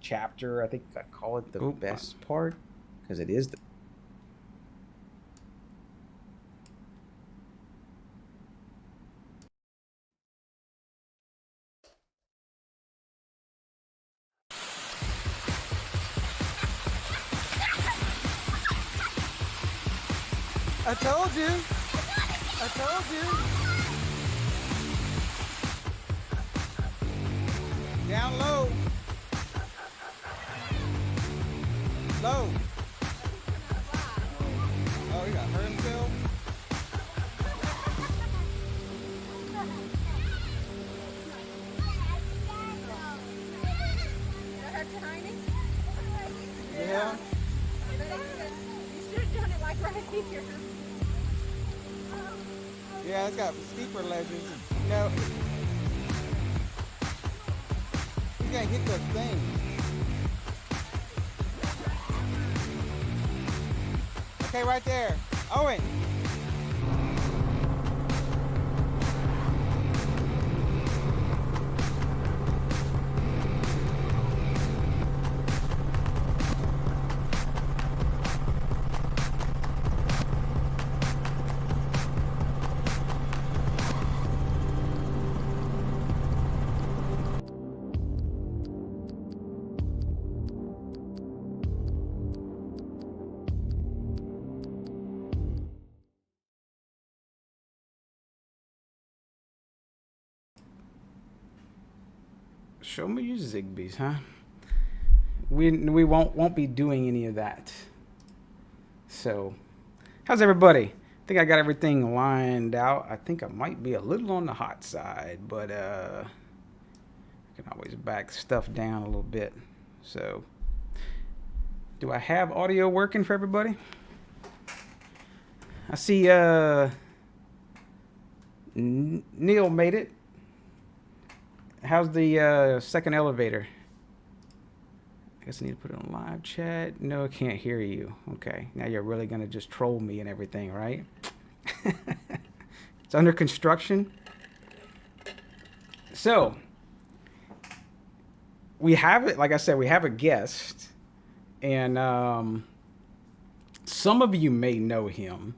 chapter. I think I call it the best part because it is the. I told you. I told you. Down low. Low. Oh, he got hurt himself? Yeah. You should have done it like right here. Yeah, it's got steeper ledges. No. You can't hit the thing. Okay, right there. Owen. Show me your Zigbees, huh? We won't be doing any of that. So, how's everybody? I think I got everything lined out. I think I might be a little on the hot side, but I can always back stuff down a little bit. So, do I have audio working for everybody? I see Neil made it. How's the second elevator? I guess I need to put it on live chat. No, I can't hear you. Okay, now you're really gonna just troll me and everything, right? It's under construction. So, we have it, like I said, we have a guest. And some of you may know him.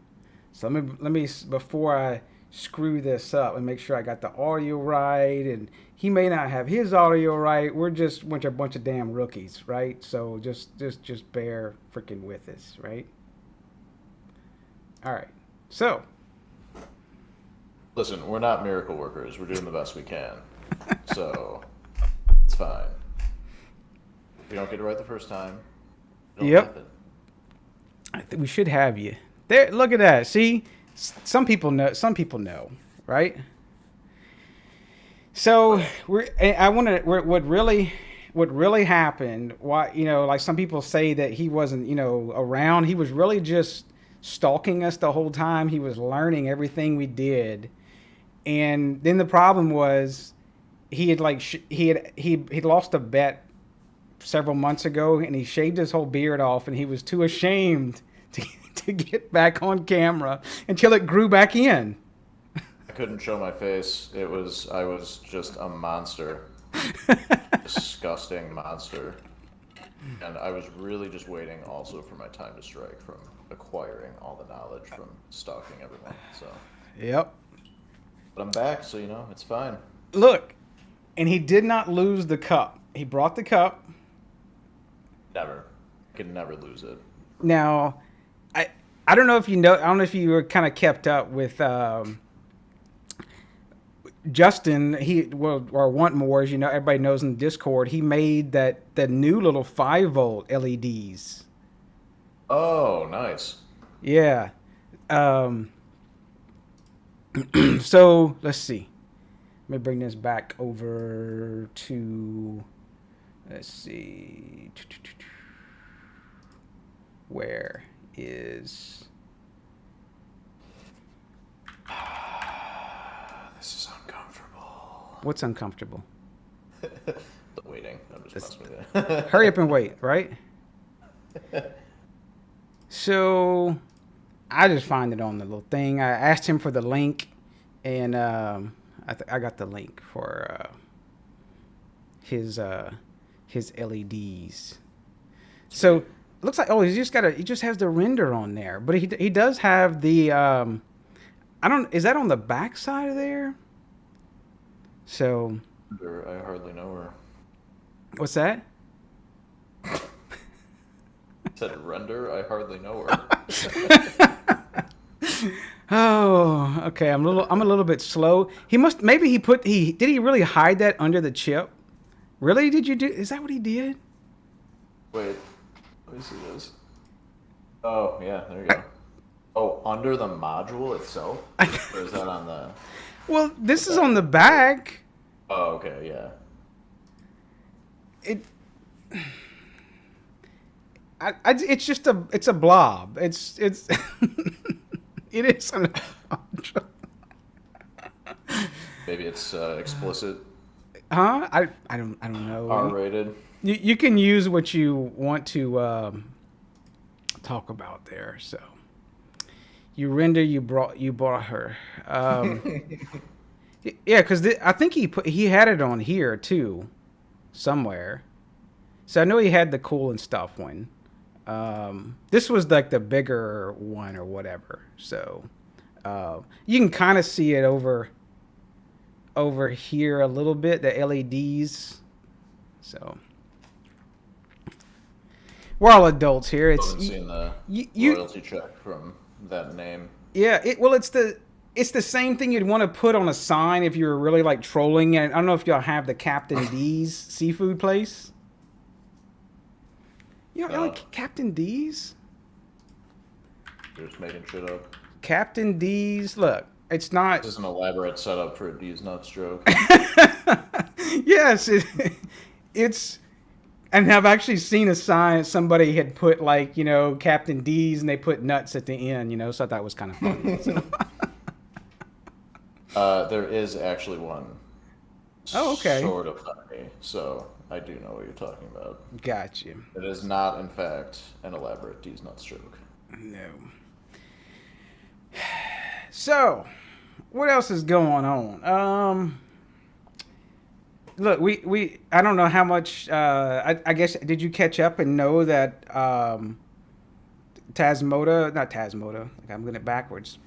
So let me before I screw this up and make sure I got the audio right, and he may not have his audio right. We're just a bunch of damn rookies, right? So just bear freaking with us, right? All right. So, listen, we're not miracle workers. We're doing the best we can. So, it's fine. If we don't get it right the first time, yep. I think we should have you. There, look at that. See? Some people know, right? So what really happened, why, like some people say that he wasn't, around. He was really just stalking us the whole time. He was learning everything we did. And then the problem was he had lost a bet several months ago, and he shaved his whole beard off, and he was too ashamed to get back on camera until it grew back in. I couldn't show my face. I was just a monster. Disgusting monster. And I was really just waiting also for my time to strike from acquiring all the knowledge from stalking everyone. So. Yep. But I'm back, so it's fine. Look, and he did not lose the cup. He brought the cup. Never. I could never lose it. Now, I don't know if you know. I don't know if you were kind of kept up with Justin. Or Want More, as everybody knows in Discord. He made the new little 5-volt LEDs. Oh, nice. Yeah. So let's see. Let me bring this back over to. Let's see. Where is... This is uncomfortable. What's uncomfortable? The waiting. I'm just messing with you. Hurry up and wait, right? So I just find it on the little thing. I asked him for the link, and I got the link for his his LEDs. So it looks like he just has the render on there, but he does have the is that on the back side of there? So I hardly know her. What's that? Said render. I hardly know her. Oh, okay. I'm a little bit slow. Did he really hide that under the chip? Really? Is that what he did? Wait, let me see this. Oh yeah, there you go. Oh, under the module itself? Or is that on the? Well, this is on the back. Oh, okay, yeah. It's just it's a blob. It's it is an. Maybe it's explicit. Huh? I don't know. R-rated. You can use what you want to talk about there. So you render. You brought her. Yeah, because I think he had it on here too, somewhere. So I know he had the cool and stuff one. This was like the bigger one or whatever. So you can kind of see it over here a little bit, the LEDs. So we're all adults here. I haven't seen the royalty check from that name. Yeah, it's the same thing you'd want to put on a sign if you were really like trolling. And I don't know if y'all have the Captain D's seafood place. You know, like Captain D's? You're just making shit up. Captain D's, look, it's not. This is an elaborate setup for a D's nuts joke. Yes, it's. And I've actually seen a sign somebody had put like, you know, Captain D's and they put nuts at the end, you know, so I thought it was kind of funny. So. There is actually one. Oh, okay. Sort of funny, so I do know what you're talking about. Got you. It is not, in fact, an elaborate D's nuts joke. No. So, what else is going on? Look, I don't know how much. I guess did you catch up and know that Tasmoto, not Tasmoto. I'm getting it backwards.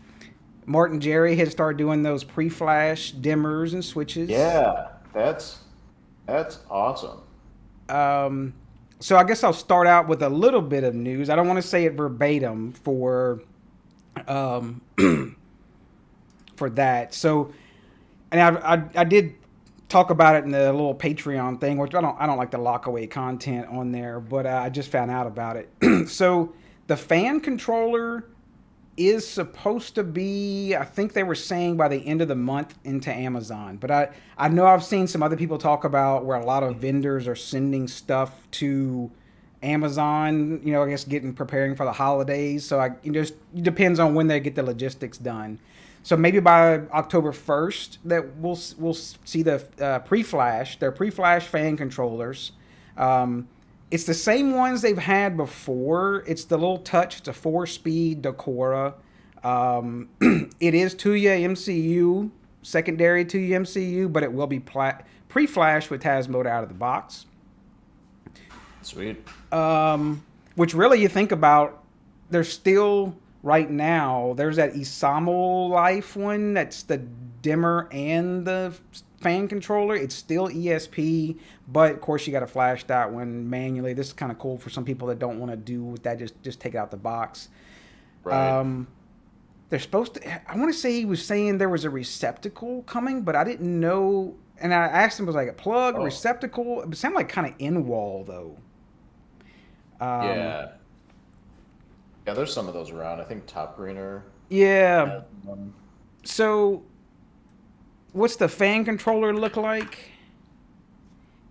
Martin Jerry had started doing those pre-flash dimmers and switches. Yeah, that's awesome. So I guess I'll start out with a little bit of news. I don't want to say it verbatim for that. So, and I did talk about it in the little Patreon thing, which I don't like the lock away content on there, but I just found out about it. So the fan controller is supposed to be, I think they were saying by the end of the month into Amazon. But I know I've seen some other people talk about where a lot of vendors are sending stuff to Amazon, you know, I guess preparing for the holidays. So it just depends on when they get the logistics done. So maybe by October 1st that we'll see the pre-flash, their pre-flash fan controllers. It's the same ones they've had before. It's the little touch. It's a 4-speed Decouple. It is Tuya MCU, secondary Tuya MCU, but it will be pre-flash with Tasmoto out of the box. Sweet. Which really you think about, there's still right now, there's that Isamu Life one that's the dimmer and the fan controller. It's still ESP, but of course you got to flash that one manually. This is kind of cool for some people that don't want to do that. Just take it out the box. Right. They're supposed to. I want to say he was saying there was a receptacle coming, but I didn't know. And I asked him, was like a plug, a receptacle? It sounded like kind of in wall though. Yeah. Yeah, there's some of those around. I think Top Greener. Yeah. So, what's the fan controller look like?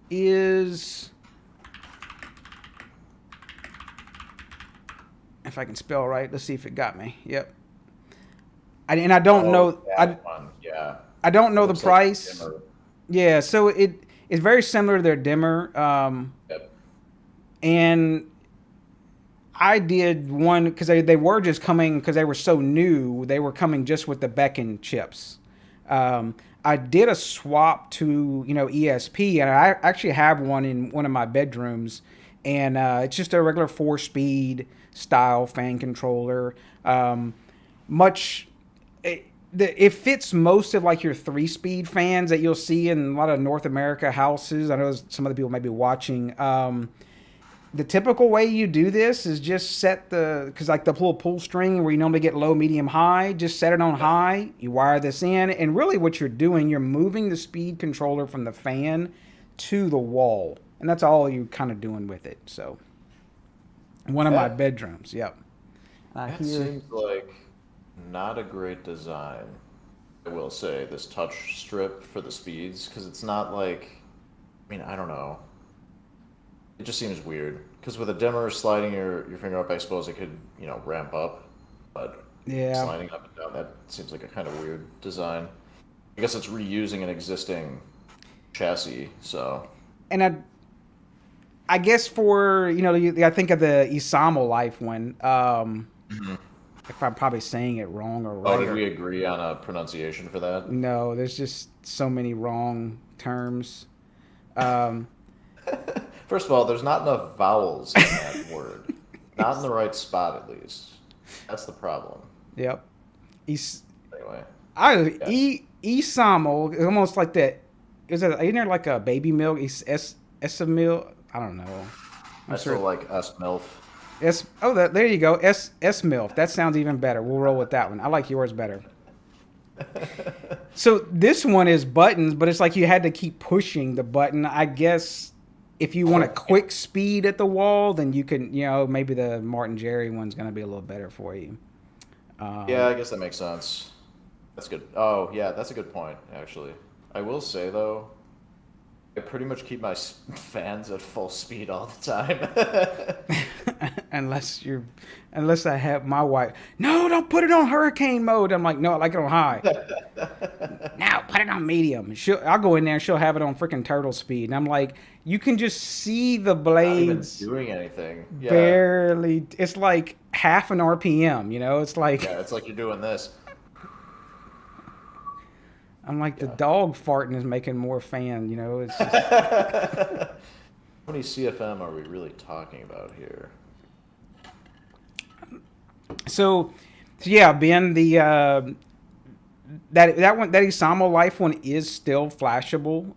Is, if I can spell right, let's see if it got me. Yep. I don't know. Yeah. I don't know the price. Like yeah, so it's very similar to their dimmer. Yep. And I did one because they were just coming, because they were so new, they were coming just with the Beacon chips. I did a swap to ESP, and I actually have one in one of my bedrooms, and it's just a regular 4-speed style fan controller. Much it fits most of like your 3-speed fans that you'll see in a lot of North America houses. I know some of the people might be watching. The typical way you do this is just set because like the pull string where you normally get low, medium, high, just set it on high. You wire this in, and really what you're doing, you're moving the speed controller from the fan to the wall, and that's all you're kind of doing with it. So, one of my bedrooms, yep. That seems like not a great design. I will say this touch strip for the speeds, because it's not like, I mean, I don't know. It just seems weird because with a dimmer sliding your finger up, I suppose it could ramp up, but sliding up and down, that seems like a kind of weird design. I guess it's reusing an existing chassis, so. And I guess for I think of the Isamo Life one. If I'm probably saying it wrong or right. Oh, did we agree on a pronunciation for that? No, there's just so many wrong terms. First of all, there's not enough vowels in that word. Not in the right spot, at least. That's the problem. Yep. Anyway. Isamo is almost like that. Isn't there like a baby milk? Milk? I don't know. I still like S-MILF. There you go. S-MILF. That sounds even better. We'll roll with that one. I like yours better. So this one is buttons, but it's like you had to keep pushing the button. I guess if you want a quick speed at the wall, then you can, maybe the Martin Jerry one's going to be a little better for you. Yeah, I guess that makes sense. That's good. Oh, yeah, that's a good point, actually. I will say, though, I pretty much keep my fans at full speed all the time. Unless I have my wife. No, don't put it on hurricane mode. I'm like, no, I like it on high. Now put it on medium. I'll go in there and she'll have it on freaking turtle speed. And I'm like, you can just see the blades. Not even doing anything. Yeah. Barely. It's like half an RPM. It's like. Yeah, it's like you're doing this. I'm like, the dog farting is making more fan. It's just. How many CFM are we really talking about here? So yeah, Ben, that Isamo Life one is still flashable.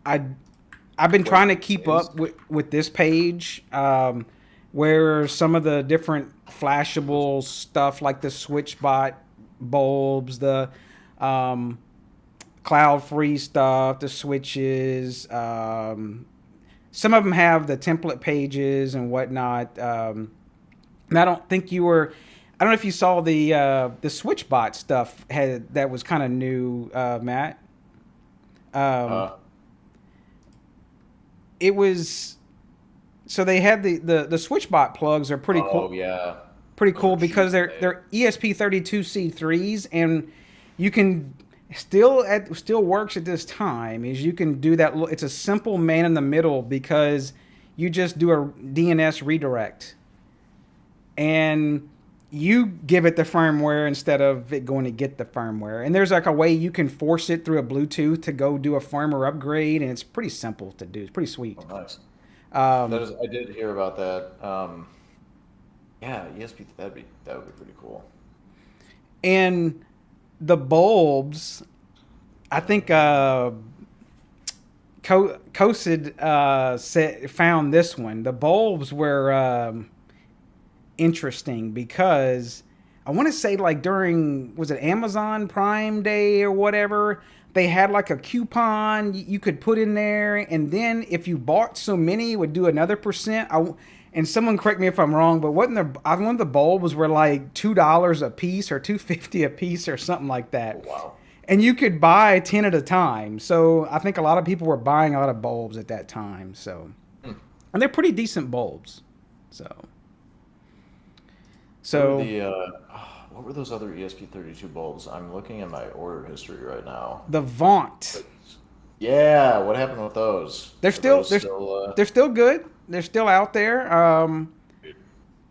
I've been trying to keep up with this page, where some of the different flashable stuff like the Switchbot bulbs, the cloud-free stuff, the switches. Some of them have the template pages and whatnot. And I don't think you were. I don't know if you saw the Switchbot stuff that was kind of new, Matt. It was. So they had the Switchbot plugs are pretty cool. Oh yeah. Pretty cool because they're ESP32C3s, and you can still works at this time is you can do that. It's a simple man in the middle because you just do a DNS redirect and you give it the firmware instead of it going to get the firmware. And there's like a way you can force it through a Bluetooth to go do a firmware upgrade, and it's pretty simple to do. It's pretty sweet. Oh, nice. I did hear about that. Yeah, ESP, that would be pretty cool. And the bulbs, I think Kosid found this one. The bulbs were interesting because I want to say like during, was it Amazon Prime Day or whatever, they had like a coupon you could put in there, and then if you bought so many, it would do another percent. And someone correct me if I'm wrong, but one of the bulbs were like $2 a piece or $2.50 a piece or something like that. Oh, wow. And you could buy 10 at a time. So I think a lot of people were buying a lot of bulbs at that time. So, and they're pretty decent bulbs. So. What were those other ESP32 bulbs? I'm looking at my order history right now. The Vaunt. Yeah, what happened with those? They're still good. They're still out there.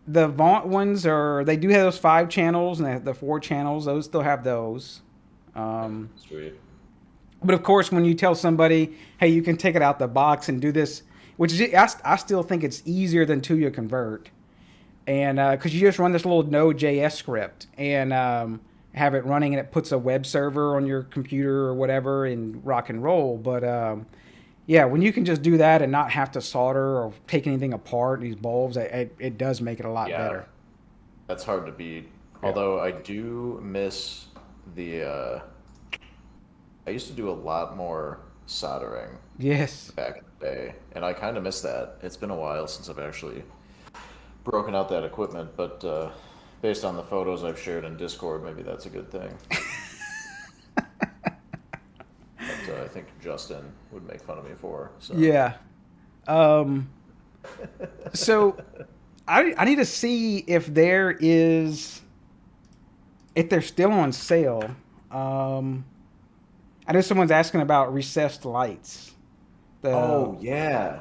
The Vaunt ones they do have those 5 channels, and the 4 channels, those still have those. Sweet. But of course, when you tell somebody, hey, you can take it out the box and do this, which is, I still think it's easier than Tuya Convert. And because you just run this little Node.js script and have it running, and it puts a web server on your computer or whatever and rock and roll. But yeah, when you can just do that and not have to solder or take anything apart, these bulbs, it does make it a lot better. That's hard to beat. Yeah. Although I do miss the... I used to do a lot more soldering. Yes. Back in the day. And I kind of miss that. It's been a while since I've actually broken out that equipment, but based on the photos I've shared in Discord, maybe that's a good thing. But I think Justin would make fun of me for. So. Yeah. So I need to see if they're still on sale. I know someone's asking about recessed lights. Oh yeah.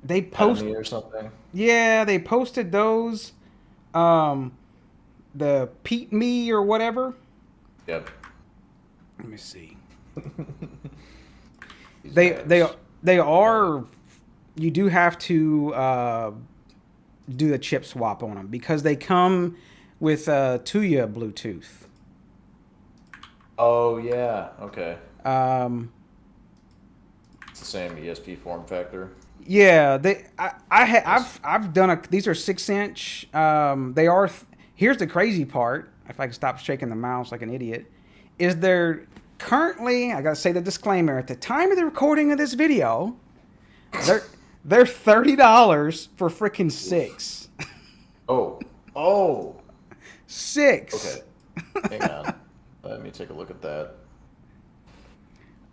They posted or something. Yeah, they posted those. The Pete Me or whatever. Yep. Let me see. They are. You do have to do the chip swap on them because they come with Tuya Bluetooth. Oh yeah. Okay. It's the same ESP form factor. Yeah, I've done these are 6-inch. They are. Here's the crazy part. If I can stop shaking the mouse like an idiot, is they're currently. I gotta say the disclaimer at the time of the recording of this video. They're $30 for freaking 6. Oh. 6. Okay. Hang on. Let me take a look at that.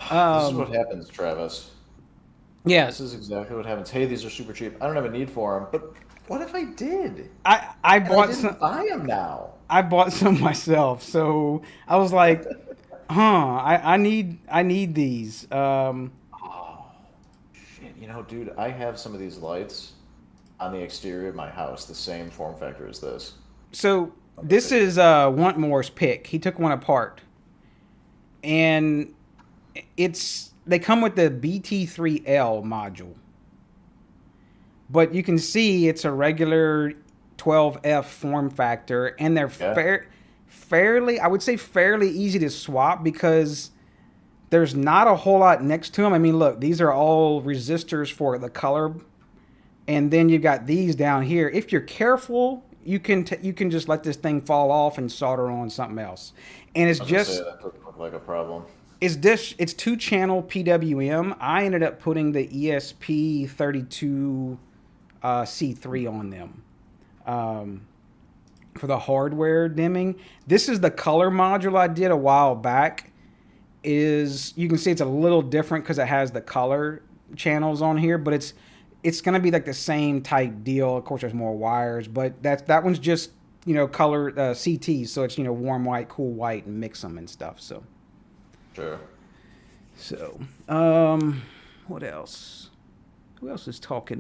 This is what happens, Travis. Yeah. This is exactly what happens. Hey, these are super cheap. I don't have a need for them, but what if I did? I bought some. Buy them now. I bought some myself, so I was like, I need these. Oh shit! You know, dude, I have some of these lights on the exterior of my house, the same form factor as this. So this is Wantmore's pick. He took one apart, and they come with the BT3L module, but you can see it's a regular 12F form factor, and they're fairly, I would say, fairly easy to swap because there's not a whole lot next to them. I mean, look, these are all resistors for the color, and then you've got these down here. If you're careful, you can just let this thing fall off and solder on something else, and it's just that doesn't look like a problem. It's 2-channel PWM. I ended up putting the ESP32 C3 on them for the hardware dimming. This is the color module I did a while back. You can see it's a little different because it has the color channels on here, but it's going to be like the same type deal. Of course, there's more wires, but that one's just color CT, so it's warm white, cool white, and mix them and stuff. So. Sure. So, what else? Who else is talking?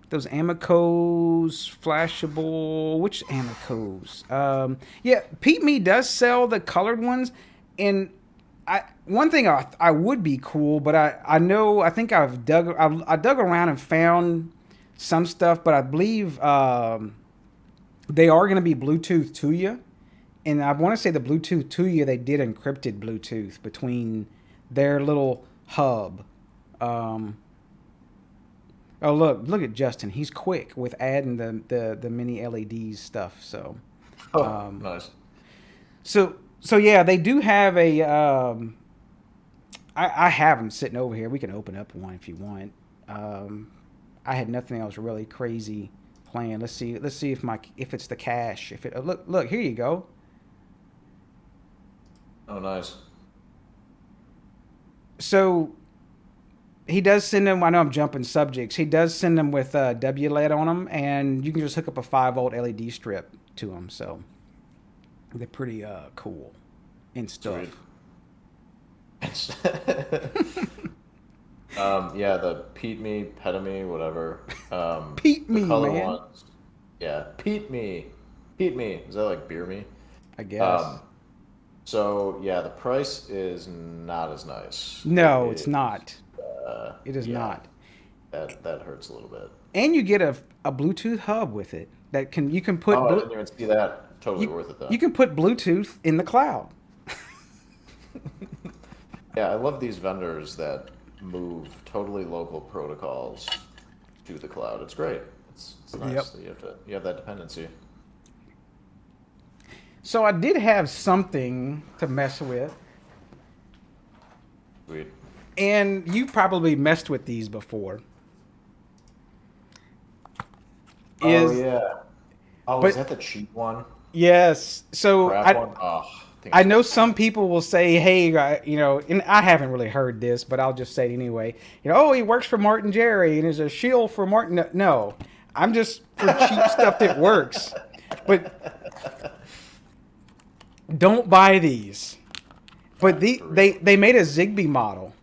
Those Amicos, flashable. Which Amicos? Yeah, Pete Me does sell the colored ones, and one thing I would be cool, but I think I dug around and found some stuff, but I believe they are going to be Bluetooth to you. And I want to say the Bluetooth to you, they did encrypted Bluetooth between their little hub. Oh, look at Justin. He's quick with adding the mini LED stuff. So, nice. So yeah, they do have a. I have them sitting over here. We can open up one if you want. I had nothing else really crazy planned. Let's see if it's the cache. Look, here you go. Oh, nice. So he does send them. I know I'm jumping subjects. He does send them with WLED on them, and you can just hook up a 5-volt LED strip to them. So they're pretty cool and stuff. Yeah, the Pete Me, Peta Me, whatever. Peep The me, color man. ones. Yeah, Pete Me. Pete Me. Is that like beer me? I guess. Um, so yeah, the price is not as nice. It No, it's is, not. It is yeah, not. that hurts a little bit. And you get a Bluetooth hub with it that can you can put Oh, I didn't even see that. Totally you worth it then. you can put Bluetooth in the cloud. Yeah, I love these vendors that move totally local protocols to the cloud. It's great. It's Yep. nice that you have that dependency. So I did have something to mess with, Sweet. and you've probably messed with these before. Oh Is yeah. Oh, is but that the cheap one? yes. So Crap I one? Oh, I think I it's know worth some it. people will say, "Hey, and I haven't really heard this, but I'll just say it anyway. Oh, he works for Martin Jerry and is a shield for Martin." No, I'm just for cheap stuff that works. But don't buy these. But For real. they made a Zigbee model.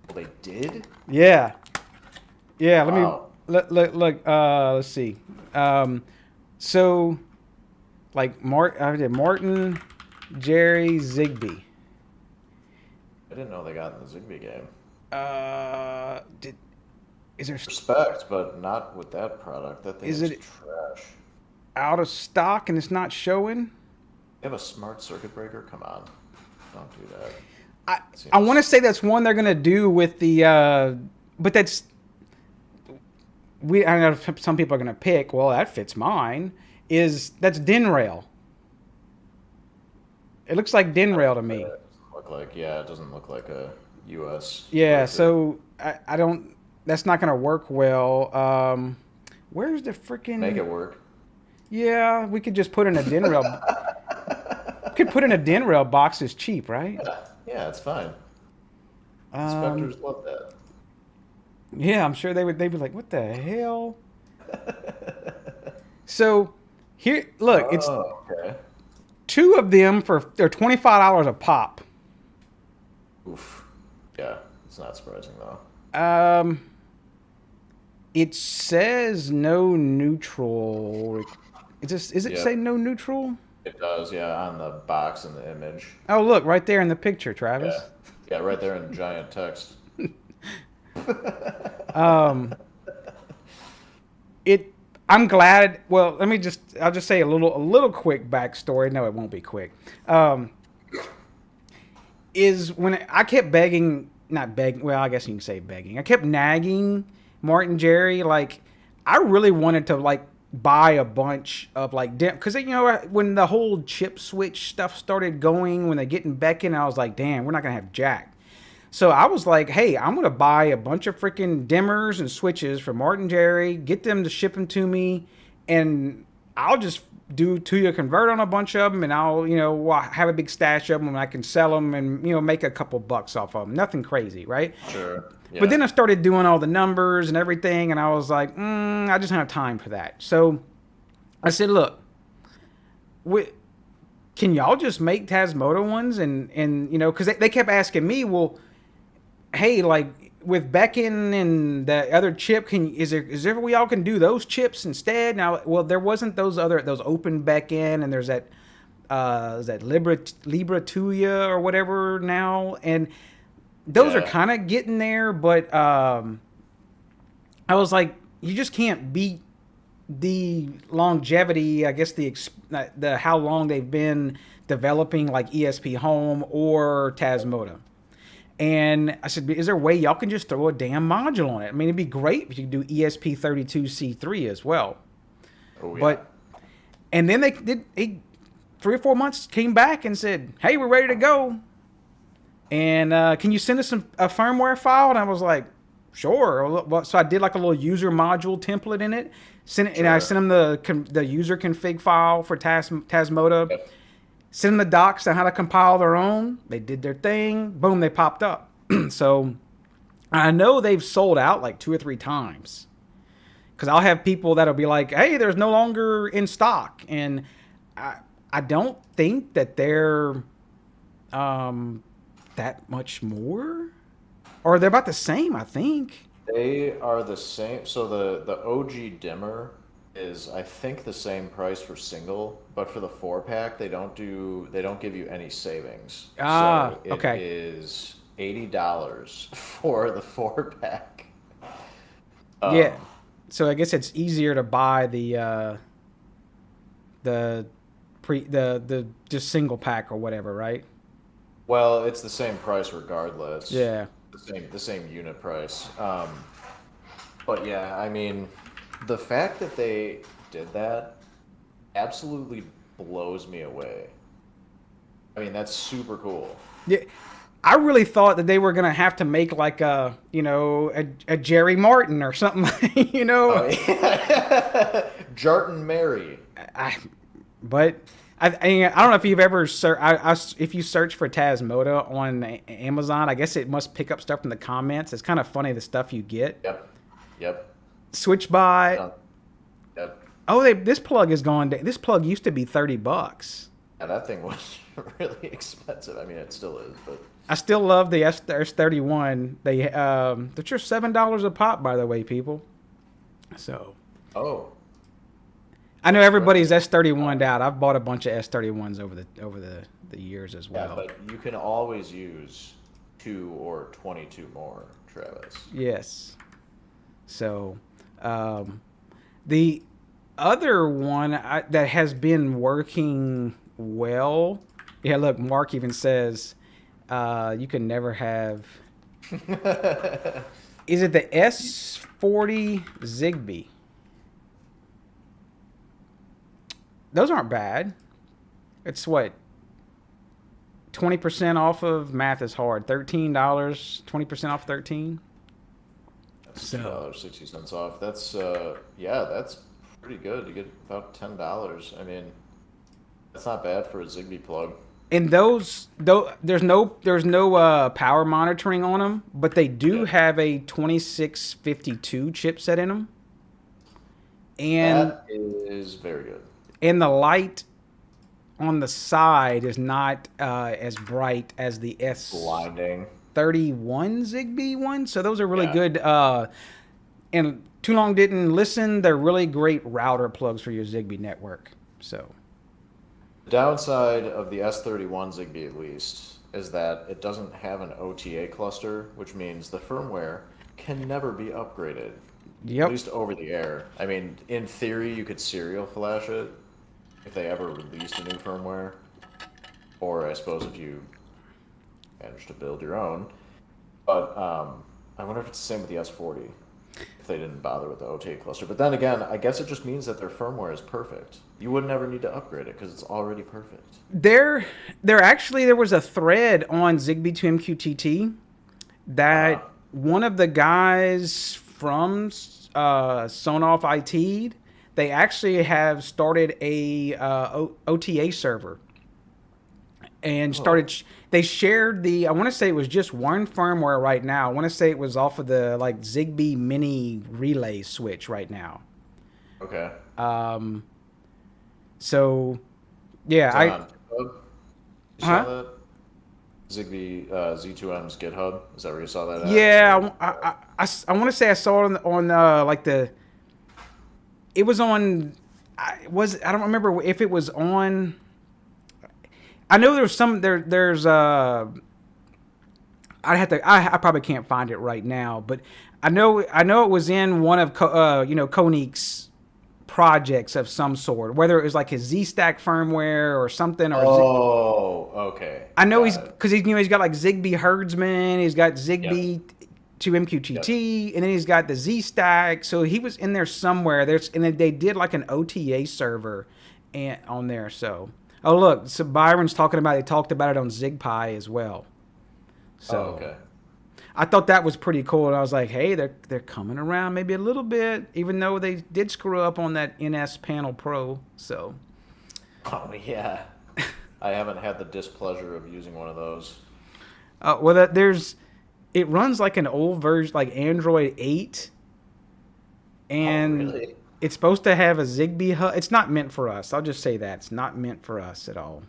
Well, they did? Yeah, yeah. Let me Wow. look. Let's see. So like I did Martin Jerry Zigbee. I didn't know they got in the Zigbee game. Did is there Respect, but not with that product. That thing is is it trash. out of stock and it's not showing? They have a smart circuit breaker? Come on. Don't do that. I I Seems want to say that's one they're gonna do with the, but that's I know some people are gonna pick. Well, that fits mine. That's DinRail. It looks like DinRail to me. It doesn't look like, yeah, it doesn't look like a US Yeah, breaker. so I don't. That's not gonna work well. Where's the Make freaking? it work. Yeah, we could just put in a DinRail. Could put in a DinRail box. It's cheap, right? Yeah, yeah, it's fine. Um, Inspectors love that. yeah, I'm sure they would. They'd be like, "What the hell?" So here, look, it's Oh, okay. two of them they're $25 a pop. Oof. Yeah, it's not surprising though. Um, it says no neutral. Is it say Yep, no neutral? it does. Yeah, on the box and the image. Oh, look right there in the picture, Yeah, Travis. yeah, right there in giant text. Um, it. I'm glad. Well, I'll just say a little quick backstory. No, it won't be quick. Um, is when I kept begging, not begging. Well, I guess you can say begging. I kept nagging Martin Jerry. Like, I really wanted to like buy a bunch of like because when the whole chip switch stuff started going, when they getting back in, I was like, damn, we're not gonna have jack. So I was like, hey, I'm going to buy a bunch of freaking dimmers and switches from Martin Jerry, get them to ship them to me, and I'll just do two-year convert on a bunch of them, and I'll, have a big stash of them, and I can sell them and, make a couple bucks off of them. Nothing crazy, right? Sure. But Yeah. then I started doing all the numbers and everything, and I was like, I just don't have time for that. So I said, look, can y'all just make Tasmoto ones? And because they kept asking me, well, hey, like with Beacon and the other chip, is there we all can do those chips instead? Now, well, there wasn't those open Beacon, and there's that is that Libra Tuya or whatever now, and those are Yeah. kind of getting there, but I was like, you just can't beat the longevity, I guess the how long they've been developing like ESP Home or Tasmoto. And I said, is there a way y'all can just throw a damn module on it? I mean, it'd be great if you could do ESP32C3 as well. Oh yeah. But, and then they 3 or 4 months came back and said, hey, we're ready to go. And can you send us a firmware file? And I was like, sure. So I did like a little user module template in it. And I sent them the user config file for Tasmoto. Yep. Send them the docs on how to compile their own. They did their thing. Boom, they popped up. So I know they've sold out like 2 or 3 times. Because I'll have people that'll be like, hey, there's no longer in stock. And I don't think that they're that much more. Or they're about the same, I think. They are the same. So the OG dimmer is, I think, the same price for single, but for the 4-pack, they don't give you any savings. Ah, So it okay. is $80 for the 4-pack. Yeah. So I guess it's easier to buy the the just single pack or whatever, right? Well, it's the same price regardless. Yeah. The same unit price. But yeah, I mean, the fact that they did that absolutely blows me away. I mean, that's super cool. Yeah. I really thought that they were gonna have to make like a Jerry Martin or something, Oh, yeah. Jarton Mary. I, but I don't know if you've ever if you search for Tasmoto on Amazon, I guess it must pick up stuff from the comments. It's kind of funny the stuff you get. Yep. Yep. Switchbot. Yep. Oh, this plug is gone. This plug used to be $30. Yeah, that thing was really expensive. I mean, it still is, but I still love the S31. They're just $7 a pop, by the way, people. So oh, I know everybody's S31'd out. I've bought a bunch of S31s over the years as yeah, well. but you can always use 2 or 22 more, Travis. Yes. So, the other one that has been working well. Yeah, look, Mark even says you can never have. Is it the S40 Zigbee? Those aren't bad. It's what, 20% off of math is hard. $13, 20% off 13. That's So- $2.60 off. That's yeah, that's pretty good. You get about $10. I mean, that's not bad for a Zigbee plug. And those, though, there's no power monitoring on them, but they do Yeah. have a 2652 chipset in them. And That is very good. and the light on the side is not as bright as the S31 Blinding. Zigbee one. So those are really Yeah. good. And Too Long Didn't Listen. They're really great router plugs for your Zigbee network. So The downside of the S31 Zigbee, at least, is that it doesn't have an OTA cluster, which means the firmware can never be upgraded. yep. At least over the air. I mean, in theory, you could serial flash it if they ever released a new firmware. Or I suppose if you managed to build your own. But I wonder if it's the same with the S40, if they didn't bother with the OTA cluster. But then again, I guess it just means that their firmware is perfect. You would never need to upgrade it because it's already perfect. There was a thread on Zigbee to MQTT that one of the guys from Sonoff IT, they actually have started a OTA server and started. They shared I want to say it was just one firmware right now. I want to say it was off of the like Zigbee mini relay switch right now. Okay. So yeah, Is that on GitHub? You Huh? saw that? Zigbee Z2M's GitHub? Is that where you saw that at? yeah, I want to say I saw it on like the. It was on. I don't remember if it was on. I know there was some there's I probably can't find it right now, but I know it was in one of Koenig's projects of some sort, whether it was like his Z-Stack firmware or something. Or Oh, okay. I know Got it. he's got like Zigbee Herdsman, he's got Zigbee to MQTT, and then he's got the Z-Stack. So he was in there somewhere. And then they did like an OTA server on there. So. Oh, look, so Byron's talking about, they talked about it on ZigPie as well. So okay. I thought that was pretty cool. And I was like, hey, they're coming around maybe a little bit, even though they did screw up on that NS Panel Pro. So. Oh, yeah. I haven't had the displeasure of using one of those. Well, it runs like an old version, like Android 8. And Oh, really? it's supposed to have a Zigbee hub. It's not meant for us. I'll just say that. It's not meant for us at all.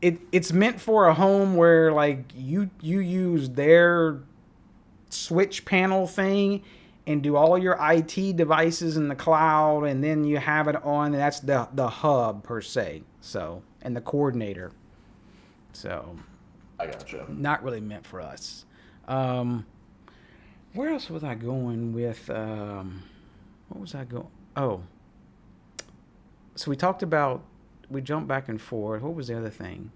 It's meant for a home where like you use their switch panel thing and do all your IT devices in the cloud, and then you have it on, and that's the hub per se. So, and the coordinator. So, I gotcha. not really meant for us. Where else was I going with? What was I going? Oh, so we talked about. We jumped back and forth. What was the other thing?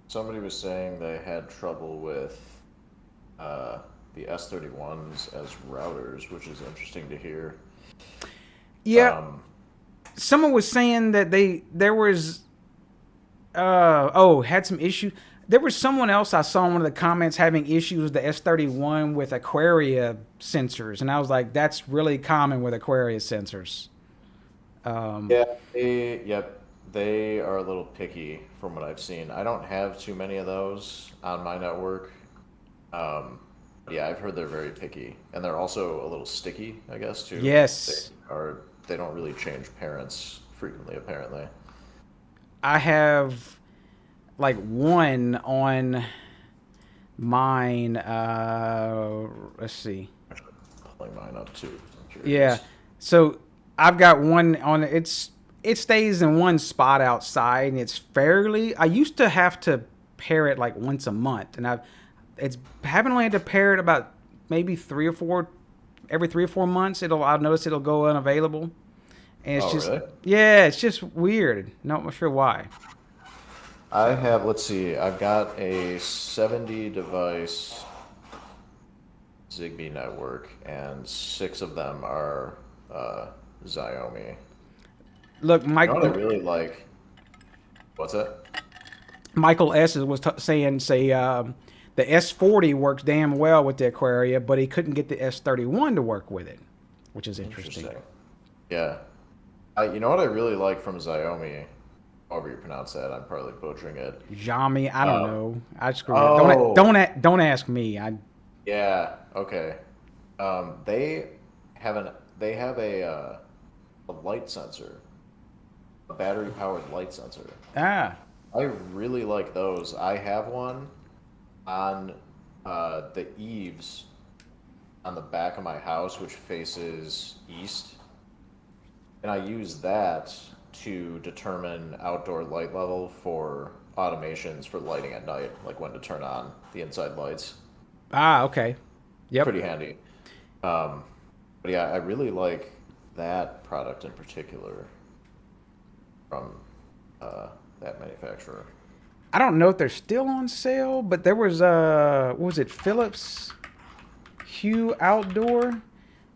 Somebody was saying they had trouble with the S31s as routers, which is interesting to hear. Yeah, someone was saying that there was had some issues. There was someone else I saw in one of the comments having issues with the S31 with Aquaria sensors, and I was like, that's really common with Aquaria sensors. They are a little picky from what I've seen. I don't have too many of those on my network. I've heard they're very picky, and they're also a little sticky, I guess, too. Yes. They don't really change parents frequently, apparently. I have like one on mine. Let's see. Actually, pulling mine up too. Yeah. So I've got one on it stays in one spot outside, and it's fairly. I used to have to pair it like once a month, and haven't only had to pair it about maybe every 3 or 4 months. I'll notice it'll go unavailable, and it's just really? Yeah, it's just weird. Not sure why. I have. Let's see. I've got a 70 device Zigbee network, and 6 of them are Xiaomi. Look, Mike. You know what I really like? What's that? Michael S. was saying the S40 works damn well with the Aquaria, but he couldn't get the S31 to work with it, which is interesting. Yeah. You know what I really like from Xiaomi? However you pronounce that, I'm probably butchering it. Xiaomi, I don't know. I screw it. Don't ask me. Yeah. Okay. They have a light sensor, a battery powered light sensor. Ah. I really like those. I have one on the eaves on the back of my house, which faces east, and I use that to determine outdoor light level for automations for lighting at night, like when to turn on the inside lights. Ah, okay. Yep. Pretty handy. But yeah, I really like that product in particular from that manufacturer. I don't know if they're still on sale, but there was what was it, Philips Hue Outdoor?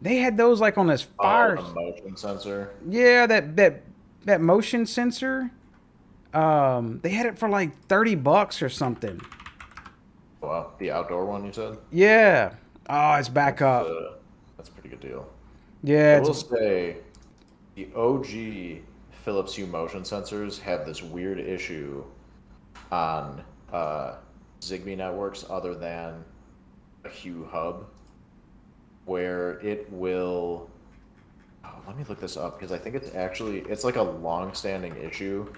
They had those like on this fire. Oh, the motion sensor. Yeah, that motion sensor. They had it for like $30 or something. Wow, the outdoor one you said? Yeah. Oh, it's back up. That's a pretty good deal. Yeah. I will say the OG Philips Hue motion sensors have this weird issue on Zigbee networks other than a Hue hub, where it will. Oh, let me look this up because I think it's like a long-standing issue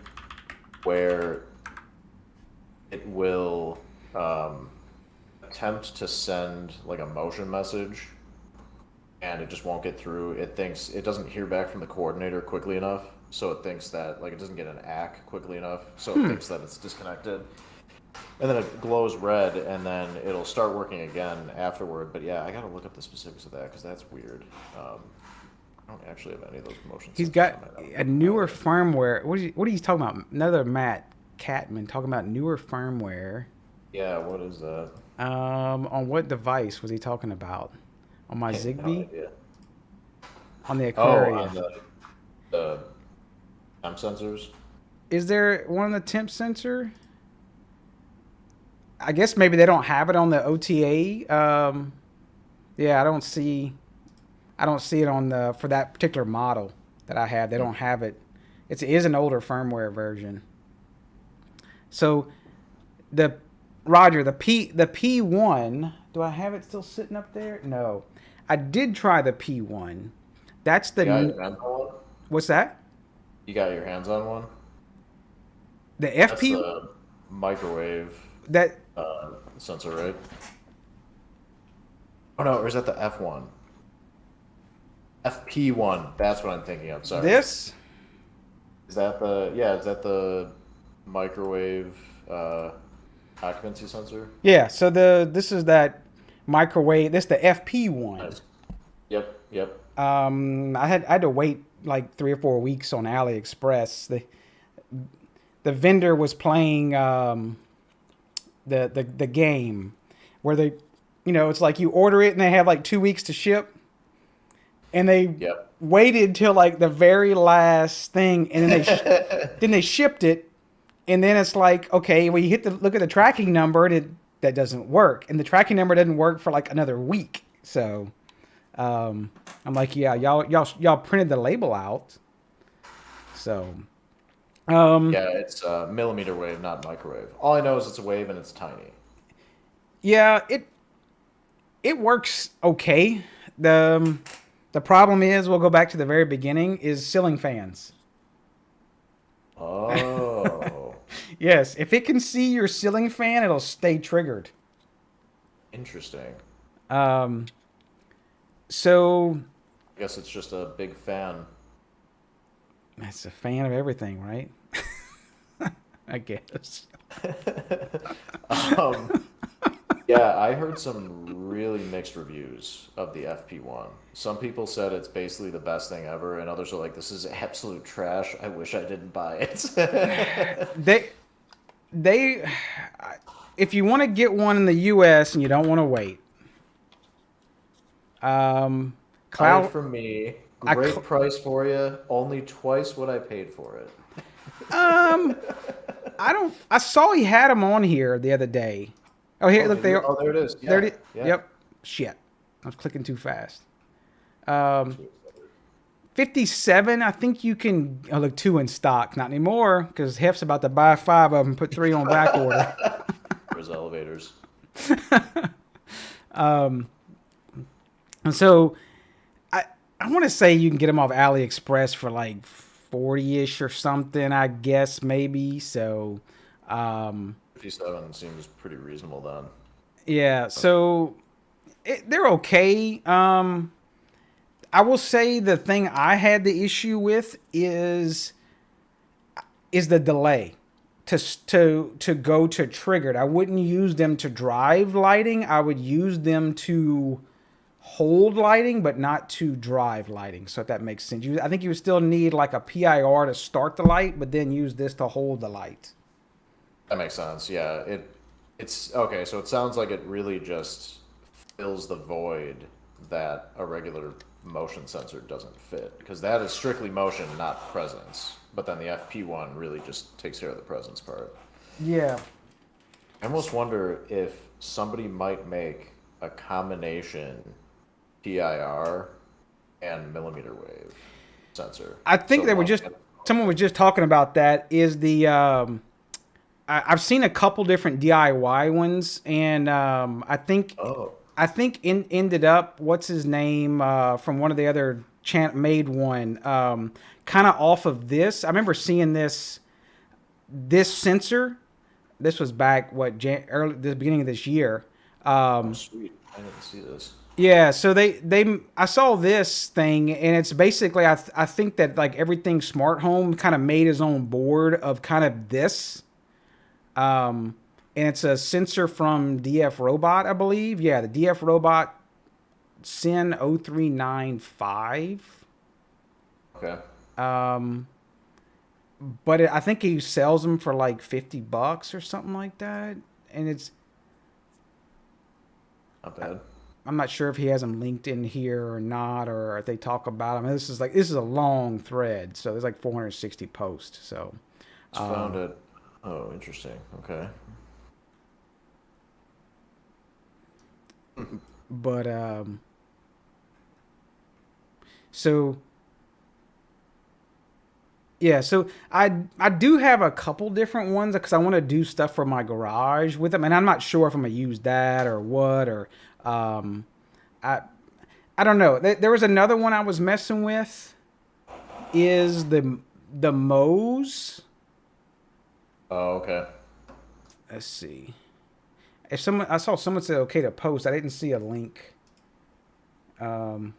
where it will attempt to send like a motion message and it just won't get through. It thinks it doesn't hear back from the coordinator quickly enough, so it thinks that like it doesn't get an ACK quickly enough, so it thinks that it's disconnected. And then it glows red, and then it'll start working again afterward. But yeah, I gotta look up the specifics of that because that's weird. I don't actually have any of those motion. He's got a newer firmware. What are you talking about? Another Matt Catman talking about newer firmware. Yeah, what is that? On what device was he talking about? On my Zigbee? Yeah. On the Aquaria. Oh, on the temp sensors. Is there one on the temp sensor? I guess maybe they don't have it on the OTA. Yeah, I don't see it on for that particular model that I have. They don't have it. It is an older firmware version. So the P1, do I have it still sitting up there? No. I did try the P1. That's the You got your hands on one? What's that? You got your hands on one? The FP That's a microwave that sensor, right? Oh no, or is that the F1? FP1. That's what I'm thinking of. Sorry. This? Is that the yeah? Is that the microwave occupancy sensor? Yeah. So this is that microwave. This the FP one. Nice. Yep. Yep. I had to wait like 3 or 4 weeks on AliExpress. The vendor was playing the game where they, it's like you order it and they have like 2 weeks to ship, and they Yep. waited till like the very last thing, and then then they shipped it, and then it's like, okay, well, you look at the tracking number, and that doesn't work, and the tracking number doesn't work for like another week. So I'm like, yeah, y'all printed the label out. So Yeah, it's millimeter wave, not microwave. All I know is it's a wave and it's tiny. yeah, it works okay. The problem is, we'll go back to the very beginning, is ceiling fans. Oh, Yes, if it can see your ceiling fan, it'll stay triggered. interesting. So I guess it's just a big fan. that's a fan of everything, right? I guess. Um, yeah, I heard some really mixed reviews of the FP1. Some people said it's basically the best thing ever, and others are like, "This is absolute trash. I wish I didn't buy it." They, if you want to get one in the U.S. and you don't want to wait, Buy Cloud. it for me. I Great cl- price for you. Only twice what I paid for it. I don't. I saw he had them on here the other day. Oh, here, look, they are. Oh, there it is. Yeah, There it is. yeah. Yep. Shit, I was clicking too fast. 57. I think you can. Oh, look, 2 in stock. Not anymore, because Hef's about to buy 5 of them, put 3 on back order. There's elevators. And so, I want to say you can get them off AliExpress for like 40-ish or something. I guess maybe. So, 57 seems pretty reasonable then. yeah. So they're okay. I will say the thing I had the issue with is the delay to go to triggered. I wouldn't use them to drive lighting. I would use them to hold lighting, but not to drive lighting. So if that makes sense. I think you would still need like a PIR to start the light, but then use this to hold the light. That makes sense. Yeah, it's okay. So it sounds like it really just fills the void that a regular motion sensor doesn't fit, because that is strictly motion, not presence. But then the FP1 really just takes care of the presence part. Yeah. I almost wonder if somebody might make a combination PIR and millimeter wave sensor. I think So they were one just, can- someone was just talking about that, is I've seen a couple different DIY ones, and I think Oh, ended up, what's his name, from one of the other made one, kind of off of this. I remember seeing this sensor. This was back early the beginning of this year. sweet. I didn't see this. Yeah, so I saw this thing, and it's basically, I think that like everything smart home kind of made his own board of kind of this. And it's a sensor from DF Robot, I believe. Yeah, the DF Robot SIN 0395. Okay. But I think he sells them for like $50 or something like that. And Not bad. I'm not sure if he has them linked in here or not, or if they talk about them. This is a long thread, so there's like 460 posts. So Just found it. Oh, interesting. Okay. But so yeah, so I do have a couple different ones because I want to do stuff for my garage with them, and I'm not sure if I'm gonna use that or what, or I don't know. There was another one I was messing with, is the Moe's. Oh, okay. Let's see. I saw someone say okay to post. I didn't see a link. I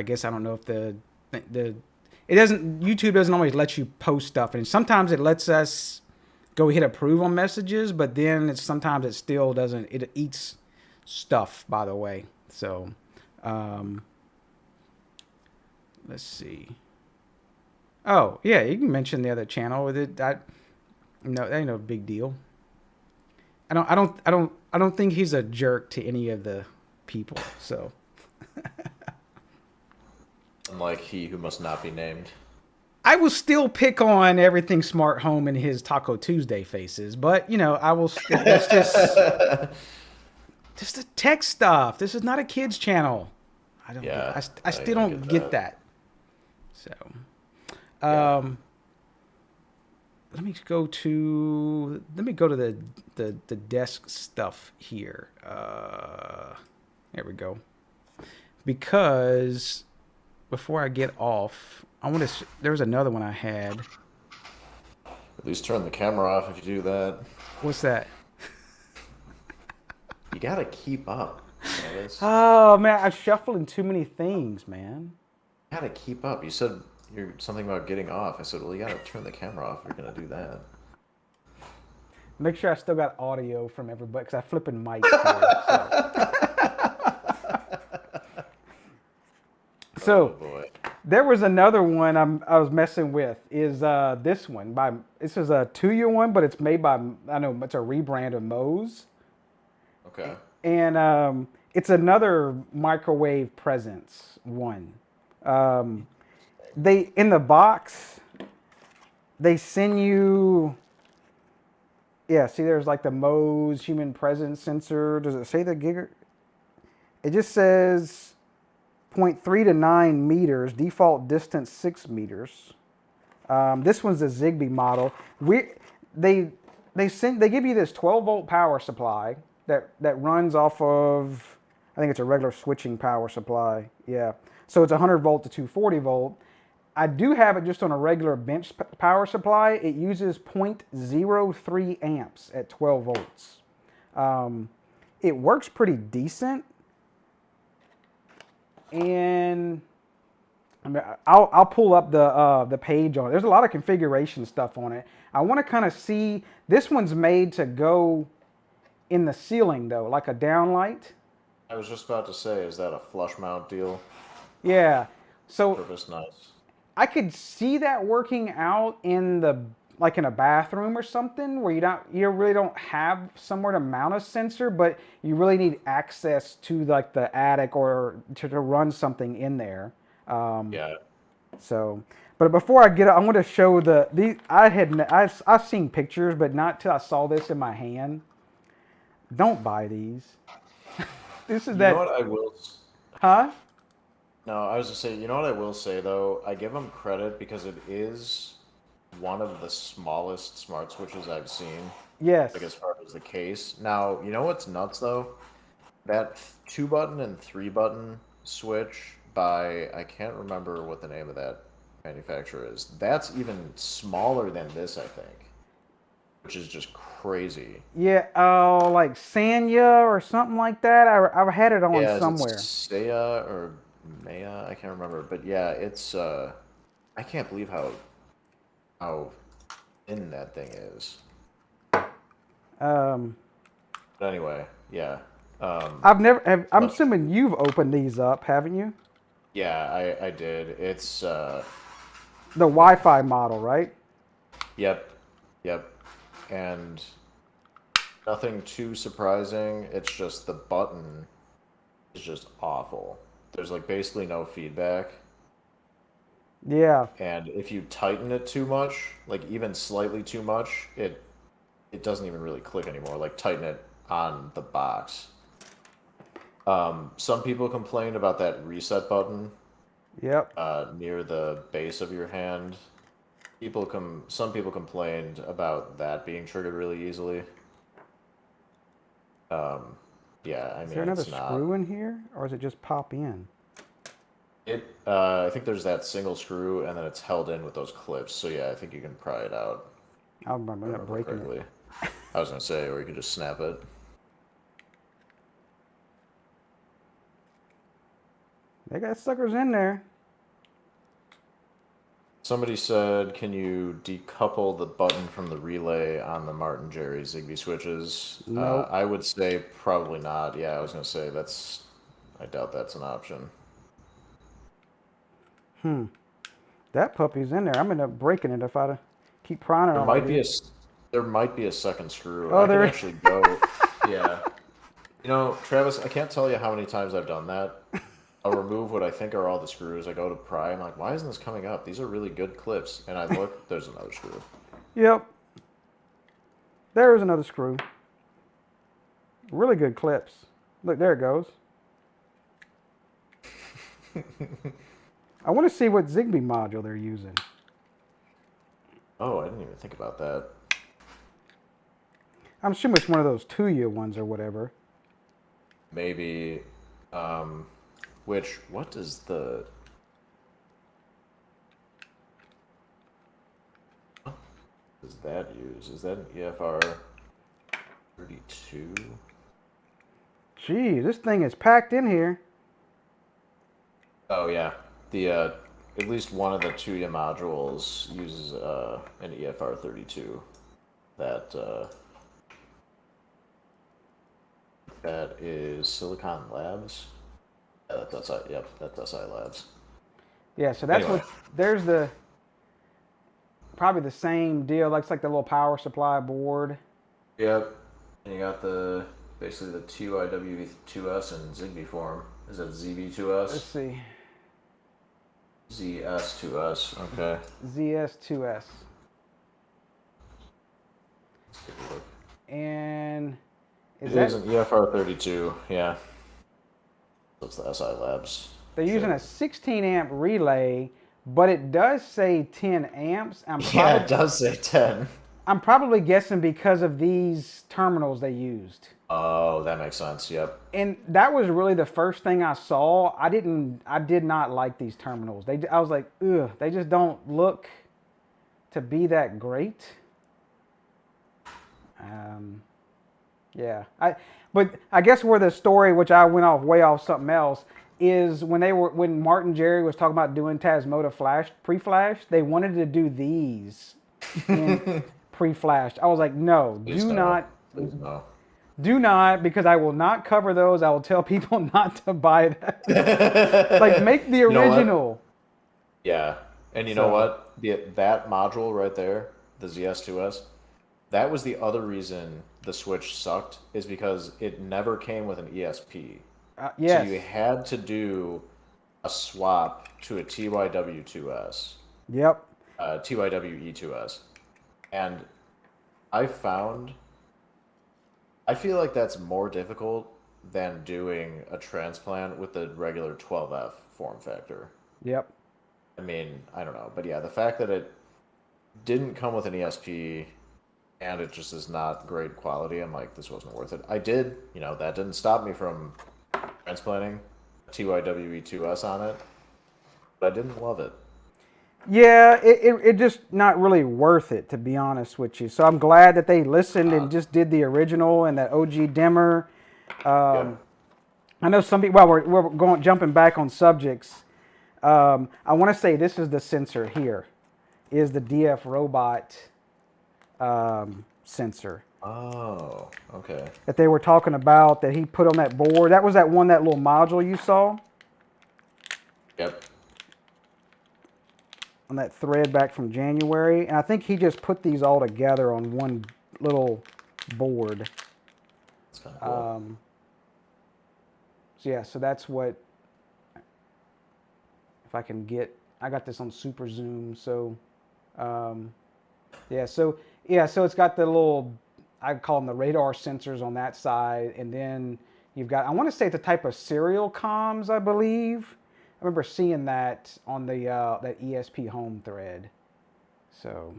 guess I don't know if the it doesn't YouTube doesn't always let you post stuff, and sometimes it lets us go hit approve on messages, but then sometimes it still doesn't. It eats stuff, by the way. So let's see. Oh yeah, you can mention the other channel with it. No, that ain't no big deal. I don't think he's a jerk to any of the people. So. Unlike he who must not be named. I will still pick on everything smart home and his Taco Tuesday faces, but I will. That's just the tech stuff. This is not a kids channel. I don't. Yeah, I still don't get that. So, let me go to the desk stuff here. There we go. Because before I get off, I want to. There's another one I had. At least turn the camera off if you do that. What's that? You gotta keep up. Oh man, I'm shuffling too many things, man. You gotta keep up. You said something about getting off. I said, well, you gotta turn the camera off if you're gonna do that. Make sure I still got audio from everybody, because I flipping mics here. So, oh boy. There was another one I was messing with. Is this one this is a 2-year one, but it's made by, I know it's a rebrand of Moe's. Okay. And it's another microwave presence one. They in the box, they send you. Yeah, see, there's like the Moe's human presence sensor. Does it say the gigahertz? It just says 0.3 to 9 meters, default distance 6 meters. This one's the Zigbee model. They give you this 12-volt power supply that runs off of, I think it's a regular switching power supply. Yeah, so it's 100 volt to 240 volt. I do have it just on a regular bench power supply. It uses 0.03 amps at 12 volts. It works pretty decent. And I mean, I'll pull up the page on it. There's a lot of configuration stuff on it. I want to kind of see. This one's made to go in the ceiling though, like a downlight. I was just about to say, is that a flush mount deal? Yeah. So Purpose nice. I could see that working out in in a bathroom or something where you really don't have somewhere to mount a sensor, but you really need access to like the attic or to run something in there. Yeah. So, but before I get it, I'm going to show I've seen pictures, but not till I saw this in my hand. Don't buy these. This is You know what I will... Huh? No, I was going to say, you know what I will say, though? I give them credit because it is one of the smallest smart switches I've seen. Yes. Like, as far as the case. Now, you know what's nuts, though? That 2-button and 3-button switch by, I can't remember what the name of that manufacturer is. That's even smaller than this, I think. Which is just crazy. Yeah, like Sanya or something like that. I've had it on somewhere. Saya or Maya, I can't remember, but yeah, it's I can't believe how thin that thing is. But anyway, yeah. I'm assuming you've opened these up, haven't you? Yeah, I did. It's the Wi-Fi model, right? Yep. And nothing too surprising. It's just the button is just awful. There's like basically no feedback. Yeah. And if you tighten it too much, like even slightly too much, it doesn't even really click anymore. Like tighten it on the box. Some people complained about that reset button. Yep. Near the base of your hand. Some people complained about that being triggered really easily. Yeah, I mean, is there another screw in here, or is it just pop in? I think there's that single screw, and then it's held in with those clips. So yeah, I think you can pry it out. I'm not breaking it. I was gonna say, or you could just snap it. They got suckers in there. Somebody said, can you decouple the button from the relay on the Martin Jerry Zigbee switches? Nope. I would say probably not. Yeah, I was going to say I doubt that's an option. That puppy's in there. I'm gonna end up breaking it if I keep prying it There on might my be there might be a second screw. Oh, I can there- actually go. Yeah. You know, Travis, I can't tell you how many times I've done that. I'll remove what I think are all the screws. I go to pry. I'm like, why isn't this coming up? These are really good clips. And I look, there's another screw. Yep. There is another screw. Really good clips. Look, there it goes. I want to see what Zigbee module they're using. Oh, I didn't even think about that. I'm assuming it's one of those 2-year ones or whatever. Maybe, what does what does that use? Is that an EFR 32? Geez, this thing is packed in here. Oh yeah, the at least one of the 2-year modules uses an EFR 32. That is Silicon Labs. Yeah, that's SI. Yep, that's SI Labs. Yeah, so that's Anyway. there's probably the same deal. Looks like the little power supply board. Yep. And you got basically the TYW2S in Zigbee form. Is it Let's ZB2S? see. ZS2S. Okay. ZS2S. Let's take a look. And It is an EFR 32. Yeah. That's the SI Labs. they're using a 16 amp relay, but it does say 10 amps. Yeah, it does say 10. I'm probably guessing because of these terminals they used. Oh, that makes sense. Yep. And that was really the first thing I saw. I did not like these terminals. I was like, ugh, they just don't look to be that great. Yeah. But I guess where the story, which I went way off something else, is when Martin Jerry was talking about doing Tasmoto pre-flash, they wanted to do these in pre-flashed. I was like, no, Please do no. not. Please no. Do not, because I will not cover those. I will tell people not to buy that. Like, make the You know what? original. Yeah. And you know what? That module right there, the ZS2S, that was the other reason the Switch sucked, is because it never came with an ESP. Yes. So you had to do a swap to a TYW2S, Yep. TYWE2S. And I feel like that's more difficult than doing a transplant with the regular 12F form factor. Yep. I mean, I don't know. But yeah, the fact that it didn't come with an ESP and it just is not great quality, I'm like, this wasn't worth it. That didn't stop me from transplanting TYWE2S on it, but I didn't love it. Yeah, it just not really worth it, to be honest with you. So I'm glad that they listened and just did the original and that OG dimmer. Yeah. I know some people. Well, we're jumping back on subjects. I want to say this is the sensor here, is the DF Robot sensor Oh, okay. that they were talking about that he put on that board. That was that little module you saw Yep. on that thread back from January. And I think he just put these all together on one little board. That's kind of cool. So yeah, so that's what, if I can get, I got this on Super Zoom. So, so it's got the little, I call them the radar sensors on that side. And then you've got, I want to say it's a type of serial comms, I believe. I remember seeing that on the that ESP home thread. So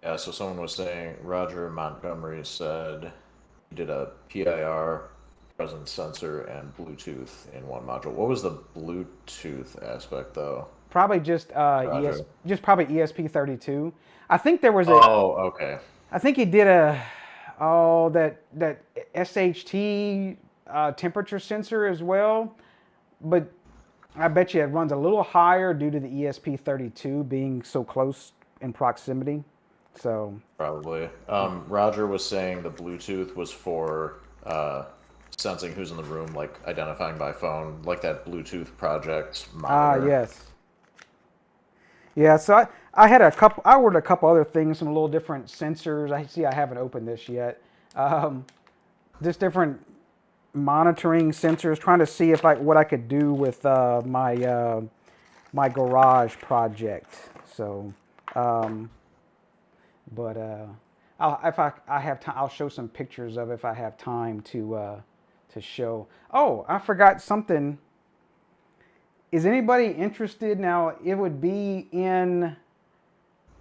Yeah, so someone was saying, Roger Montgomery said he did a PIR, presence sensor, and Bluetooth in one module. What was the Bluetooth aspect, though? probably just probably ESP32. I think there was a. Oh, okay. I think he did that SHT temperature sensor as well. but I bet you it runs a little higher due to the ESP32 being so close in proximity. So Probably. Roger was saying the Bluetooth was for sensing who's in the room, like identifying by phone, like that Bluetooth project monitor. yes. Yeah, so I had I ordered a couple other things, some little different sensors. I haven't opened this yet. Just different monitoring sensors, trying to see if what I could do with my garage project. So, but if I have time, I'll show some pictures of it if I have time to show. Oh, I forgot something. Is anybody interested? Now, it would be in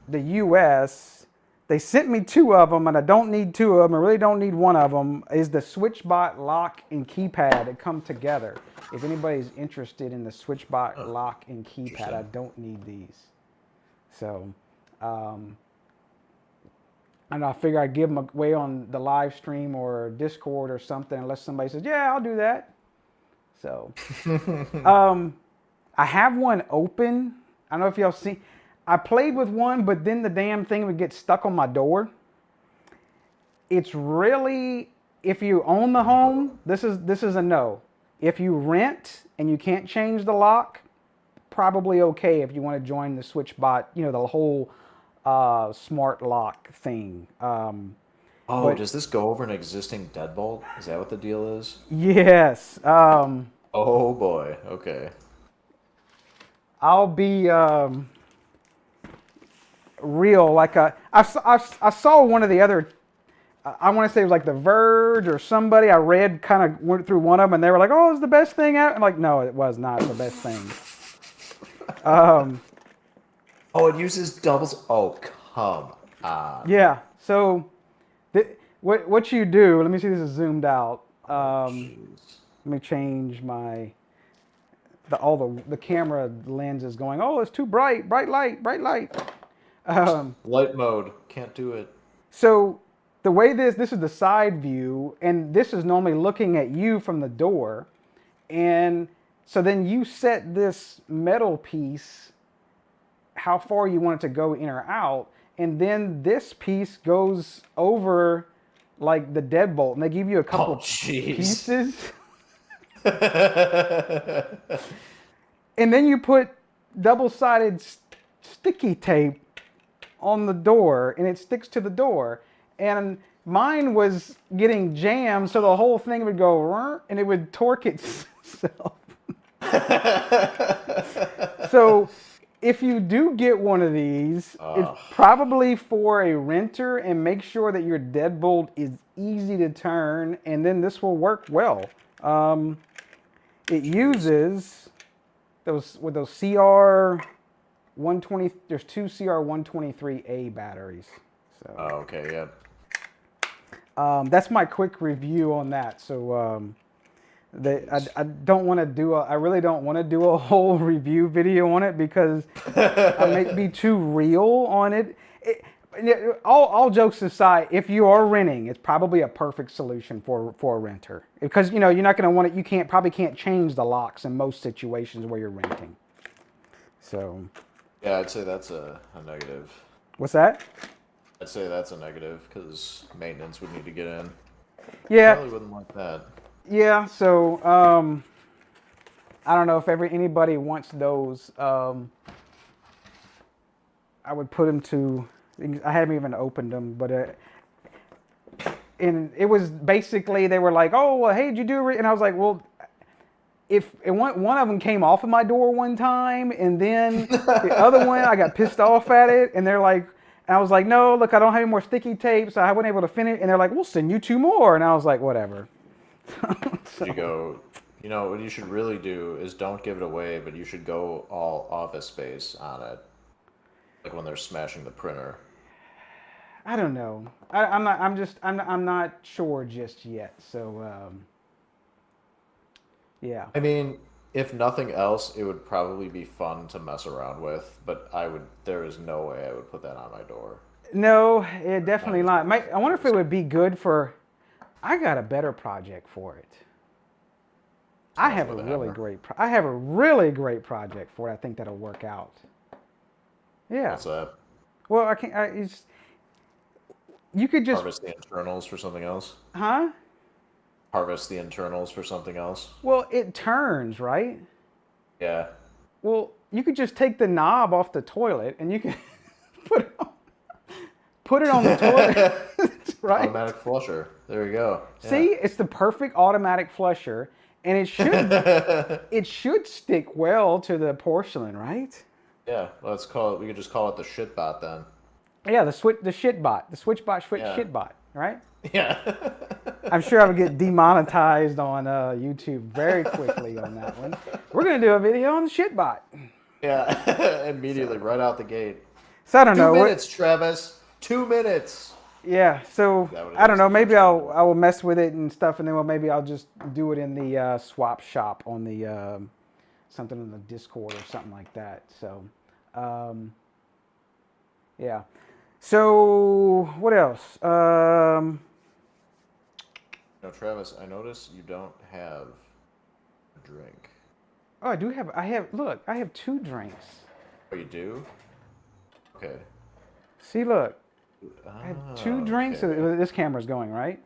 the U.S. They sent me 2 of them, and I don't need 2 of them. I really don't need 1 of them. Is the Switchbot lock and keypad that come together? If anybody's interested in the Switchbot lock and keypad, I don't need these. So, and I figure I'd give them away on the live stream or Discord or something, unless somebody says, "Yeah, I'll do that." So, I have one open. I don't know if y'all see. I played with one, but then the damn thing would get stuck on my door. It's really, if you own the home, this is a no. If you rent and you can't change the lock, probably okay if you want to join the Switchbot, the whole smart lock thing. Does this go over an existing deadbolt? Is that what the deal is? Yes. Oh boy. Okay. I'll be real. Like I saw one of the other. I want to say it was like The Verge or somebody. I read, kind of went through one of them, and they were like, "Oh, it's the best thing out." I'm like, no, it was not the best thing. It uses doubles. Oh, come on. Yeah. So, what you do? Let me see. This is zoomed out. Let me change my. The camera lens is going. Oh, it's too bright. Bright light. Bright light. Light mode. Can't do it. So the way this is the side view, and this is normally looking at you from the door, and so then you set this metal piece how far you want it to go in or out, and then this piece goes over like the deadbolt, and they give you a couple pieces. And then you put double-sided sticky tape on the door, and it sticks to the door. And mine was getting jammed, so the whole thing would go, and it would torque itself. So if you do get one of these, it's probably for a renter, and make sure that your deadbolt is easy to turn, and then this will work well. It uses those CR 120. There's 2 CR 123A batteries. So. Okay, yeah. That's my quick review on that. So I don't want to do I really don't want to do a whole review video on it because I may be too real on it. All jokes aside, if you are renting, it's probably a perfect solution for a renter, because you're not going to want it. You probably can't change the locks in most situations where you're renting. So yeah, I'd say that's a negative. What's that? I'd say that's a negative because maintenance would need to get in. Yeah, Probably wouldn't like that. Yeah. So I don't know if anybody wants those. I would put them to. I haven't even opened them, but and it was basically, they were like, "Oh, well, hey, did you do it?" And I was like, "Well, one of them came off of my door one time, and then the other one, I got pissed off at it, and they're like, and I was like, no, look, I don't have any more sticky tape, so I wasn't able to finish. And they're like, we'll send you 2 more, and I was like, whatever." So. You go. What you should really do is don't give it away, but you should go all Office Space on it, like when they're smashing the printer. I don't know. I'm not sure just yet. So, yeah. I mean, if nothing else, it would probably be fun to mess around with, but there is no way I would put that on my door. No, it definitely not. I wonder if it would be good for, I got a better project for it. I Smash have with a a really hammer. great. I have a really great project for it. I think that'll work out. Yeah. What's that? Well, I can't. It's, you could just, Harvest the internals for something else? huh? Harvest the internals for something else? Well, it turns, right? Yeah. Well, you could just take the knob off the toilet and you can put it on, put it on the toilet, right? Automatic flusher. There you go. See, it's the perfect automatic flusher, and Yeah. it should stick well to the porcelain, right? Yeah. Let's call it. We could just call it the shitbot then. Yeah, the Switchbot, the Yeah. shitbot, right? Yeah. I'm sure I would get demonetized on YouTube very quickly on that one. We're gonna do a video on the shitbot. Yeah. Immediately, right out the gate. So I don't 2 know. minutes, Travis. 2 minutes. Yeah, so That what it I don't is? know. Maybe I will mess with it and stuff, and then maybe I'll just do it in the swap shop on the something in the Discord or something like that. So, yeah. So what else? No, Travis, I notice you don't have a drink. Oh, I do have. I have. Look, I have 2 drinks. Oh, you do? Okay. See, look, I have 2 drinks. Okay. So this camera's going right.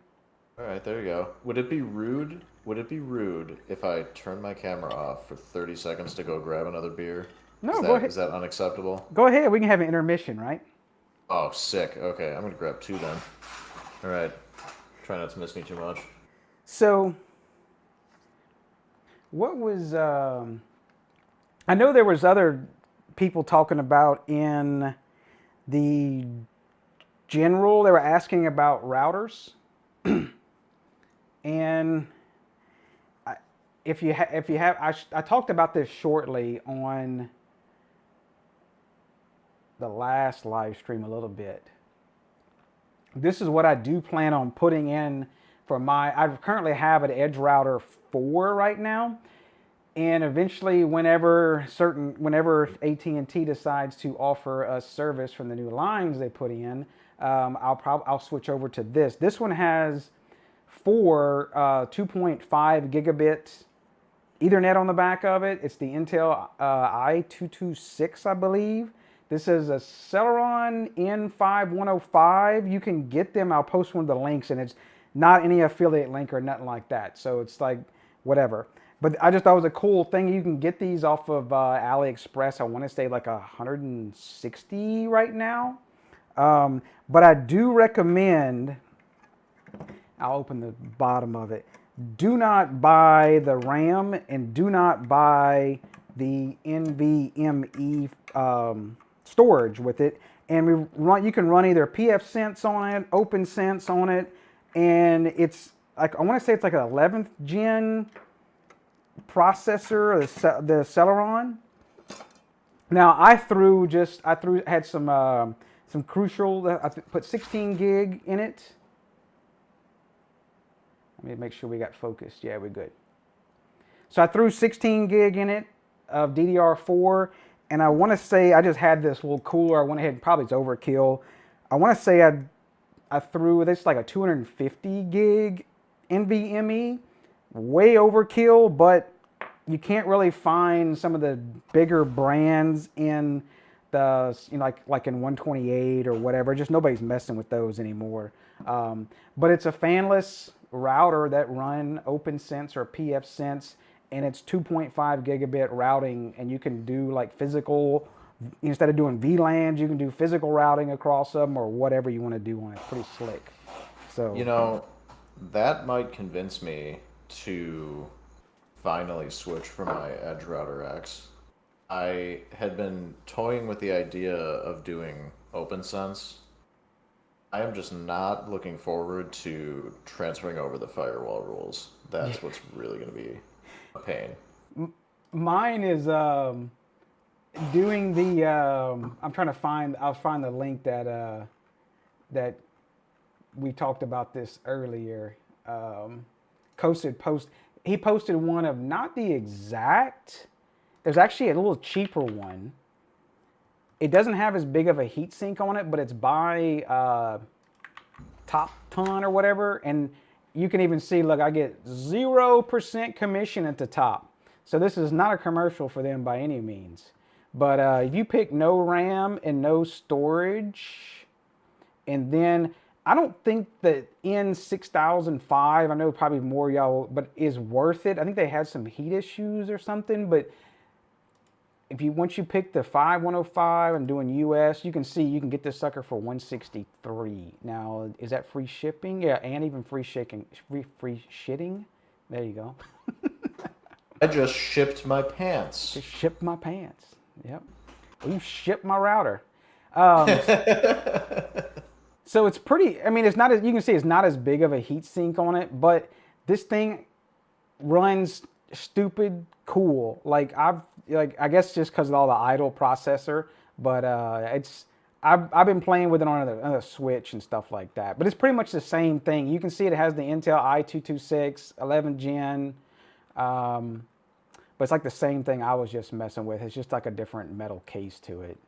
All right, there you go. Would it be rude? Would it be rude if I turned my camera off for 30 seconds to go grab another beer? No, is go that, ahead. Is that unacceptable? Go ahead. We can have an intermission, right? Oh, sick. Okay, I'm gonna grab 2 then. All right. Try not to miss me too much. So, what was? I know there was other people talking about in the general. They were asking about routers, and if you have, I talked about this shortly on the last live stream a little bit. This is what I do plan on putting in for I currently have an Edge Router 4 right now, and eventually whenever AT&T decides to offer us service from the new lines they put in, I'll switch over to this. This one has 4 2.5 gigabit Ethernet on the back of it. It's the Intel i226, I believe. This is a Celeron N5105. You can get them. I'll post one of the links, and it's not any affiliate link or nothing like that. So it's like whatever. But I just thought it was a cool thing. You can get these off of AliExpress. I want to say like 160 right now. But I do recommend, I'll open the bottom of it. Do not buy the RAM and do not buy the NVMe storage with it. And you can run either Pfsense on it, Opnsense on it, and it's like, I want to say it's like an 11th gen processor, the Celeron. Now had some Crucial. I put 16 gig in it. Let me make sure we got focused. Yeah, we're good. So I threw 16 gig in it of DDR4, and I want to say I just had this little cooler. I went ahead and probably it's overkill. I want to say I threw this like a 250 gig NVMe, way overkill, but you can't really find some of the bigger brands in the, like in 128 or whatever. Just nobody's messing with those anymore. But it's a fanless router that run Opnsense or Pfsense, and it's 2.5 gigabit routing, and you can do like physical, instead of doing VLANs, you can do physical routing across them or whatever you want to do on it. Pretty slick. So that might convince me to finally switch from my Edge Router X. I had been toying with the idea of doing Opnsense. I am just not looking forward to transferring over the firewall rules. That's what's really going to be a pain. Mine is doing the. I'll find the link that we talked about this earlier. He posted one of not the exact. There's actually a little cheaper one. It doesn't have as big of a heatsink on it, but it's by Top Ton or whatever, and you can even see, look, I get 0% commission at the top. So this is not a commercial for them by any means. But if you pick no RAM and no storage, and then I don't think that N6005, I know probably more y'all, but is worth it. I think they had some heat issues or something, but if you once you pick the 5105 and doing US, you can see you can get this sucker for $163. Now, is that free shipping? Yeah, and even free shipping. Free shitting. There you go. I just shipped my pants. Just shipped my pants. Yep. Well, you shipped my router. So it's pretty. I mean, it's not as you can see. It's not as big of a heat sink on it, but this thing runs stupid cool. Like I guess just because of all the idle processor, but I've been playing with it on a Switch and stuff like that. But it's pretty much the same thing. You can see it has the Intel i226 11 Gen, but it's like the same thing I was just messing with. It's just like a different metal case to it.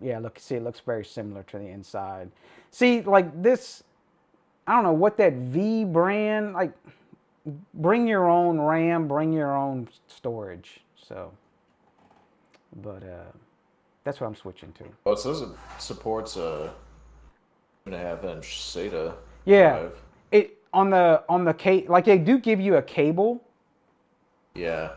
Yeah, look, see, it looks very similar to the inside. See, like this, I don't know what that V brand, like, bring your own RAM, bring your own storage. So, but that's what I'm switching to. Well, it says it supports a 2.5-inch SATA. Yeah, drive. it on the case, like they do give you a cable. Yeah.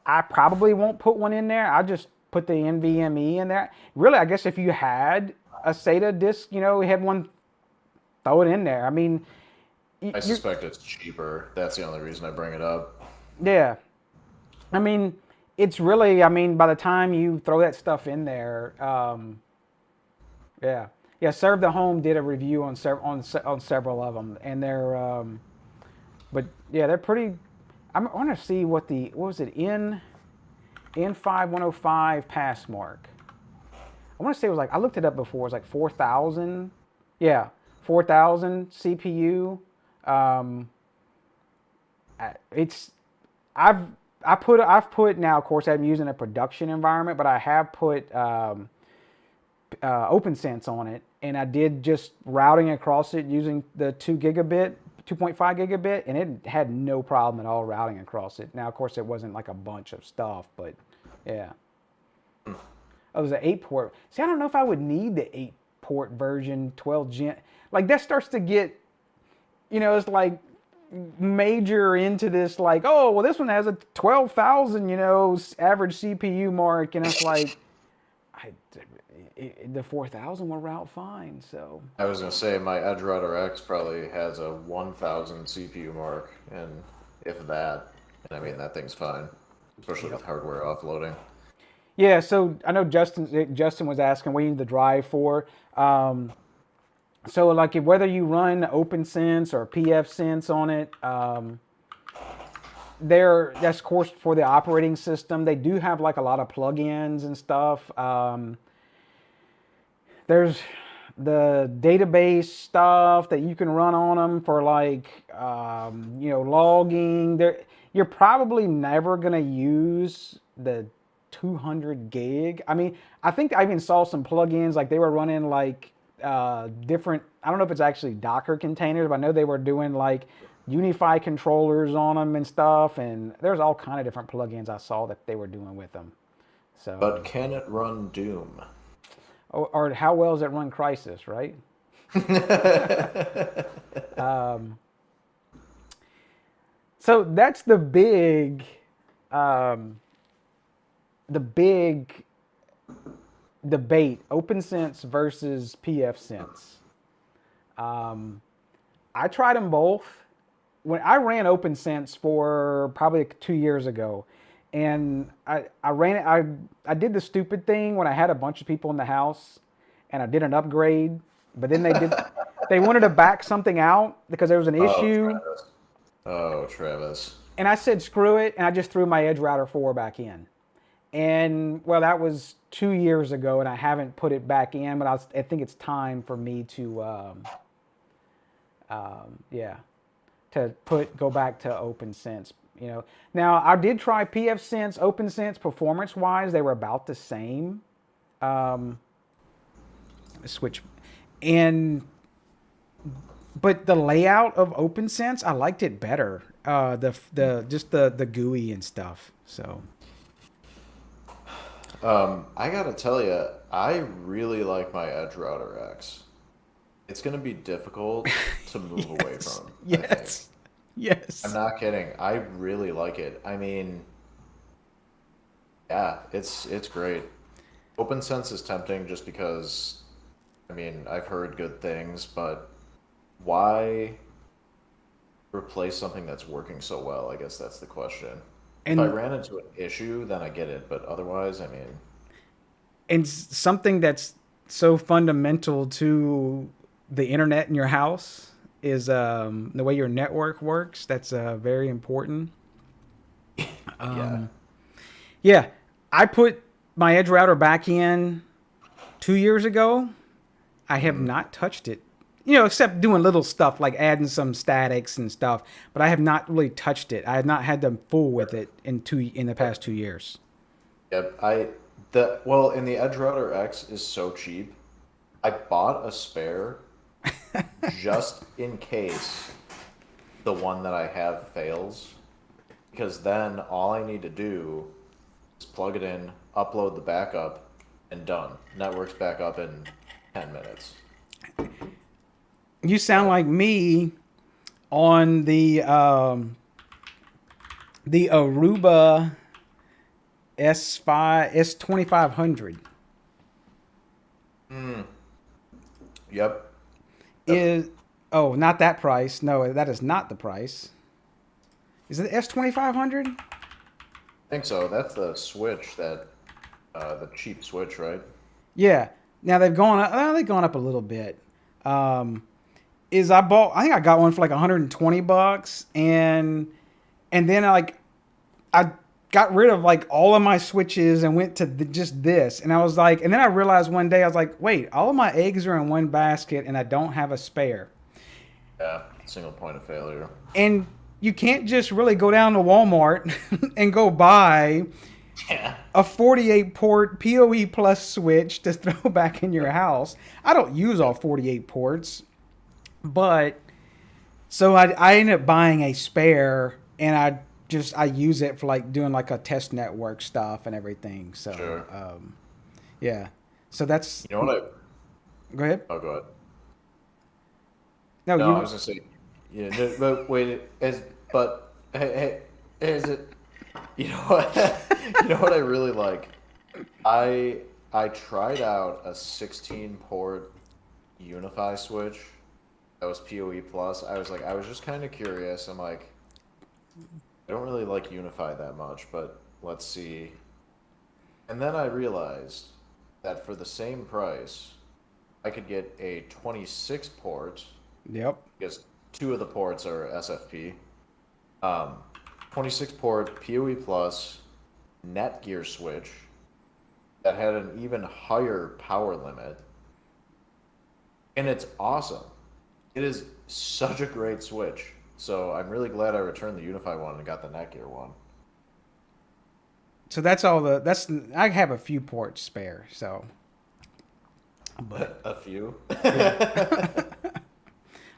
I probably won't put one in there. I just put the NVMe in there. Really, I guess if you had a SATA disk, you know, had one, throw it in there. I mean, I suspect it's cheaper. That's the only reason I bring it up. Yeah. I mean, it's really, I mean, by the time you throw that stuff in there, yeah. Yeah, Serve the Home did a review on several of them, and they're, but yeah, they're pretty, I want to see what was it, N5105 pass mark. I want to say it was like, I looked it up before, it was like 4,000. Yeah, 4,000 CPU. I've put now, of course, I'm using a production environment, but I have put Opnsense on it, and I did just routing across it using the 2.5 gigabit, and it had no problem at all routing across it. Now, of course, it wasn't like a bunch of stuff, but yeah. Oh, it was an 8-port. See, I don't know if I would need the 8-port version, 12 Gen. Like, that starts to get, you know, it's like major into this, like, oh, well, this one has a 12,000, you know, average CPU mark, and it's like, the 4,000 will route fine, so. I was going to say, my Edge Router X probably has a 1,000 CPU mark, and if that, and I mean, that thing's fine, especially with hardware offloading. Yeah, so I know Justin was asking what you need the drive for. So like whether you run Opnsense or Pfsense on it, that's of course for the operating system. They do have like a lot of plugins and stuff. There's the database stuff that you can run on them for like, you know, logging. You're probably never gonna use the 200 gig. I mean, I think I even saw some plugins like they were running like different, I don't know if it's actually Docker containers, but I know they were doing like Unify controllers on them and stuff, and there's all kind of different plugins I saw that they were doing with them. So, but can it run Doom? Or how well does it run Crysis, right? So that's the big debate, Opnsense versus Pfsense. I tried them both. When I ran Opnsense for probably 2 years ago, and I ran it, I did the stupid thing when I had a bunch of people in the house, and I did an upgrade, but then they wanted to back something out because there was an issue. Travis. And I said, screw it, and I just threw my Edge Router 4 back in. And, well, that was 2 years ago, and I haven't put it back in, but I think it's time for me to, go back to Opnsense. You know, now I did try Pfsense, Opnsense, performance-wise, they were about the same. Switch, and but the layout of Opnsense, I liked it better. The GUI and stuff. So I gotta tell you, I really like my Edge Router X. It's gonna be difficult to move away yes, from, I think. yes, I'm yes. not kidding. I really like it. I mean, yeah, it's great. OpenSense is tempting just because, I mean, I've heard good things, but why replace something that's working so well? I guess that's the question. If I And ran into an issue, then I get it, but otherwise, I mean, something that's so fundamental to the internet in your house is the way your network works. That's very important. yeah. Yeah, I put my Edge router back in 2 years ago. I have not touched it, except doing little stuff like adding some statics and stuff. But I have not really touched it. I have not had to fool with it in the past 2 years. Yep. And the Edge Router X is so cheap. I bought a spare just in case the one that I have fails, because then all I need to do is plug it in, upload the backup, and done. Network's back up in 10 minutes. You sound like me on the Aruba S2500. Yep. Is not that price. No, that is not the price. Is it S2500? I think so. That's the Switch the cheap Switch, right? Yeah. Now they've gone up. They've gone up a little bit. I think I got one for like $120, and then I got rid of like all of my switches and went to just this, and I was like, and then I realized one day I was like, wait, all of my eggs are in one basket, and I don't have a spare. Yeah. Single point of failure. And you can't just really go down to Walmart and go buy Yeah. a 48 port PoE plus switch to throw back in your house. I don't use all 48 ports, but so I ended up buying a spare, and I use it for like doing like a test network stuff and everything. So Sure. yeah. So that's You know what go ahead. Oh, go ahead. No, No, I you was gonna say, yeah, no, but wait, is it? You know what? You know what I really like? I tried out a 16 port Unify switch that was PoE plus. I was just kind of curious. I'm like, I don't really like Unify that much, but let's see. And then I realized that for the same price, I could get a 26 port, Yep. because two of the ports are SFP. 26 port PoE plus Netgear switch that had an even higher power limit. And it's awesome. It is such a great switch. So I'm really glad I returned the Unify one and got the Netgear one. So I have a few ports spare, so but A few.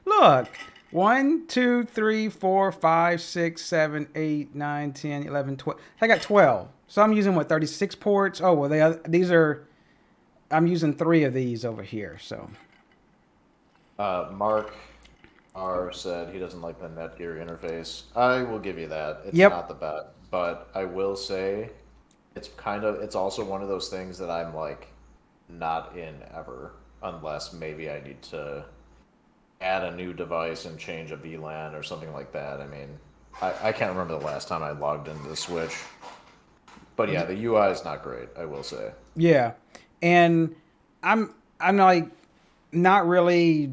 look, 1, 2, 3, 4, 5, 6, 7, 8, 9, 10, 11, 12. I got 12. So I'm using 36 ports. Oh, well, I'm using 3 of these over here. So Mark R said he doesn't like the Netgear interface. I will give you that. It's Yep. not the best, but I will say it's also one of those things that I'm like not in ever, unless maybe I need to add a new device and change a VLAN or something like that. I mean, I can't remember the last time I logged into the Switch. But yeah, the UI is not great, I will say. yeah, and I'm like not really.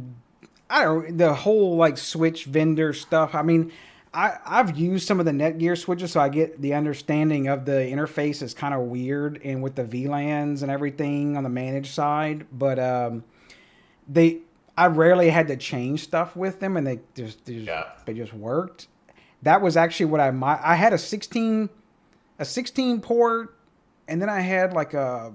I don't the whole like switch vendor stuff. I mean, I've used some of the Netgear switches, so I get the understanding of the interface is kind of weird, and with the VLANs and everything on the managed side. But I rarely had to change stuff with them, and they just worked. That was actually what I had a 16 port, and then I had like a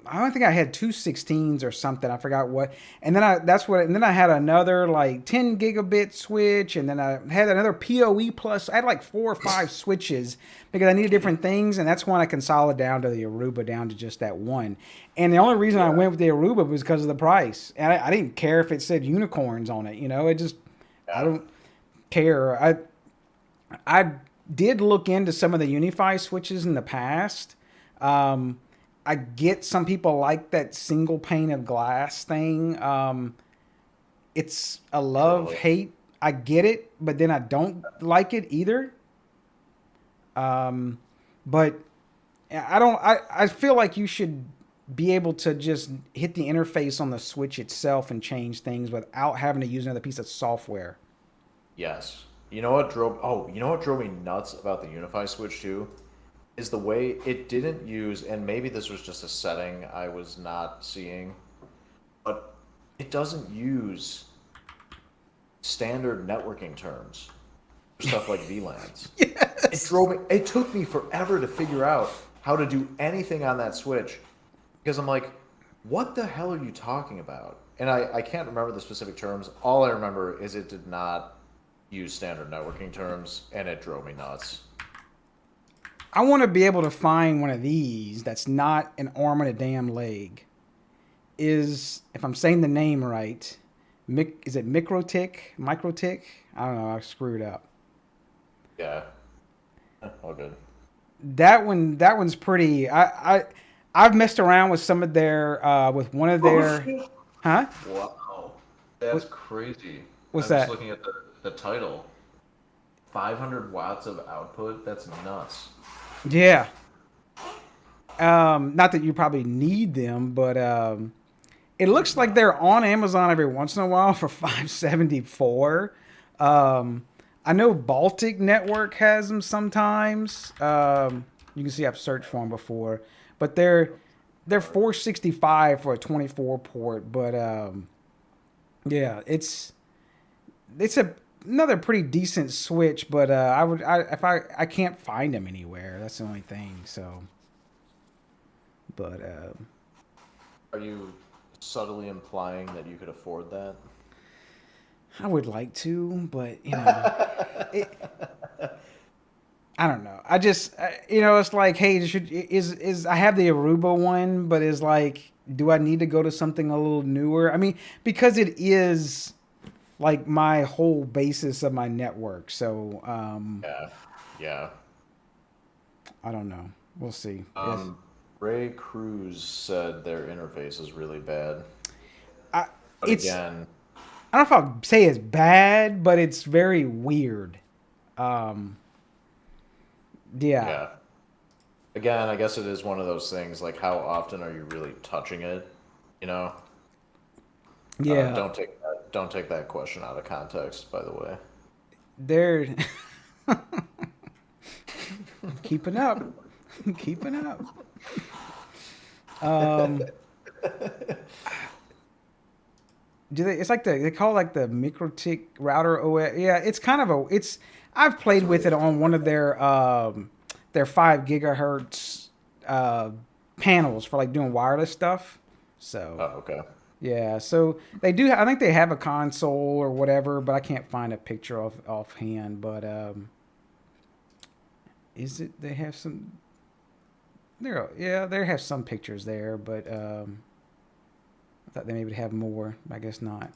I don't think I had two 16s or something. I forgot what. And then and then I had another like 10 gigabit switch, and then I had another PoE plus. I had like 4 or 5 switches because I needed different things, and that's when I consolidated down to the Aruba, down to just that one. And the only reason I went with the Aruba was because of the price. And I didn't care if it said unicorns on it. You know, it just I don't care. I did look into some of the Unify switches in the past. I get some people like that single pane of glass thing. It's a love-hate. I get it, but then I don't like it either. But I feel like you should be able to just hit the interface on the switch itself and change things without having to use another piece of software. Yes. You know what drove me nuts about the Unify switch too? Is the way it didn't use, and maybe this was just a setting I was not seeing, but it doesn't use standard networking terms for stuff like VLANs. Yes. It took me forever to figure out how to do anything on that switch because I'm like, what the hell are you talking about? And I can't remember the specific terms. All I remember is it did not use standard networking terms, and it drove me nuts. I want to be able to find one of these that's not an arm and a damn leg. If I'm saying the name right, is it Microtik? I don't know. I screwed up. Yeah. All good. That one's pretty. I've messed around with some of their with one of their. Huh? Wow. That's crazy. What's I'm that? just looking at the title. 500 watts of output? That's nuts. Yeah. Not that you probably need them, but it looks like they're on Amazon every once in a while for $574. I know Baltic Network has them sometimes. You can see I've searched for them before, but they're $465 for a 24 port. But yeah, it's another pretty decent switch, but I can't find them anywhere. That's the only thing. So, but Are you subtly implying that you could afford that? I would like to, but you know, I don't know. It's like, hey, is I have the Aruba one, but is like, do I need to go to something a little newer? I mean, because it is like my whole basis of my network. So, Yeah. I don't know. We'll see. Ray Cruz said their interface is really bad. Again, I don't know if I'll say it's bad, but it's very weird. Yeah. Again, I guess it is one of those things, like how often are you really touching it, you know? Yeah. Don't take that question out of context, by the way. They're keeping up. It's like they call it like the Microtik router OS. Yeah, it's kind of I've played with it on one of their 5 gigahertz panels for like doing wireless stuff. So. Oh, okay. Yeah, so they do. I think they have a console or whatever, but I can't find a picture offhand. But is it? They have some. They have some pictures there, but I thought they maybe have more. I guess not.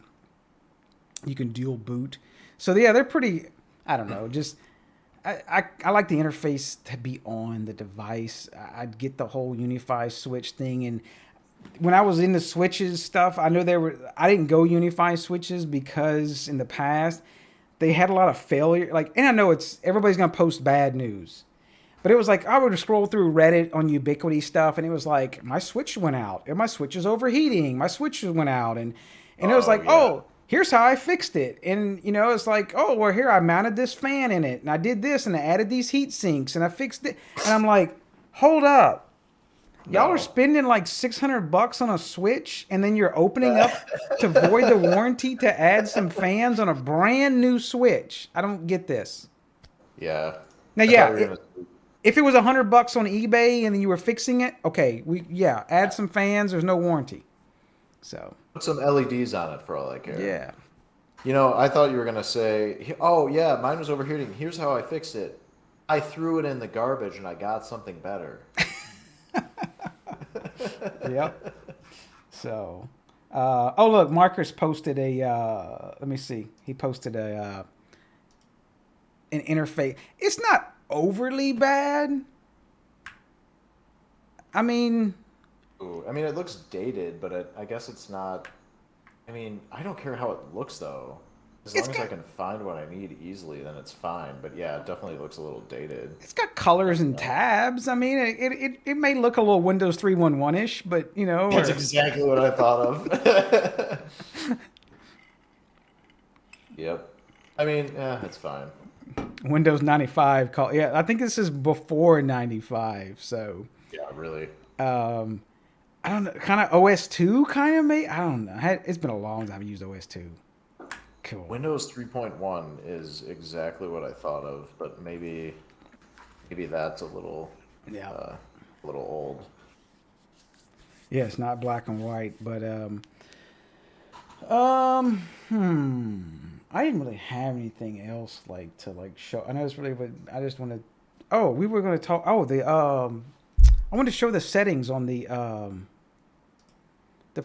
You can dual boot. So yeah, they're pretty. I don't know. Just I like the interface to be on the device. I'd get the whole Unify switch thing, and when I was into switches stuff, I know I didn't go Unify switches because in the past they had a lot of failure. And I know everybody's gonna post bad news, but it was like I would scroll through Reddit on Ubiquity stuff, and it was like my switch went out, and my switch is overheating, my switch went out, and it was like, oh, here's how I fixed it, and it's like, oh, well, here I mounted this fan in it, and I did this, and I added these heat sinks, and I fixed it, and I'm like, hold up. Y'all are spending like $600 on a switch, and then you're opening up to void the warranty to add some fans on a brand new switch. I don't get this. Yeah. Now, yeah, If it was $100 on eBay and then you were fixing it, okay, add some fans. There's no warranty. So Put some LEDs on it for all I care. yeah. You know, I thought you were gonna say, "Oh yeah, mine was overheating. Here's how I fixed it. I threw it in the garbage and I got something better." Yep. So, oh look, Marcus posted a. Let me see. He posted an interface. It's not overly bad. I mean, Ooh, I mean, it looks dated, but I guess it's not. I mean, I don't care how it looks though. As long as I can find what I need easily, then it's fine. But yeah, it definitely looks a little dated. it's got colors and tabs. I mean, it may look a little Windows 3.11-ish, but you know, That's exactly what I thought of. Yep. I mean, yeah, it's fine. Windows 95. Yeah, I think this is before 95. So. Yeah, really. I don't know, kind of OS 2 kind of made. I don't know. It's been a long time I used OS 2. Cool. Windows 3.1 is exactly what I thought of, but maybe that's a little a little old. Yeah, it's not black and white, but I didn't really have anything else to show. I know it's really, but I just want to. Oh, we were going to talk. Oh, I want to show the settings on the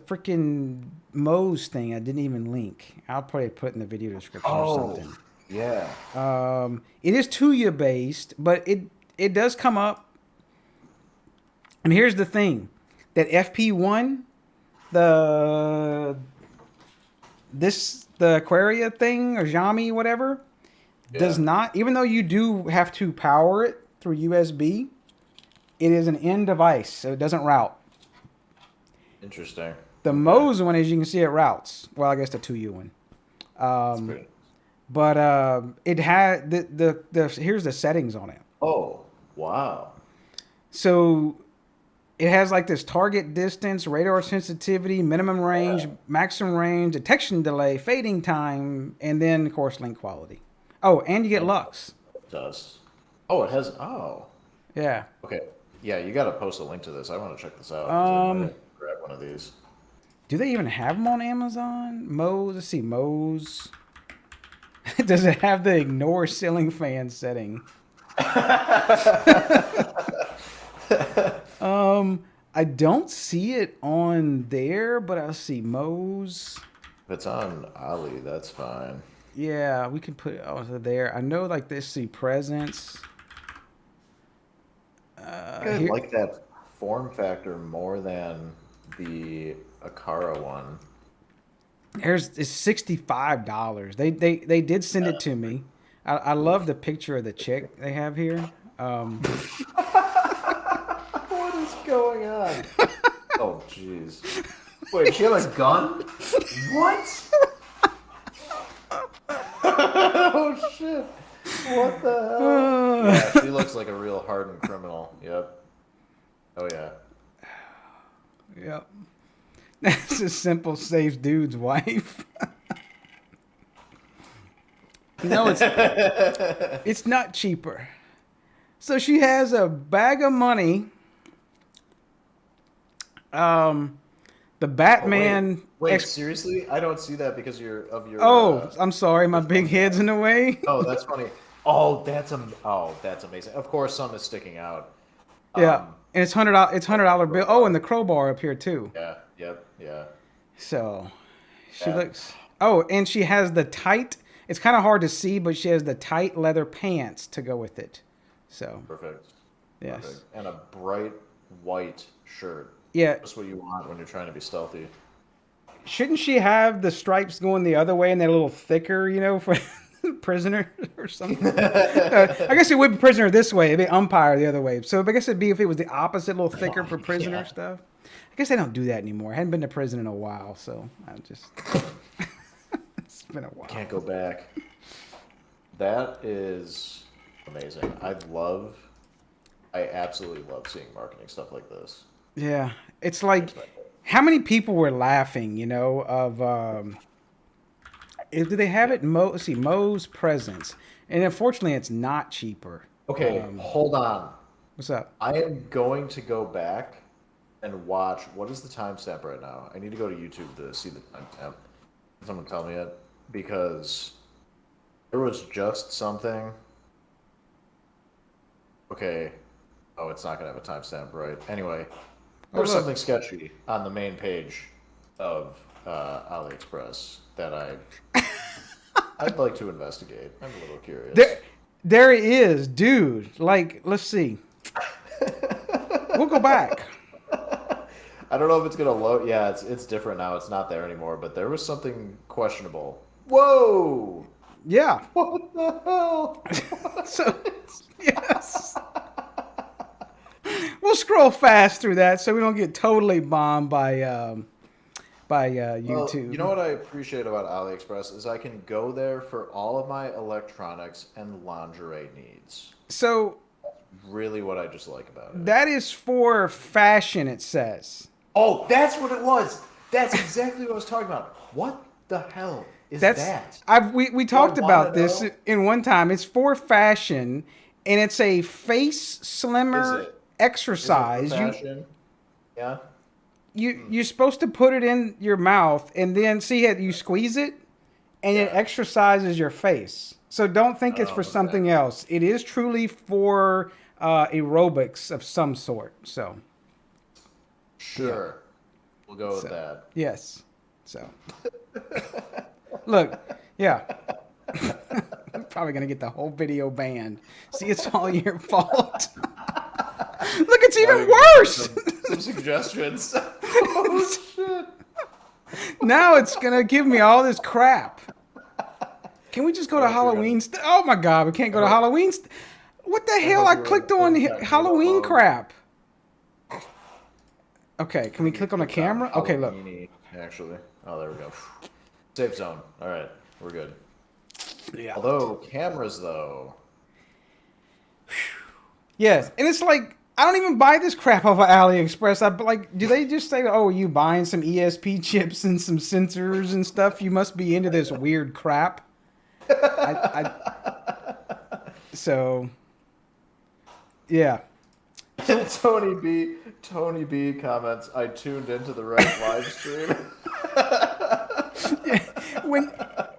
freaking Mo's thing. I didn't even link. I'll probably put in the video description or something. Yeah. It is Tuya based, but it does come up. And here's the thing, that FP1, the Aquaria thing or Xiaomi, whatever, does not. Even though you do have to power it through USB, it is an end device, so it doesn't route. Interesting. The Mo's one, as you can see, it routes. Well, I guess the 2U one. But it had the here's the settings on it. Oh, wow. So it has like this target distance, radar sensitivity, minimum range, maximum range, detection delay, fading time, and then of course link quality. Oh, and you get Lux. It does. Oh, it has. Oh. Yeah. Okay. Yeah, you got to post a link to this. I want to check this out. I might grab one of these. Do they even have them on Amazon? Mo's. Let's see. Mo's. Does it have the ignore ceiling fan setting? I don't see it on there, but I see Mo's. If it's on Ali, that's fine. Yeah, we can put it over there. I know, like this. See Presence. I like that form factor more than the Akara one. It's $65. They did send it to me. I love the picture of the chick they have here. What is going on? Oh, jeez. Wait, she has a gun? What? Oh, shit. What the hell? Yeah, she looks like a real hardened criminal. Yep. Oh, yeah. Yep. That's a simple, safe dude's wife. No, it's not cheaper. So she has a bag of money. The Batman. Wait, seriously? I don't see that because of your. Oh, I'm sorry, my big head's in the way. Oh, that's funny. Oh, that's amazing. Of course, some is sticking out. Yeah, and it's $100 bill. Oh, and the crowbar up here too. Yeah. Yep. Yeah. So she looks. Oh, and she has the tight. It's kind of hard to see, but she has the tight leather pants to go with it. So perfect. Yes. Perfect. And a bright white shirt. Yeah. That's what you want when you're trying to be stealthy. Shouldn't she have the stripes going the other way and they're a little thicker, for prisoner or something? I guess it would be prisoner this way. It'd be umpire the other way. So I guess it'd be if it was the opposite, a little thicker for prisoner stuff. I guess they don't do that anymore. I hadn't been to prison in a while, so I just... It's been a while. Can't go back. That is amazing. I absolutely love seeing marketing stuff like this. Yeah. It's like, how many people were laughing, do they have it? Let's see, Mo's Presence. And unfortunately, it's not cheaper. Okay, hold on. What's up? I am going to go back and watch. What is the timestamp right now? I need to go to YouTube to see the timestamp. Can someone tell me it? Because there was just something. Okay. Oh, it's not going to have a timestamp, right? Anyway, there was something sketchy on the main page of AliExpress that I'd like to investigate. I'm a little curious. There it is, dude. Like, let's see. We'll go back. I don't know if it's gonna load. Yeah, it's different now. It's not there anymore. But there was something questionable. Whoa! Yeah. What the hell? So, yes. We'll scroll fast through that so we don't get totally bombed by YouTube. Well, you know what I appreciate about AliExpress is I can go there for all of my electronics and lingerie needs. So Really, what I just like about it. that is for fashion, it says. Oh, that's what it was. That's exactly what I was talking about. What the hell is that? We talked I about wanna this know. in one time. It's for fashion, and it's a face Is slimmer it? Is it exercise. for fashion? Yeah. You're supposed to put it in your mouth and then see it. You squeeze it, and it exercises your face. So don't think it's for something else. It is truly for aerobics of some sort. So Sure. We'll go with that. yes. So look, yeah. I'm probably gonna get the whole video banned. See, it's all your fault. Look, it's even worse. Some suggestions. Oh, shit. Now it's gonna give me all this crap. Can we just go to Halloween? Oh my God, we can't go to Halloween. What the hell? I clicked on Halloween crap. Okay, can we click on the camera? Okay, look. Halloween-y, actually. Oh, there we go. Safe zone. All right, we're good. Yeah. Although cameras, though. Yes, and it's like I don't even buy this crap off of AliExpress. Do they just say, "Oh, you buying some ESP chips and some sensors and stuff? You must be into this weird crap." So, yeah. Tony B comments, I tuned into the right live stream.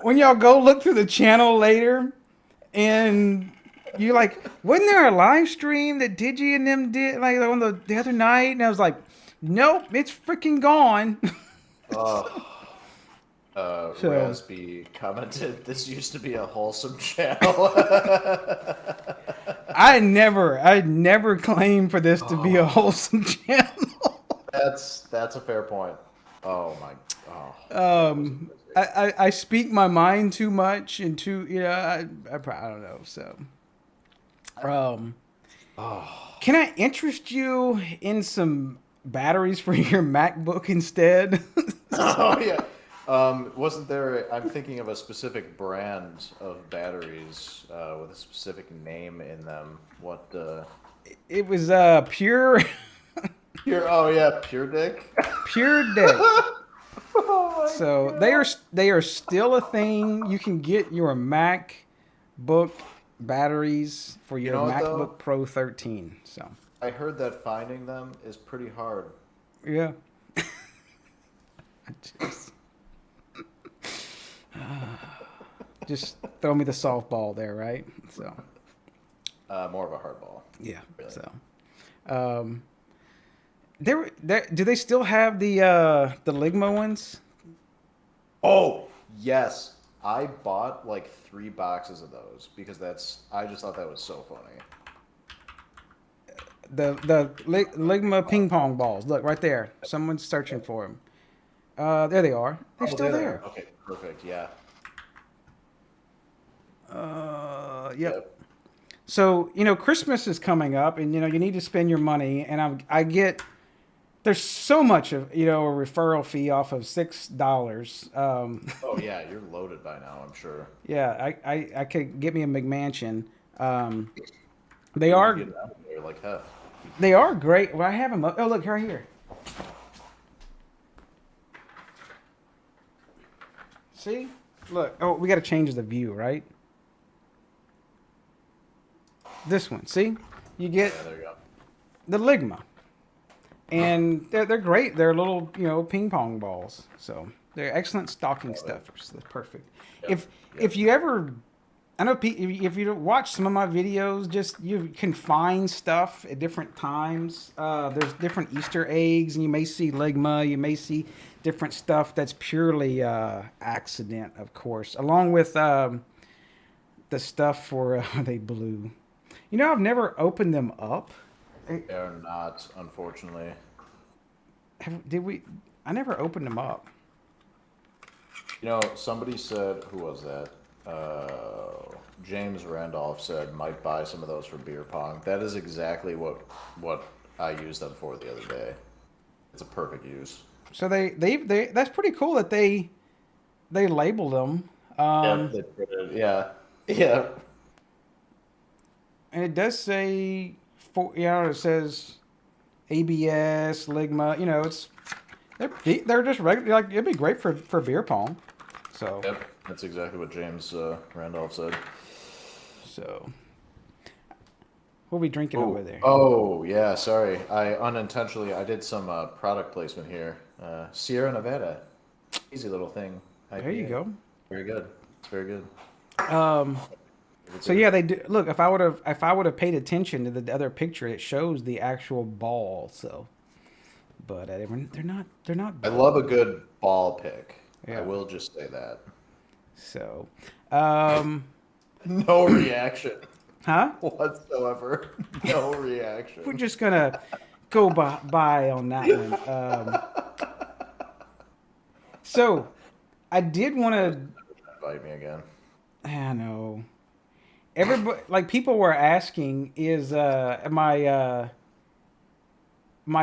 When y'all go look through the channel later, and you're like, wasn't there a live stream that Digi and them did like on the other night? And I was like, nope, it's freaking gone. Rasby commented, this used to be a wholesome channel. I never claimed for this to be a wholesome channel. That's a fair point. Oh my. Oh. I speak my mind too much and too, I don't know. So, can I interest you in some batteries for your MacBook instead? Oh yeah. Wasn't there? I'm thinking of a specific brand of batteries with a specific name in them. What? It was pure. Pure. Oh yeah, Pure Dick. Pure Dick. So they are still a thing. You can get your MacBook batteries for your MacBook Pro 13. So I heard that finding them is pretty hard. yeah. Just throw me the softball there, right? So More of a hard ball. yeah. Really. So do they still have the Ligma ones? Oh yes, I bought like 3 boxes of those because I just thought that was so funny. The Ligma ping pong balls. Look right there. Someone's searching for them. There they are. They're still there. Okay, perfect. Yeah. Yep. So Christmas is coming up, and you need to spend your money, and I get there's so much of a referral fee off of $6. Oh yeah, you're loaded by now, I'm sure. Yeah, I could get me a McMansion. They are You get out of there like hell. They are great. Well, I have them up. Oh, look right here. See? Look. Oh, we got to change the view, right? This one. See? You get Yeah, there you go. the Ligma, and they're great. They're little ping pong balls, so they're excellent stocking stuffers. That's perfect. If you ever, I know if you watch some of my videos, just you can find stuff at different times. There's different Easter eggs, and you may see Ligma, you may see different stuff that's purely accident, of course, along with the stuff for they blue. I've never opened them up. They're not, unfortunately. Did we? I never opened them up. Somebody said, who was that? James Randolph said might buy some of those for beer pong. That is exactly what I used them for the other day. It's a perfect use. So they that's pretty cool that they labeled them. Yeah. And it does say it says ABS, Ligma. They're just regular. Like it'd be great for beer pong. So. Yep, that's exactly what James Randolph said. So. What are we drinking over there? Oh yeah, sorry. I unintentionally did some product placement here. Sierra Nevada, easy little thing. There you go. Very good. It's very good. So yeah, they do. Look, if I would have paid attention to the other picture, it shows the actual ball. So, but they're not. I love a good ball pick. Yeah. I will just say that. So, no reaction. Huh? Whatsoever. No reaction. We're just gonna go by on that one. So, I did want to invite me again. I know. Everybody, people were asking, is my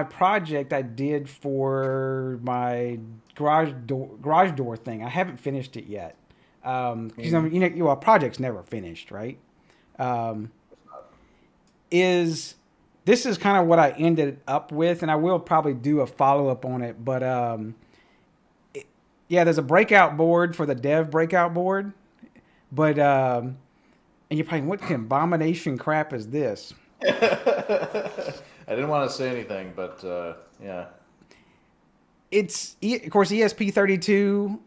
project I did for my garage door thing. I haven't finished it yet. Because a project's never finished, right? This is kind of what I ended up with, and I will probably do a follow-up on it. But there's a breakout board for the dev breakout board, but and you're probably, what kind of abomination crap is this? I didn't want to say anything, but yeah. It's of course ESP32,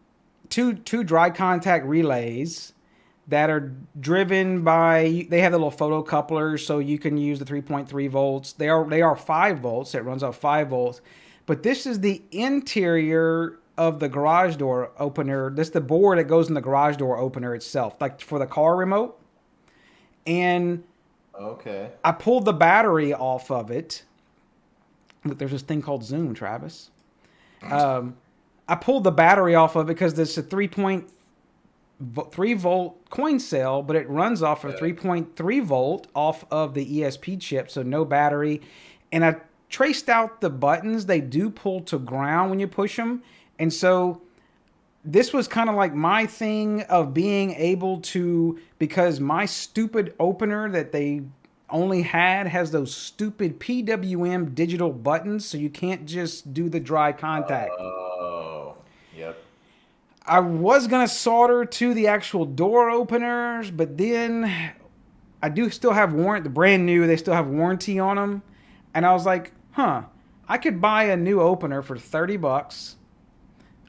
two dry contact relays that are driven by, they have the little photocouplers, so you can use the 3.3 volts. They are 5 volts. It runs off 5 volts. But this is the interior of the garage door opener. This is the board that goes in the garage door opener itself, like for the car remote. And okay, I pulled the battery off of it. Look, there's this thing called Zoom, Travis. I pulled the battery off of it because it's a 3.3 volt coin cell, but it runs off of 3.3 volt off of the ESP chip, so no battery. And I traced out the buttons. They do pull to ground when you push them. And so this was kind of like my thing of being able to, because my stupid opener that they only has those stupid PWM digital buttons, so you can't just do the dry contact. Oh, yep. I was going to solder to the actual door openers, but then I do still have warranty, the brand new, they still have warranty on them. And I was like, I could buy a new opener for $30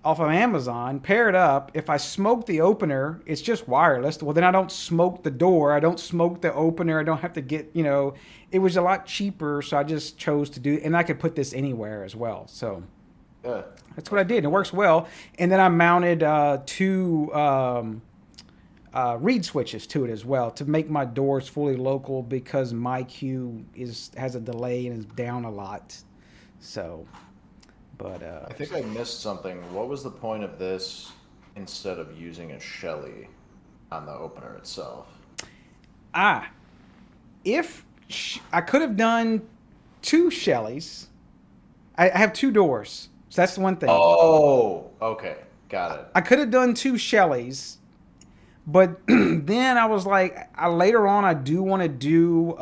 off of Amazon, pair it up. If I smoke the opener, it's just wireless. Well, then I don't smoke the door. I don't smoke the opener. I don't have to get, it was a lot cheaper. So I just chose to do, and I could put this anywhere as well. So yeah, that's what I did. It works well. And then I mounted 2 reed switches to it as well to make my doors fully local, because my queue has a delay and is down a lot. So, but I think I missed something. What was the point of this instead of using a Shelly on the opener itself? If I could have done 2 Shellys. I have 2 doors, so that's the one thing. Oh, okay, got it. I could have done 2 Shellys, but then I was like, later on I do want to do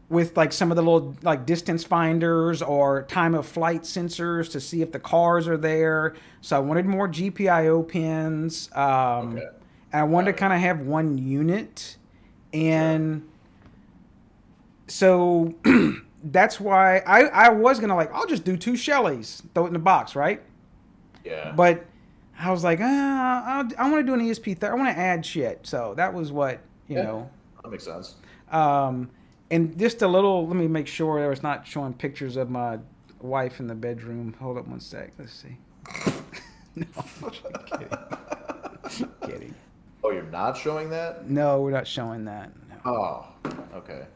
with some of the little distance finders or time of flight sensors to see if the cars are there. So I wanted more GPIO pins. And I wanted to kind of have one unit. And so that's why I was gonna like I'll just do 2 Shellys, throw it in the box, right? Yeah. But I was like, I want to do an ESP30. I want to add shit. So that was what That makes sense. And just a little. Let me make sure there was not showing pictures of my wife in the bedroom. Hold up one sec. Let's see. No, I'm kidding. Oh, you're not showing that? No, we're not showing that. No. Oh, okay.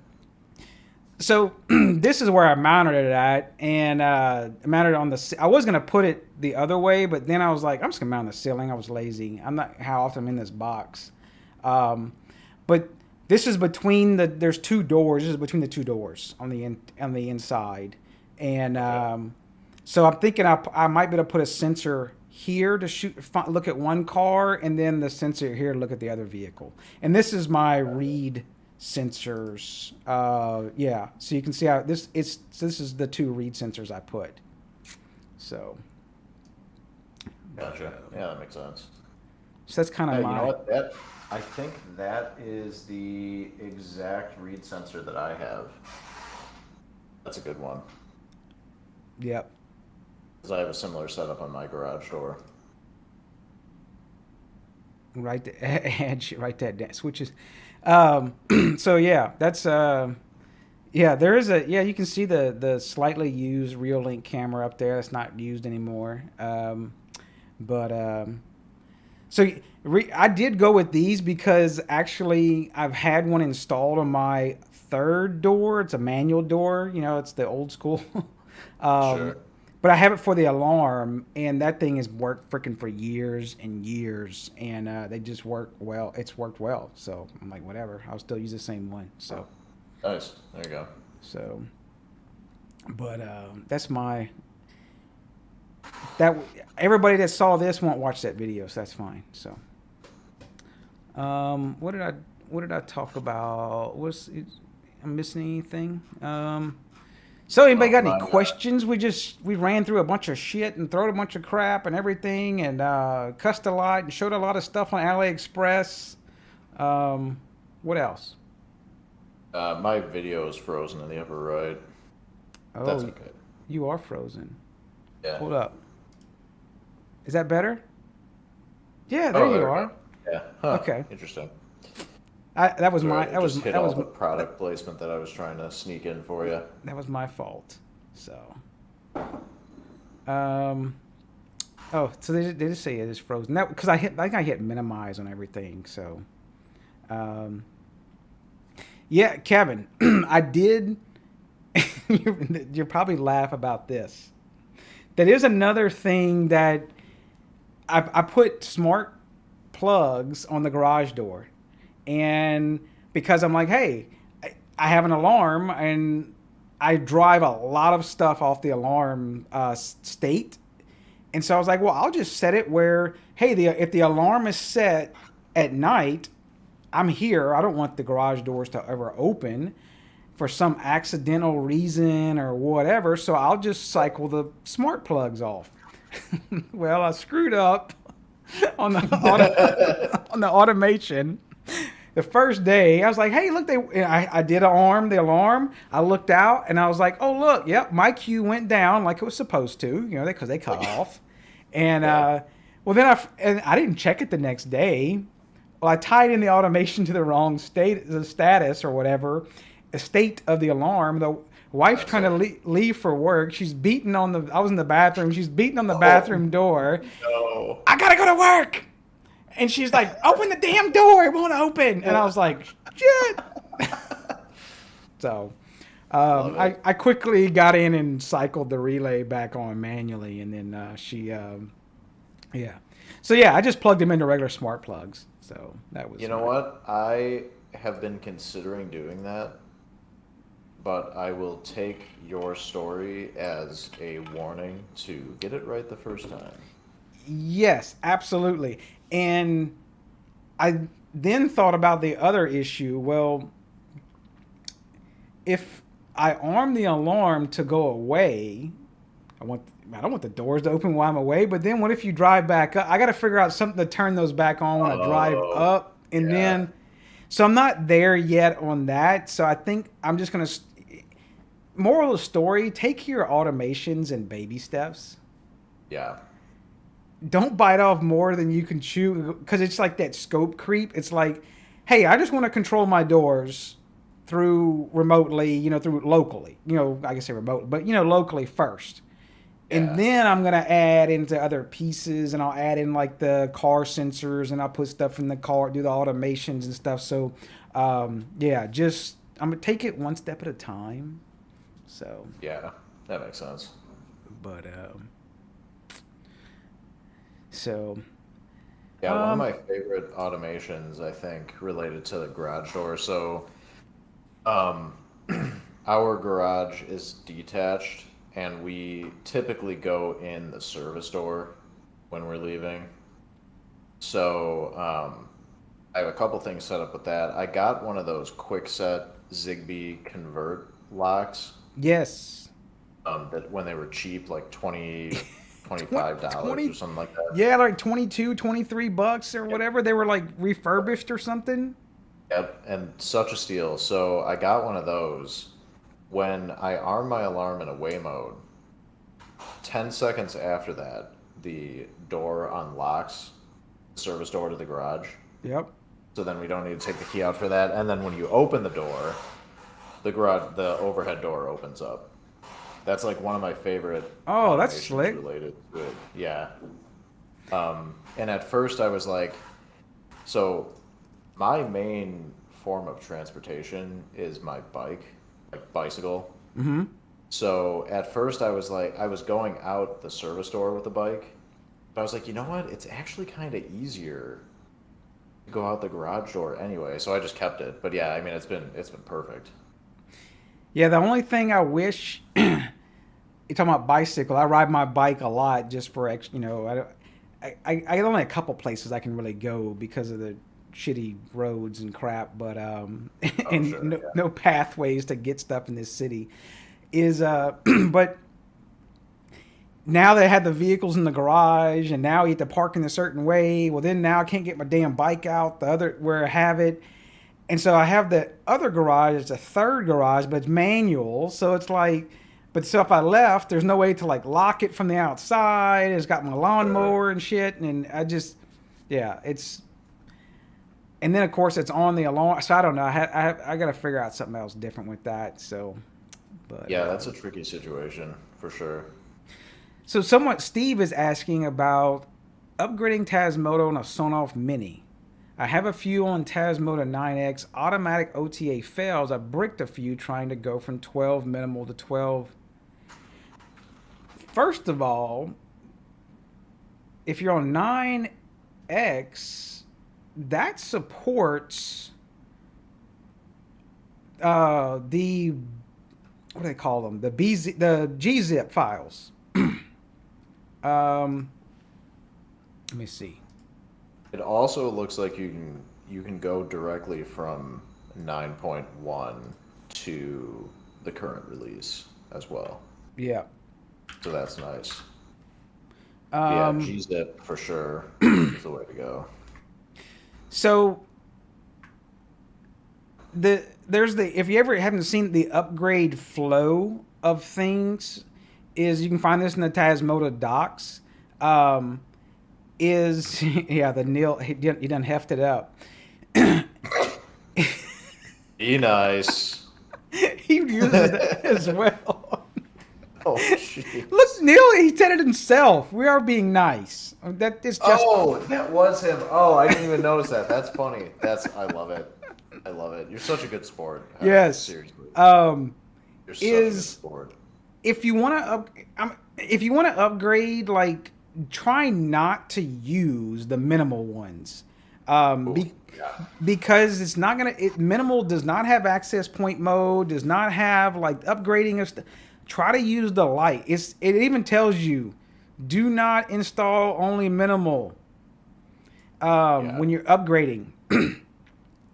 So this is where I mounted it at, and I mounted it on the. I was gonna put it the other way, but then I was like, I'm just gonna mount on the ceiling. I was lazy. I'm not how often I'm in this box, but this is between the. There's 2 doors. This is between the 2 doors on the inside, and so I'm thinking I might be able to put a sensor here to look at one car, and then the sensor here to look at the other vehicle. And this is my read sensors. Yeah, so you can see how this is the 2 read sensors I put. So Gotcha. Yeah, that makes sense. so that's kind of You my. know what? I think that is the exact read sensor that I have. That's a good one. Yep. Because I have a similar setup on my garage door. Right, write that down. Switches. So yeah, that's yeah. There is a you can see the slightly used Reolink camera up there. It's not used anymore. So I did go with these because actually I've had one installed on my 3rd door. It's a manual door. You know, it's the old school. Sure. But I have it for the alarm, and that thing has worked freaking for years and years, and they just work well. It's worked well, so I'm like, whatever. I'll still use the same one. So, Nice. There you go. so, but that's my. That everybody that saw this won't watch that video, so that's fine. So, what did I talk about? I'm missing anything? So anybody got any questions? We ran through a bunch of shit and throwed a bunch of crap and everything, and cussed a lot and showed a lot of stuff on AliExpress. What else? My video is frozen in the upper right. Oh, That's okay. You are frozen. Yeah. Hold up. Is that better? Yeah, there you are. Yeah. Huh. Okay. Interesting. That was Sorry, my. I That was just hit that all was the product placement that I was trying to sneak in for you. that was my fault. So. Oh, so they just say it is frozen. That because I think I hit minimize on everything. So. Yeah, Kevin, I did. You'll probably laugh about this. That is another thing that I put smart plugs on the garage door. And because I'm like, hey, I have an alarm and I drive a lot of stuff off the alarm state. And so I was like, well, I'll just set it where, hey, if the alarm is set at night, I'm here. I don't want the garage doors to ever open for some accidental reason or whatever. So I'll just cycle the smart plugs off. Well, I screwed up on the on the automation. The first day, I was like, hey, look, I did the alarm. I looked out, and I was like, oh, look, yep, my queue went down like it was supposed to, you know, because they cut off. And, well, then I didn't check it the next day. Well, I tied in the automation to the wrong status or whatever, a state of the alarm. The wife's trying to leave for work. She's beating on I was in the bathroom. She's beating on the bathroom door. No. I got to go to work. And she's like, open the damn door. It won't open. And I was like, shit. So I quickly got in and cycled the relay back on manually. And then yeah. So, yeah, I just plugged them into regular smart plugs. So that was. You know what? I have been considering doing that, but I will take your story as a warning to get it right the first time. Yes, absolutely. And I then thought about the other issue. Well, if I arm the alarm to go away, I don't want the doors to open while I'm away. But then what if you drive back up? I got to figure out something to turn those back on when I drive up. And then, So I'm not there yet on that. So I think I'm just gonna. Moral of the story: take your automations in baby steps. Yeah. Don't bite off more than you can chew, because it's like that scope creep. It's like, hey, I just want to control my doors through remotely, through locally. I can say remote, but locally first. And Yeah. then I'm gonna add into other pieces, and I'll add in like the car sensors, and I'll put stuff in the car, do the automations and stuff. So, yeah, just I'm gonna take it one step at a time. So, Yeah. That makes sense. but so Yeah, one of my favorite automations, I think, related to the garage door. So, um, our garage is detached, and we typically go in the service door when we're leaving. So, I have a couple things set up with that. I got one of those quick set Zigbee convert locks, yes, that when they were cheap, like 20 20, $25 or something like that. yeah, like 22, $23 or whatever. They were like refurbished or something. Yep, and such a steal. So I got one of those. When I arm my alarm in away mode, 10 seconds after that, the door unlocks, the service door to the garage. Yep. So then we don't need to take the key out for that. And then when you open the door, the overhead door opens up. That's like one of my favorite Oh, that's automations slick. related to it. Yeah. And at first I was like, so my main form of transportation is my bike, like bicycle. Mm-hmm. So at first I was like, I was going out the service door with the bike, but I was like, you know what? It's actually kind of easier to go out the garage door anyway. So I just kept it. But yeah, I mean, it's been perfect. Yeah, the only thing I wish you're talking about bicycle. I ride my bike a lot just for I only a couple places I can really go because of the shitty roads and crap, but Oh, and sure, yeah. no pathways to get stuff in this city. Is but now they had the vehicles in the garage, and now you have to park in a certain way. Well, then now I can't get my damn bike out the other where I have it. And so I have the other garage, it's a third garage, but it's manual. So it's like, but so if I left, there's no way to like lock it from the outside. It's got my lawnmower and shit. And I just, yeah, it's, and then of course it's on the alarm. So I don't know. I got to figure out something else different with that. So, but Yeah, that's a tricky situation for sure. so somewhat Steve is asking about upgrading Tasmoto on a Sonoff Mini. I have a few on Tasmoto 9X. Automatic OTA fails. I bricked a few trying to go from 12 minimal to 12. First of all, if you're on 9X, that supports the, what do they call them? The gzip files. Let me see. It also looks like you can go directly from 9.1 to the current release as well. Yeah. So that's nice. Yeah, gzip for sure is the way to go. So if you ever haven't seen the upgrade flow of things, is you can find this in the Tasmoto docs. Is yeah, the Neil he done hefted up. Be nice. He uses that as well. Oh, jeez. Look, Neil, he said it himself. We are being nice. That is just. Oh, that was him. Oh, I didn't even notice that. That's funny. I love it. I love it. You're such a good sport. Yes. Seriously. Um, You're such a good sport. if you want to upgrade, like, try not to use the minimal ones. Because it's not gonna. Minimal does not have access point mode. Does not have like upgrading of stuff. Try to use the light. It even tells you, do not install only minimal. When you're upgrading.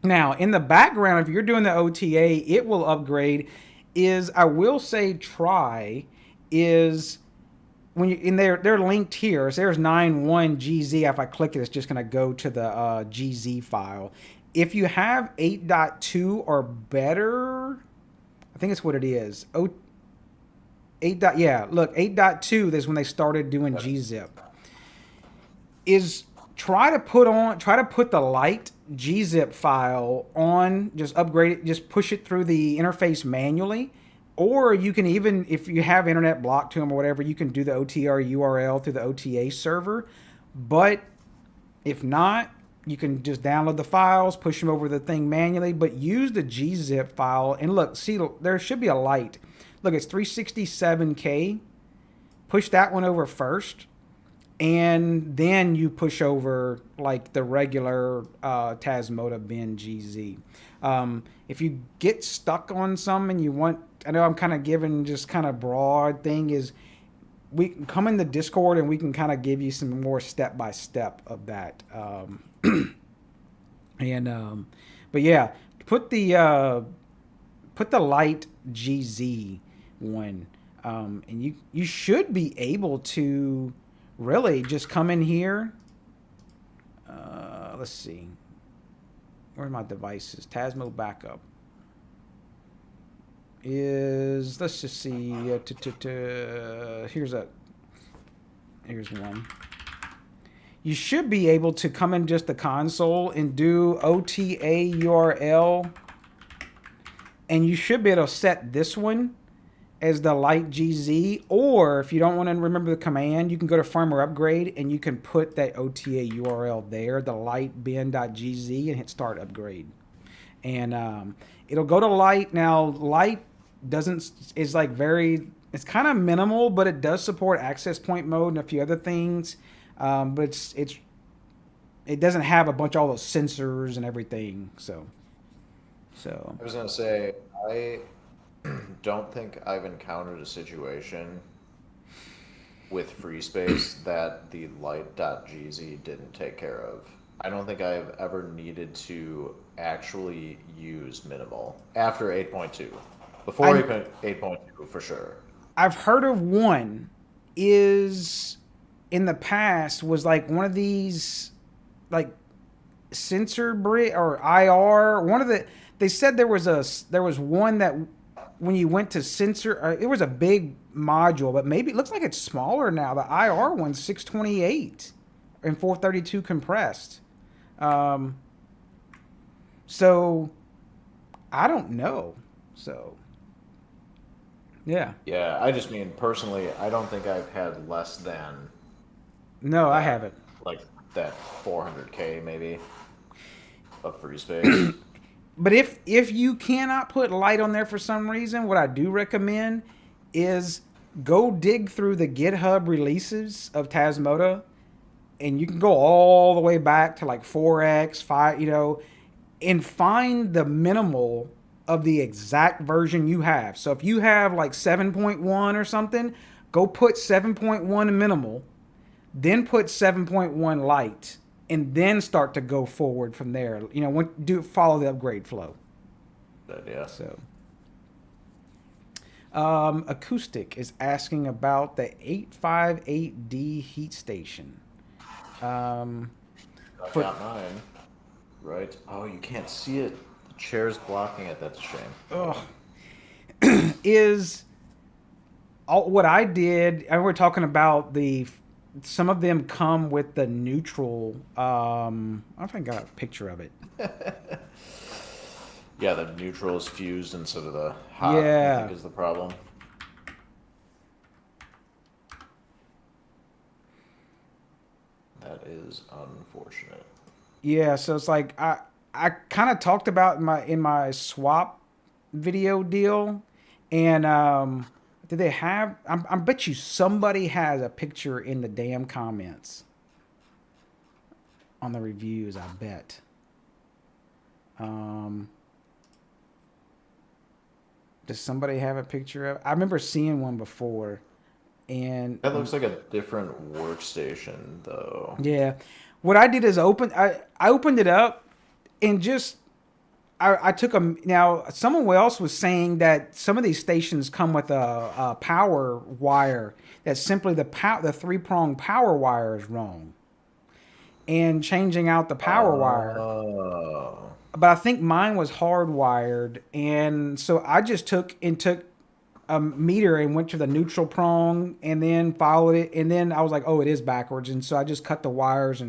Now, in the background, if you're doing the OTA, it will upgrade. I will say try is when you in there, they're linked here. So there's 9.1 GZ. If I click it, it's just going to go to the GZ file. if you have 8.2 or better, I think it's what it is. 8. Yeah, look, 8.2 is when they started doing gzip. Is try to put the light gzip file on, just upgrade it, just push it through the interface manually. Or you can even, if you have internet blocked to them or whatever, you can do the OTR URL through the OTA server. But if not, you can just download the files, push them over the thing manually, but use the gzip file. And look, see, there should be a light. Look, it's 367K. Push that one over first. And then you push over like the regular Tasmoto bin GZ. If you get stuck on some and you want, I know I'm kind of giving just kind of broad thing, is we can come in the Discord and we can kind of give you some more step by step of that. But yeah, put the light GZ one, and you should be able to really just come in here. Let's see. Where are my devices? Tasmo backup is, let's just see. Here's one. You should be able to come in just the console and do OTA URL, and you should be able to set this one as the light GZ, or if you don't want to remember the command, you can go to firmware upgrade and you can put that OTA URL there, the light bin.gz, and hit start upgrade. And it'll go to light. Now, light is like it's kind of minimal, but it does support access point mode and a few other things. But it doesn't have a bunch of all those sensors and everything. So I was gonna say, I don't think I've encountered a situation with FreeSpace that the light.gz didn't take care of. I don't think I've ever needed to actually use minimal after 8.2. Before 8.2 for sure. I've heard of one is in the past was like one of these like sensor bridge or IR. They said there was one that when you went to sensor, it was a big module, but maybe it looks like it's smaller now. The IR one's 628 and 432 compressed. So I don't know. So yeah. Yeah, I just mean personally, I don't think I've had less than. No, I haven't. Like that 400K maybe of FreeSpace. But if you cannot put light on there for some reason, what I do recommend is go dig through the GitHub releases of Tasmoto, and you can go all the way back to like 4X, 5, and find the minimal of the exact version you have. So if you have like 7.1 or something, go put 7.1 minimal, then put 7.1 light, and then start to go forward from there. Follow the upgrade flow. Yeah. So, Acoustic is asking about the 858D heat station. I got mine. Right. Oh, you can't see it. The chair's blocking it. That's a shame. What I did, and we're talking about some of them come with the neutral. I think I got a picture of it. Yeah, the neutral is fused instead of the hot. Yeah. I think is the problem. That is unfortunate. Yeah, so it's like I kind of talked about in my swap video deal, and did they have? I bet you somebody has a picture in the damn comments on the reviews. I bet. Does somebody have a picture of? I remember seeing one before, and That looks like a different workstation, though. yeah. What I did is I opened it up and just I took now someone else was saying that some of these stations come with a power wire, that simply the 3-prong power wire is wrong, and changing out the power wire. but I think mine was hardwired, and so I just took a meter and went to the neutral prong and then followed it, and then I was like, oh, it is backwards, and so I just cut the wires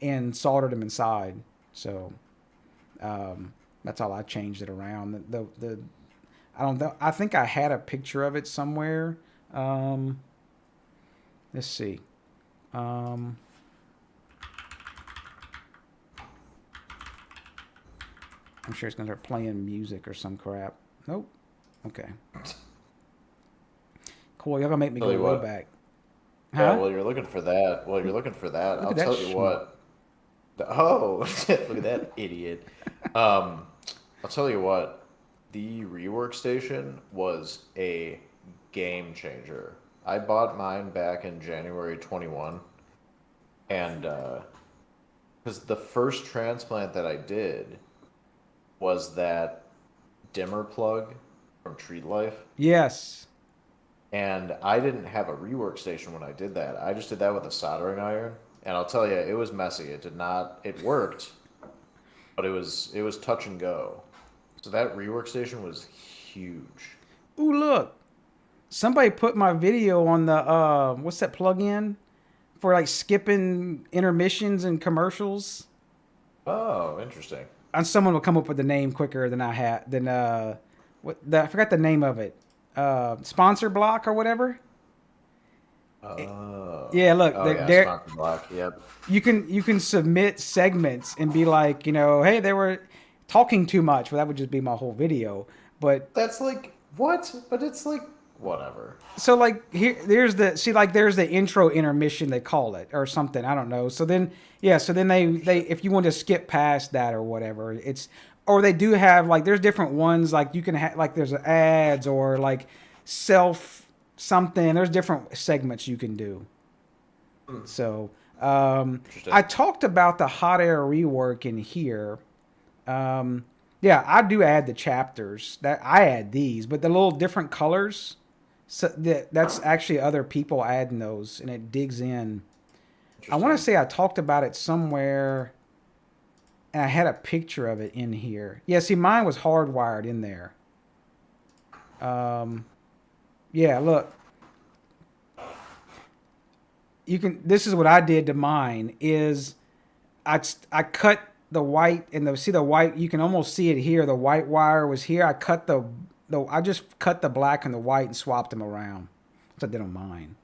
and soldered them inside. So that's all I changed it around. The I don't know. I think I had a picture of it somewhere. Let's see. I'm sure it's gonna start playing music or some crap. Nope. Okay. Cool. You're gonna make me go way back. Huh? Yeah, well, you're looking for that. I'll tell you what. Oh, look at that idiot. I'll tell you what. The rework station was a game changer. I bought mine back in January 21, and because the first transplant that I did was that dimmer plug from Treat Life. Yes. And I didn't have a rework station when I did that. I just did that with a soldering iron. And I'll tell you, it was messy. It worked, but it was touch and go. So that rework station was huge. Ooh, look. Somebody put my video on the, what's that plug-in? For like skipping intermissions and commercials. Oh, interesting. And someone will come up with the name quicker than I had. I forgot the name of it. Sponsor block or whatever. Yeah, look, sponsor block. Yep. You can submit segments and be like, hey, they were talking too much. Well, that would just be my whole video. But that's like what? But it's like whatever. So like there's the intro intermission, they call it, or something. I don't know. So then they if you want to skip past that or whatever, or they do have like there's different ones, like you can have like there's ads or like self something. There's different segments you can do. So I talked about the hot air rework in here. Yeah, I do add the chapters. That I add these, but the little different colors. So that's actually other people adding those, and it digs in. I want to say I talked about it somewhere, and I had a picture of it in here. Yeah, see, mine was hardwired in there. Yeah, look. This is what I did to mine. Is I cut the white and the white. You can almost see it here. The white wire was here. I just cut the black and the white and swapped them around. So I did on mine.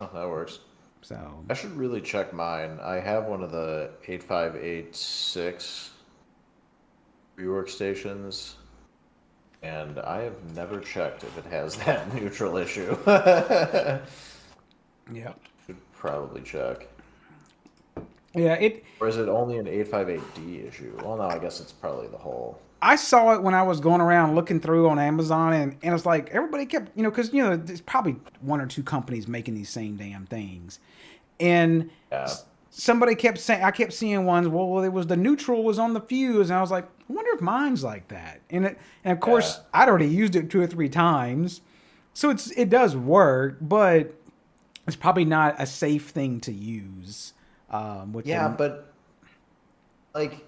Oh, that works. So I should really check mine. I have one of the 8586 rework stations, and I have never checked if it has that neutral issue. Yeah. Should probably check. Yeah, Or is it only an 858D issue? Well, no, I guess it's probably the whole. I saw it when I was going around looking through on Amazon, and it's like everybody kept, because there's probably one or two companies making these same damn things, and somebody kept saying, I kept seeing ones. Well, it was the neutral was on the fuse, and I was like, I wonder if mine's like that. And of course, I'd already used it 2 or 3 times, so it does work, but it's probably not a safe thing to use. But like.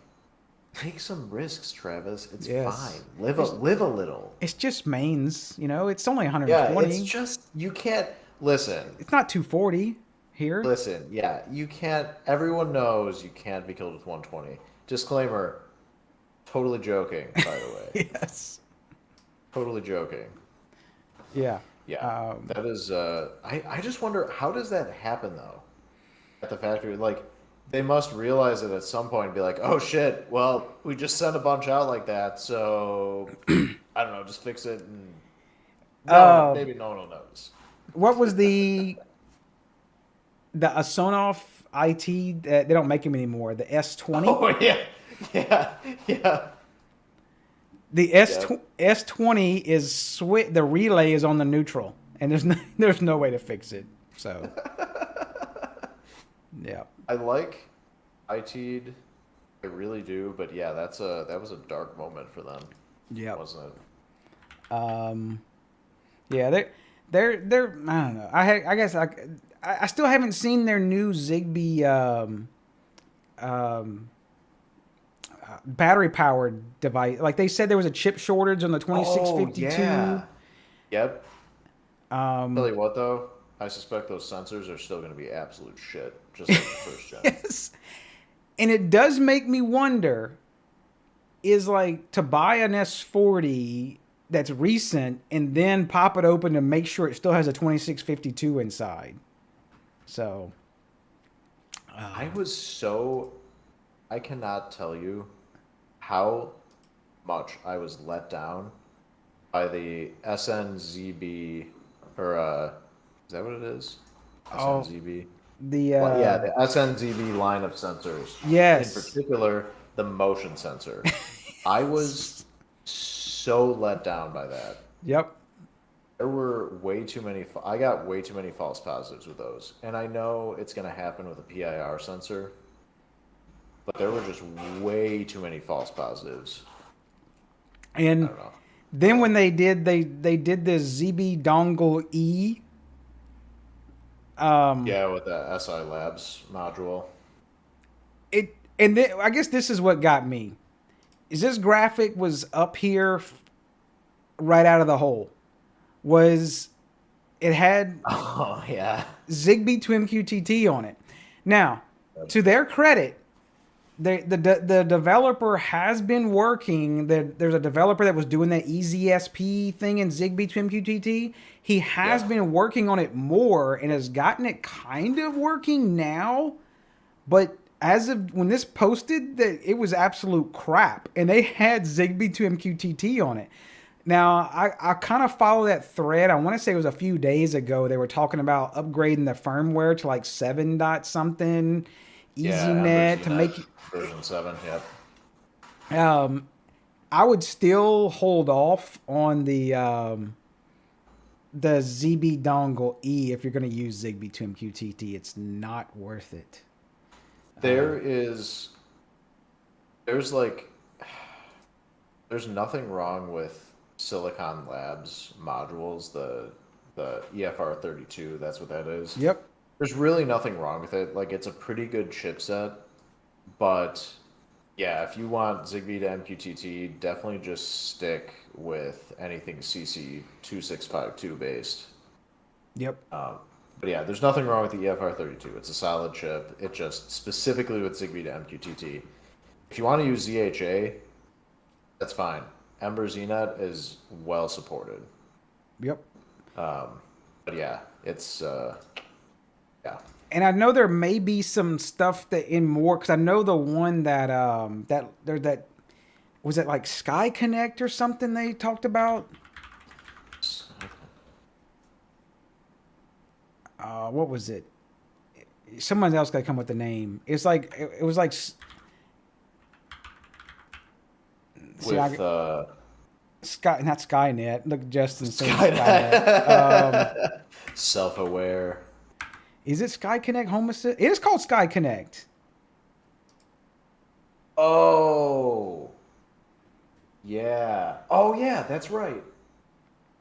Take some risks, Travis. It's fine. Live a little. It's just mains, It's only 120. Yeah, it's just you can't listen. It's not 240 here. Listen, yeah, you can't. Everyone knows you can't be killed with 120. Disclaimer. Totally joking, by the way. Yes. Totally joking. Yeah. Yeah. That is. I just wonder, how does that happen though? At the factory, like. They must realize it at some point and be like, oh shit, well, we just sent a bunch out like that, so I don't know, just fix it and maybe no one will notice. What was the Sonoff IT, they don't make them anymore, the S20? Oh yeah. The S20 is the relay is on the neutral, and there's no way to fix it. So yeah. I like IT'd, I really do, but yeah, that was a dark moment for them. Yeah, wasn't it? Yeah, they're I don't know. I guess I still haven't seen their new Zigbee battery powered device. Like they said, there was a chip shortage on the 2652. yeah. Yep. Um, Tell you what, though, I suspect those sensors are still going to be absolute shit, just like the first gen. yes, and it does make me wonder: is like to buy an S40 that's recent and then pop it open to make sure it still has a 2652 inside. So, I cannot tell you how much I was let down by the SNZB, or is that what it is? Oh, SNZB. the Well, yeah, the SNZB line of sensors. yes, In particular, the motion sensor. I was so let down by that. yep. There were way too many. I got way too many false positives with those, and I know it's going to happen with a PIR sensor, but there were just way too many false positives. I And don't know. then when they did the ZB dongle E. Yeah, with the SI Labs module. I guess this is what got me. Is this graphic was up here right out of the hole. It had Oh yeah. Zigbee to MQTT on it. Now, to their credit, the developer has been working. There's a developer that was doing that EZSP thing in Zigbee to MQTT. He has been working on it more and has gotten it kind of working now. But as of when this posted, that it was absolute crap, and they had Zigbee to MQTT on it. Now, I kind of follow that thread. I want to say it was a few days ago. They were talking about upgrading the firmware to like 7 dot something, EasyNet to make it. Version 7, yep. I would still hold off on the ZB dongle E if you're going to use Zigbee to MQTT. It's not worth it. There's nothing wrong with Silicon Labs modules, the EFR32, that's what that is. Yep. There's really nothing wrong with it. Like, it's a pretty good chipset, but yeah, if you want Zigbee to MQTT, definitely just stick with anything CC2652 based. Yep. But yeah, there's nothing wrong with the EFR32. It's a solid chip. It just specifically with Zigbee to MQTT. If you want to use ZHA, that's fine. Ember ZNet is well supported. Yep. But yeah, it's yeah. And I know there may be some stuff that in more, because I know the one that that was it like Sky Connect or something they talked about. What was it? Someone else got to come with the name. It's like it was like. Sky, not Skynet. Look, Justin saying Skynet. Self-aware. Is it Sky Connect Home Assist? It is called Sky Connect. Oh. Yeah. Oh yeah, that's right.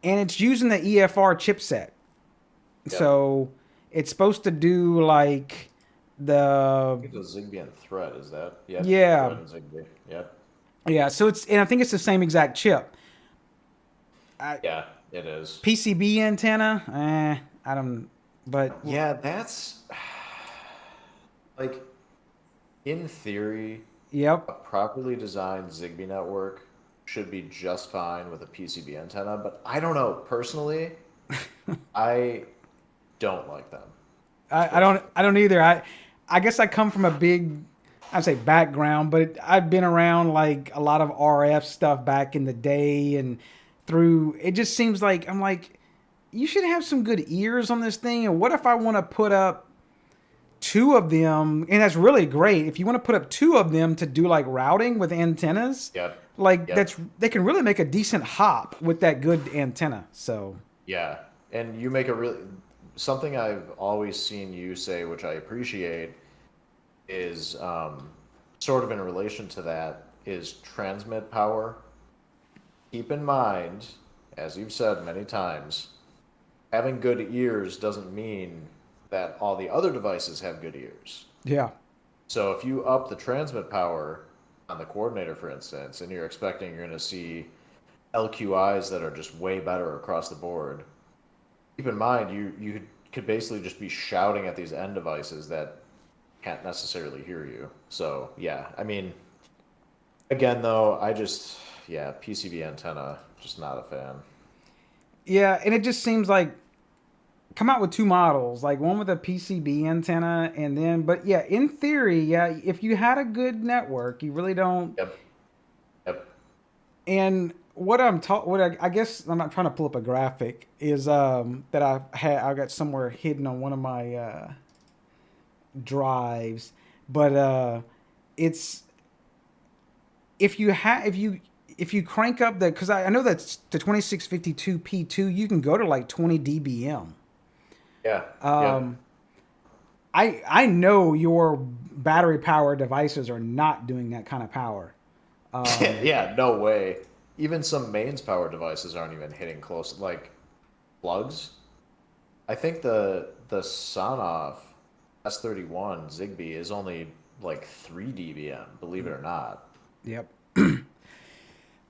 And it's using the EFR chipset. Yep. So it's supposed to do like I think the Zigbee and Thread, is that? Yep. Yeah. Thread and Zigbee. Yep. Yeah, so and I think it's the same exact chip. Yeah, it is. PCB antenna? I don't, but. Yeah, that's, like, in theory, yep. A properly designed Zigbee network should be just fine with a PCB antenna, but I don't know. Personally, I don't like them. I don't either. I guess I come from a big, I'd say background, but I've been around like a lot of RF stuff back in the day, and it just seems like I'm like, you should have some good ears on this thing. And what if I want to put up 2 of them? And that's really great. If you want to put up 2 of them to do like routing with antennas, they can really make a decent hop with that good antenna. So yeah, and you make something I've always seen you say, which I appreciate, is sort of in relation to that, is transmit power. Keep in mind, as you've said many times, having good ears doesn't mean that all the other devices have good ears. Yeah. So if you up the transmit power, on the coordinator, for instance, and you're expecting you're going to see LQIs that are just way better across the board. Keep in mind, you could basically just be shouting at these end devices that can't necessarily hear you. So yeah, I mean, again though, yeah, PCB antenna, just not a fan. Yeah, and it just seems like come out with two models, like one with a PCB antenna, and then, but yeah, in theory, yeah, if you had a good network, you really don't. Yep. Yep. And I guess I'm not trying to pull up a graphic is that I got somewhere hidden on one of my drives, but it's if you crank up the because I know that's the 2652 P2, you can go to like 20 dBm. Yeah. Yeah. I know your battery powered devices are not doing that kind of power. Yeah, no way. Even some mains power devices aren't even hitting close, like plugs. I think the Sonoff S31 Zigbee is only like 3 dBm, believe it or not. Yep.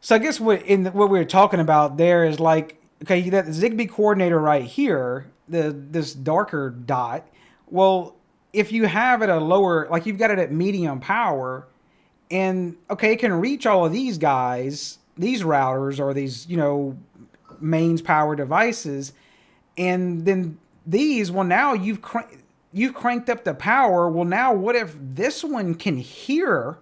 So I guess what we were talking about there is like, okay, that Zigbee coordinator right here, this darker dot. Well, if you have it a lower, like you've got it at medium power, and okay, it can reach all of these guys, these routers or these mains power devices, and then these. Well, now you've cranked up the power. Well, now what if this one can hear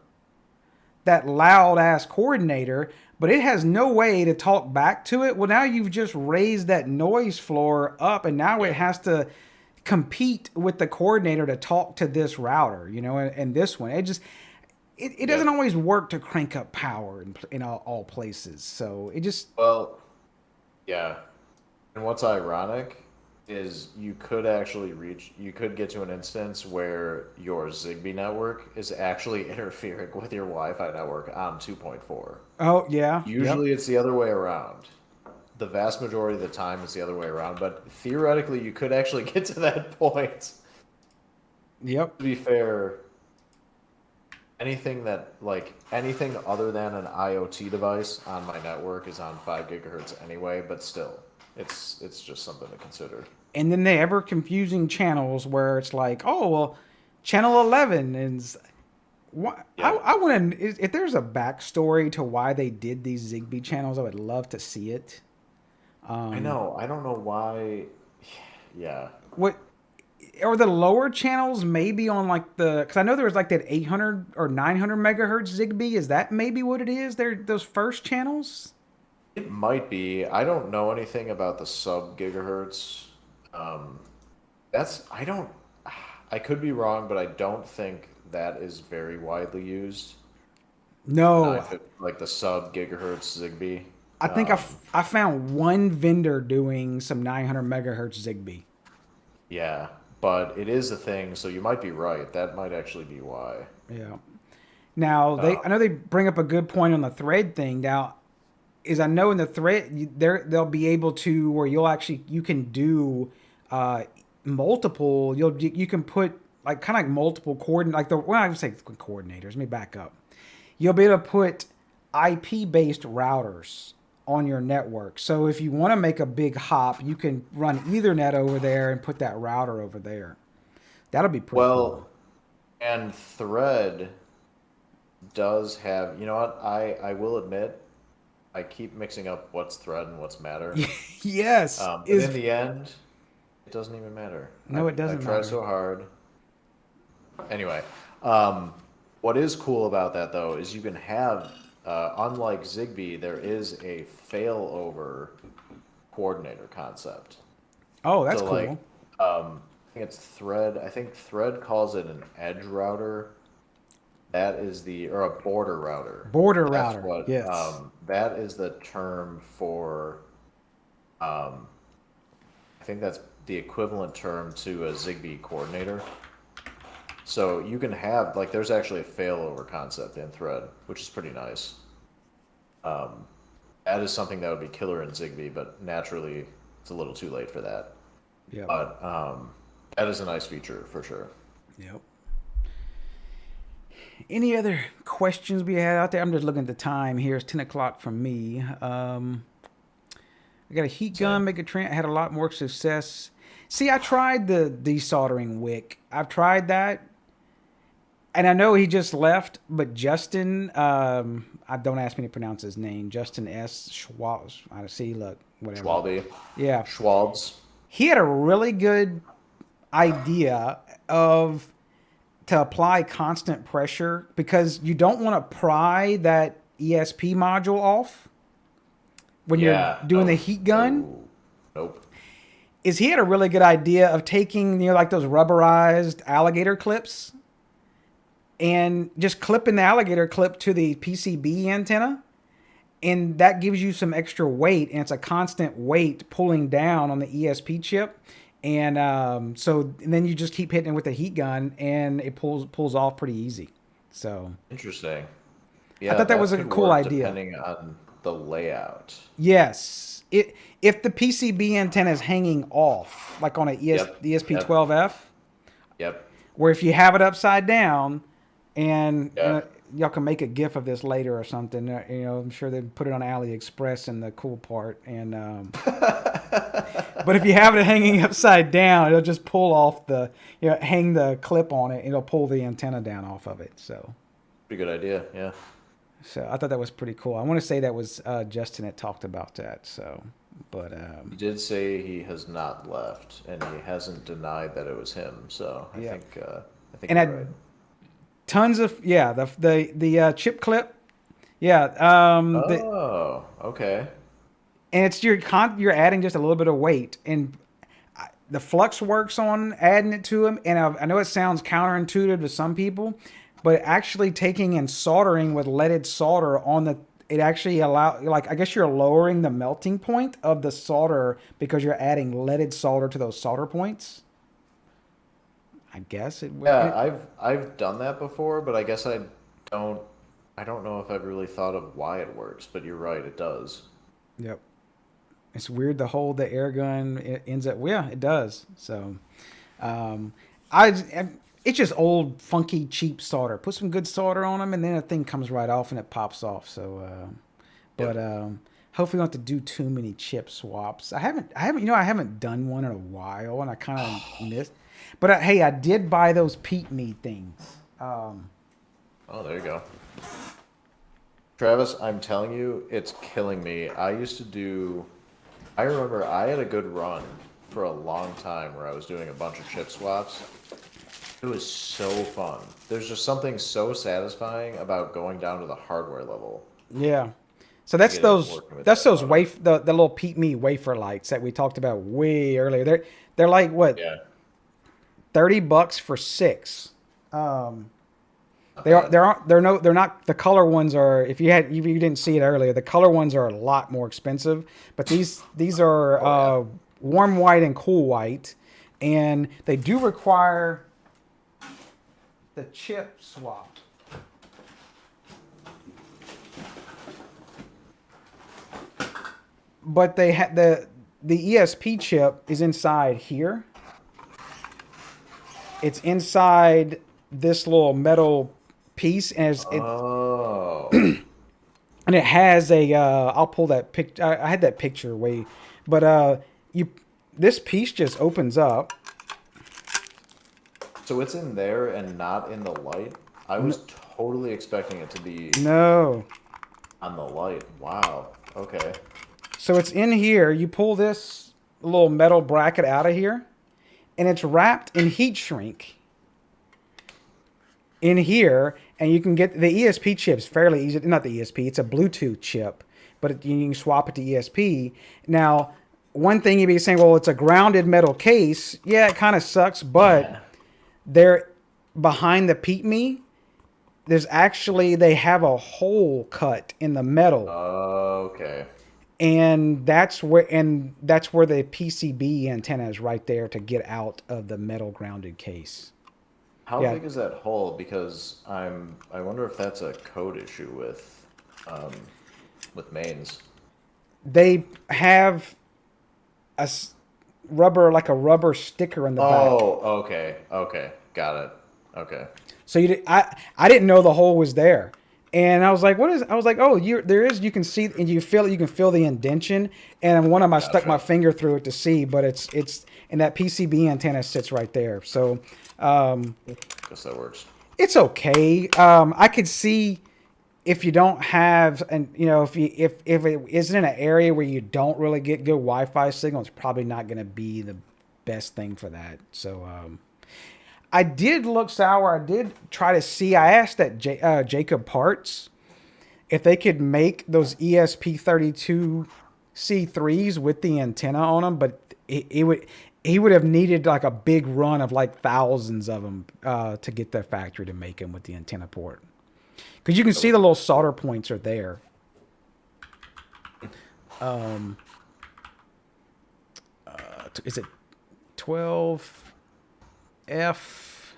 that loud ass coordinator, but it has no way to talk back to it? Well, now you've just raised that noise floor up, and now it has to compete with the coordinator to talk to this router, and this one. It doesn't always work to crank up power in all places. So it just... Well, yeah. And what's ironic is you could get to an instance where your Zigbee network is actually interfering with your Wi-Fi network on 2.4. Oh, yeah. Usually it's the other way around. The vast majority of the time it's the other way around, but theoretically you could actually get to that point. Yep. To be fair, anything other than an IoT device on my network is on 5 gigahertz anyway, but still, it's just something to consider. And then the ever confusing channels where it's like, oh, well, channel 11 is... What, yeah. I want to... If there's a backstory to why they did these Zigbee channels, I would love to see it. I know. I don't know why... Yeah. What... Or the lower channels maybe on like the... Because I know there was like that 800 or 900 megahertz Zigbee. Is that maybe what it is? Those first channels? It might be. I don't know anything about the sub gigahertz. I could be wrong, but I don't think that is very widely used. No. Like the sub gigahertz Zigbee. I think I found one vendor doing some 900 megahertz Zigbee. Yeah, but it is a thing, so you might be right. That might actually be why. Yeah. Now I know they bring up a good point on the thread thing. Now, is I know in the thread they'll be able to where you can do multiple. You can put like kind of like multiple I would say coordinators. Let me back up. You'll be able to put IP based routers on your network. So if you want to make a big hop, you can run Ethernet over there and put that router over there. That'll be pretty cool. And Thread does have, you know what? I will admit, I keep mixing up what's Thread and what's Matter. Yes. But in the end, it doesn't even matter. No, it doesn't matter. I tried so hard. Anyway, what is cool about that, though, is you can have, unlike Zigbee, there is a failover coordinator concept. Oh, that's cool. I think it's Thread. I think Thread calls it an edge router. That is or a border router. Router, yes. That is the term for, I think that's the equivalent term to a Zigbee coordinator. So you can have, there's actually a failover concept in Thread, which is pretty nice. That is something that would be killer in Zigbee, but naturally it's a little too late for that. Yeah. But that is a nice feature for sure. Yep. Any other questions we had out there? I'm just looking at the time here. It's 10 o'clock for me. I got a heat gun, make a trend. I had a lot more success. See, I tried the desoldering wick. I've tried that. And I know he just left, but Justin, I don't ask me to pronounce his name. Justin S. Schwab. I see, look, whatever. Schwalbe. Yeah. Schwabs. He had a really good idea of to apply constant pressure because you don't want to pry that ESP module off when you're doing the heat gun. Nope. Is he had a really good idea of taking, like those rubberized alligator clips and just clipping the alligator clip to the PCB antenna. And that gives you some extra weight, and it's a constant weight pulling down on the ESP chip. And and then you just keep hitting it with the heat gun, and it pulls off pretty easy. So interesting. Yeah, I thought that was a cool idea. Depending on the layout. Yes, if the PCB antenna is hanging off, like on a ESP12F. Yep. Where if you have it upside down, and y'all can make a GIF of this later or something. I'm sure they put it on AliExpress in the cool part. And but if you have it hanging upside down, it'll just pull off hang the clip on it. And it'll pull the antenna down off of it. So, pretty good idea. Yeah. So I thought that was pretty cool. I want to say that was Justin that talked about that. So, but he did say he has not left, and he hasn't denied that it was him. So I think and you're right. Tons of the chip clip, okay. And it's you're adding just a little bit of weight, and the flux works on adding it to them. And I know it sounds counterintuitive to some people, but actually taking and soldering with leaded solder on it actually I guess you're lowering the melting point of the solder because you're adding leaded solder to those solder points. I guess it would. Yeah, I've done that before, but I guess I don't know if I've really thought of why it works, but you're right, it does. Yep. It's weird to hold the air gun. It ends up, it does. So, it's just old, funky, cheap solder. Put some good solder on them, and then the thing comes right off and it pops off. So, hopefully we don't have to do too many chip swaps. I haven't done one in a while, and I kind of missed. But hey, I did buy those Pete Me things. Oh, there you go. Travis, I'm telling you, it's killing me. I remember I had a good run for a long time where I was doing a bunch of chip swaps. It was so fun. There's just something so satisfying about going down to the hardware level. Yeah. So that's the little Pete Me wafer lights that we talked about way earlier. They're like what? Yeah. $30 for 6. They're not the color ones are if you didn't see it earlier, the color ones are a lot more expensive, but these are warm white and cool white, and they do require the chip swap. But they had the ESP chip is inside here. It's inside this little metal piece, and and it has a. I'll pull that picture. I had that picture but this piece just opens up. So it's in there and not in the light. I was totally expecting it to be on the light. Wow. Okay. So it's in here. You pull this little metal bracket out of here, and it's wrapped in heat shrink in here, and you can get the ESP chips fairly easy. Not the ESP, it's a Bluetooth chip, but you can swap it to ESP. Now, one thing you'd be saying, well, it's a grounded metal case. Yeah, it kind of sucks, but they're behind the Pete Me. They have a hole cut in the metal. Okay. And that's where the PCB antenna is right there to get out of the metal grounded case. How big is that hole? Because I wonder if that's a code issue with mains. They have a rubber sticker in the back. Oh, okay, got it. Okay. So I didn't know the hole was there. And I was like, "What is?" I was like, "Oh, there is. You can see and you feel it. You can feel the indention." And one of them, I stuck my finger through it to see, but it's and that PCB antenna sits right there. So, guess that works. it's okay. I could see if you don't have, and if it isn't in an area where you don't really get good Wi-Fi signal, it's probably not going to be the best thing for that. So, I did look sour. I did try to see. I asked that Jacob Parts if they could make those ESP32 C3s with the antenna on them, but he would have needed like a big run of like thousands of them to get the factory to make them with the antenna port. Because you can see the little solder points are there. Is it 12F?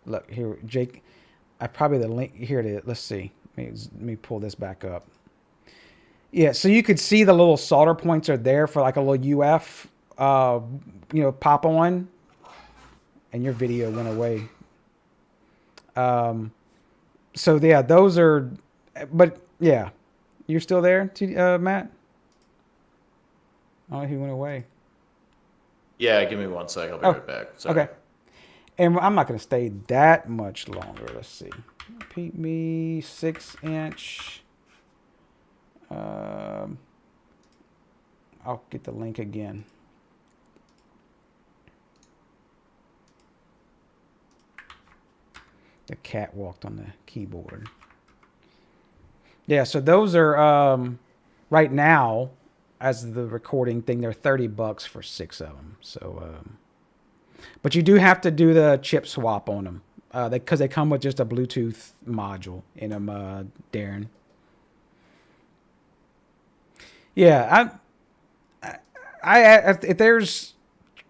Look here, Jake. I probably the link here. Let's see. Let me pull this back up. Yeah, so you could see the little solder points are there for like a little UF, pop on, and your video went away. So yeah, those are, but yeah, you're still there, Matt? Oh, he went away. Yeah, give me 1 sec. I'll be right back. Sorry. Okay. And I'm not going to stay that much longer. Let's see. Repeat me 6-inch. I'll get the link again. The cat walked on the keyboard. Yeah, so those are right now, as the recording thing, they're $30 for 6 of them. So, but you do have to do the chip swap on them because they come with just a Bluetooth module in them, Darren. Yeah, I if there's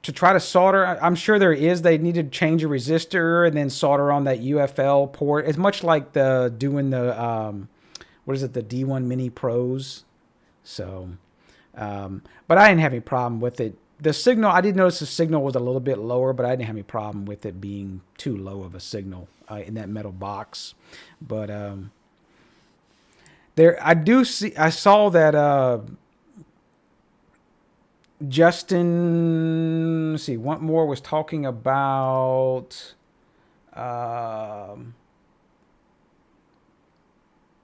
to try to solder, I'm sure there is. They need to change a resistor and then solder on that UFL port. It's much like doing the what is it, the D1 Mini Pros. So, but I didn't have any problem with it. The signal, I did notice the signal was a little bit lower, but I didn't have any problem with it being too low of a signal in that metal box. But I saw that Justin, let's see, one more was talking about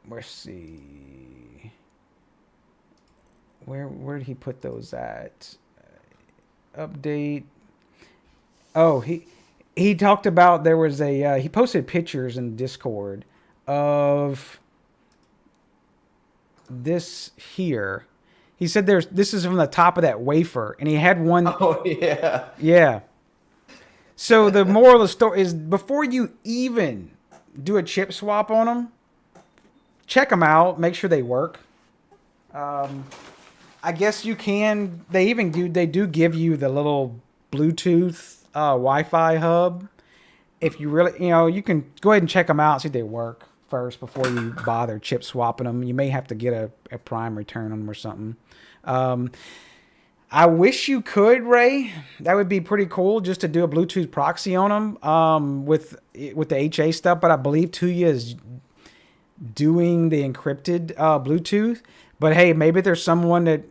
let's see, where did he put those at? Update. Oh, he talked about there was he posted pictures in Discord of this here. He said this is from the top of that wafer, and he had one. Oh, yeah. Yeah. So the moral of the story is before you even do a chip swap on them, check them out, make sure they work. I guess you can. They do give you the little Bluetooth Wi-Fi hub. If you really, you can go ahead and check them out, see if they work first before you bother chip swapping them. You may have to get a prime return on them or something. I wish you could, Ray. That would be pretty cool just to do a Bluetooth proxy on them with the HA stuff. But I believe Tuya is doing the encrypted Bluetooth. But hey, maybe there's someone that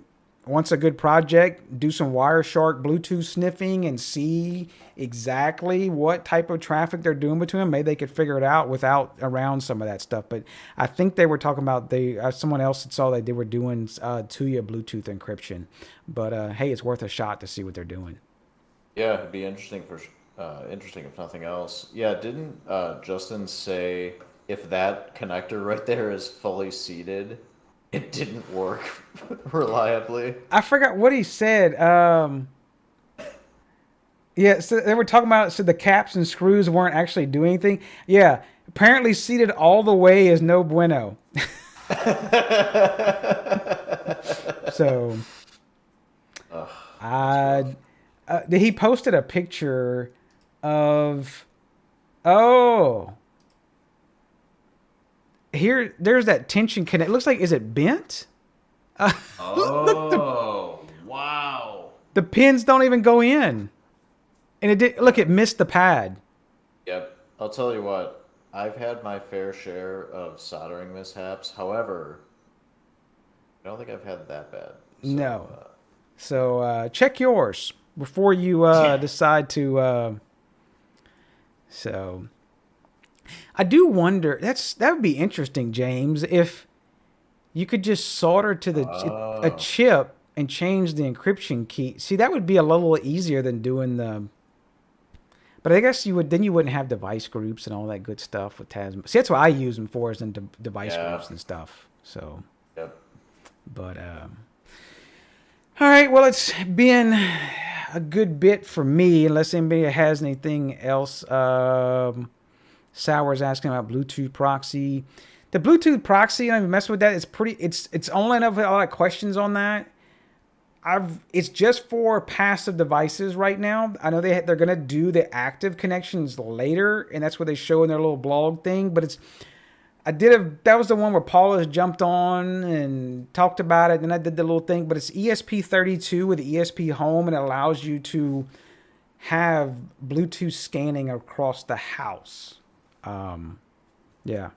wants a good project, do some Wireshark Bluetooth sniffing and see exactly what type of traffic they're doing between them. Maybe they could figure it out around some of that stuff. But I think they were talking about someone else that saw that they were doing Tuya Bluetooth encryption. But hey, it's worth a shot to see what they're doing. Yeah, it'd be interesting interesting if nothing else. Yeah, didn't Justin say if that connector right there is fully seated, it didn't work reliably? I forgot what he said. Yeah, so they were talking about, so the caps and screws weren't actually doing anything. Yeah, apparently seated all the way is no bueno. So, he posted a picture of, here, there's that tension connect. It looks like, is it bent? Oh, wow. The pins don't even go in. And it missed the pad. Yep. I'll tell you what. I've had my fair share of soldering mishaps. However, I don't think I've had that bad. No. So, So check yours before you decide to. So I do wonder. That would be interesting, James, if you could just solder to a oh, chip and change the encryption key. See, that would be a little easier than doing the. But I guess you wouldn't have device groups and all that good stuff with Tasmoto. See, that's what I use them for, is in device yeah. groups and stuff. So, Yep. but all right. Well, it's been a good bit for me. Unless anybody has anything else. Sour's asking about Bluetooth proxy. The Bluetooth proxy, I don't even mess with that. It's pretty. It's only enough with a lot of questions on that. It's just for passive devices right now. I know they're gonna do the active connections later, and that's what they show in their little blog thing. But that was the one where Paula jumped on and talked about it, and I did the little thing. But it's ESP32 with ESP Home, and it allows you to have Bluetooth scanning across the house. Yeah.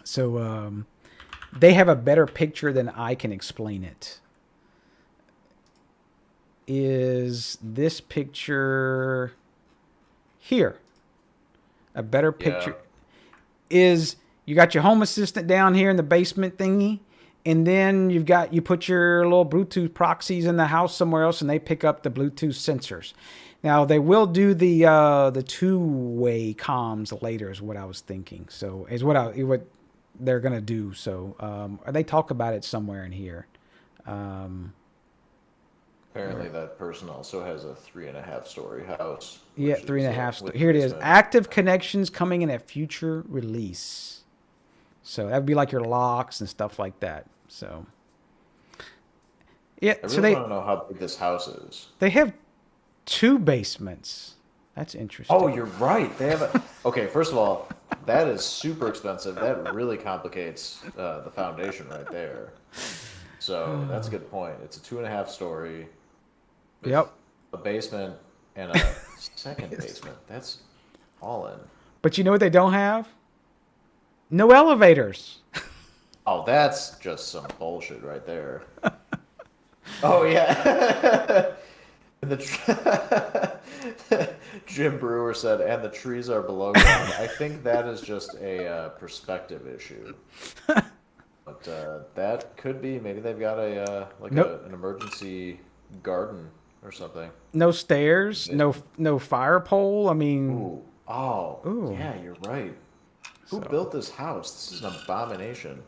So they have a better picture than I can explain it. Is this picture here? A better picture is you got your home assistant down here in the basement thingy, and then you put your little Bluetooth proxies in the house somewhere else, and they pick up the Bluetooth sensors. Now they will do the two-way comms later, is what I was thinking. So is what they're gonna do. So they talk about it somewhere in here. Apparently, that person also has a 3.5-story house. Yeah, which 3.5. with Here it is. basement. Active connections coming in a future release. So that would be like your locks and stuff like that. So yeah, I so really want to know how big this house is. they have 2 basements. That's interesting. Oh, you're right. They have a. Okay, first of all, that is super expensive. That really complicates the foundation right there. So that's a good point. It's a 2.5-story. With Yep. a basement and a second basement. That's all in. But you know what they don't have? No elevators. Oh, that's just some bullshit right there. Oh yeah. Jim Brewer said, "And the trees are below ground." I think that is just a perspective issue. But that could be. Maybe they've got an emergency garden or something. No stairs. No fire pole. I mean, Ooh. Oh. Ooh. Yeah, you're right. Who built this house? This is an abomination.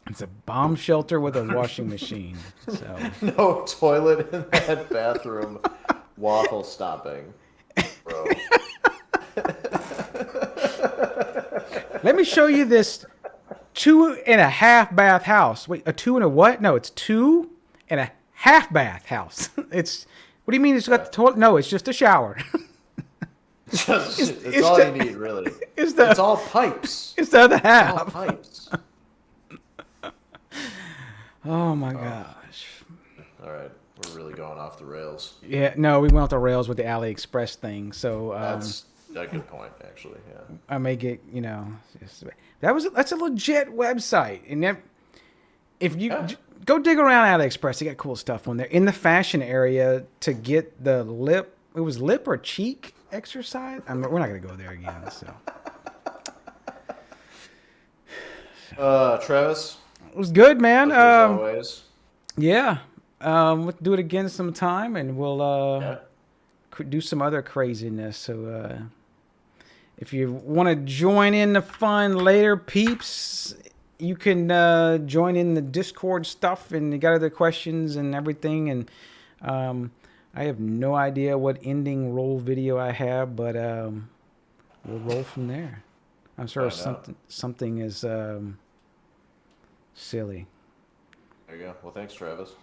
it's a bomb shelter with a washing machine. So No toilet in that bathroom. Waffle stopping, bro. let me show you this 2.5 bath house. Wait, a 2 and a what? No, it's 2.5 bath house. It's what do you mean? It's got the toilet? No, it's just a shower. It's it's all the- you need, really. It's It's all pipes. It's the other All half. pipes. Oh my gosh. All right, we're really going off the rails. Yeah, no, we went off the rails with the AliExpress thing. So That's a good point, actually. Yeah. I may get, that's a legit website. And that, if you go dig around AliExpress, they got cool stuff on there. In the fashion area to get the lip or cheek exercise. We're not going to go there again. So Travis, it was good, man. as always. Yeah. We'll do it again sometime, and we'll do some other craziness. So if you want to join in the fun later, peeps, you can join in the Discord stuff, and you got other questions and everything. And I have no idea what ending roll video I have, but we'll roll from there. I'm sure something is silly. There you go. Well, thanks, Travis.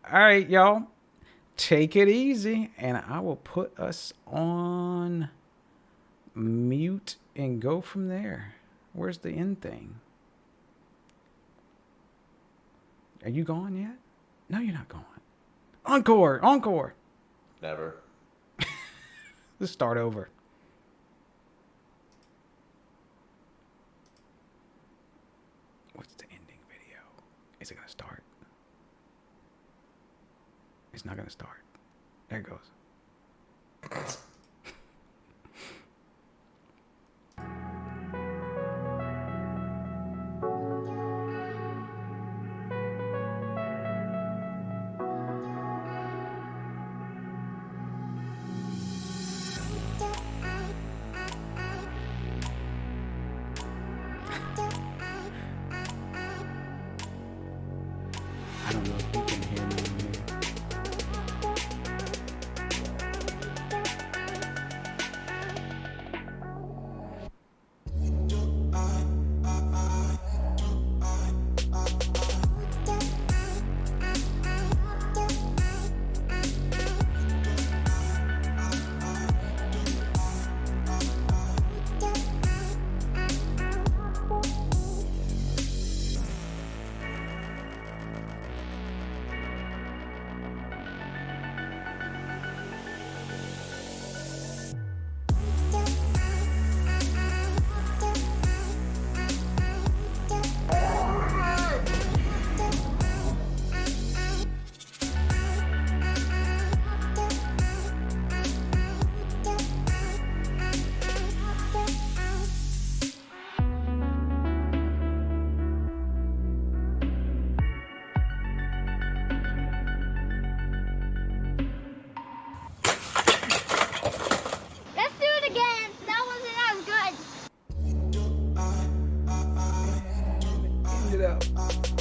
All right, y'all. Take it easy, and I will put us on mute and go from there. Where's the end thing? Are you gone yet? No, you're not gone. Encore. Never. Let's start over. Is it gonna start? It's not gonna start. There it goes. I don't know if you can hear me in here. Let's do it again. That wasn't as good. End it up.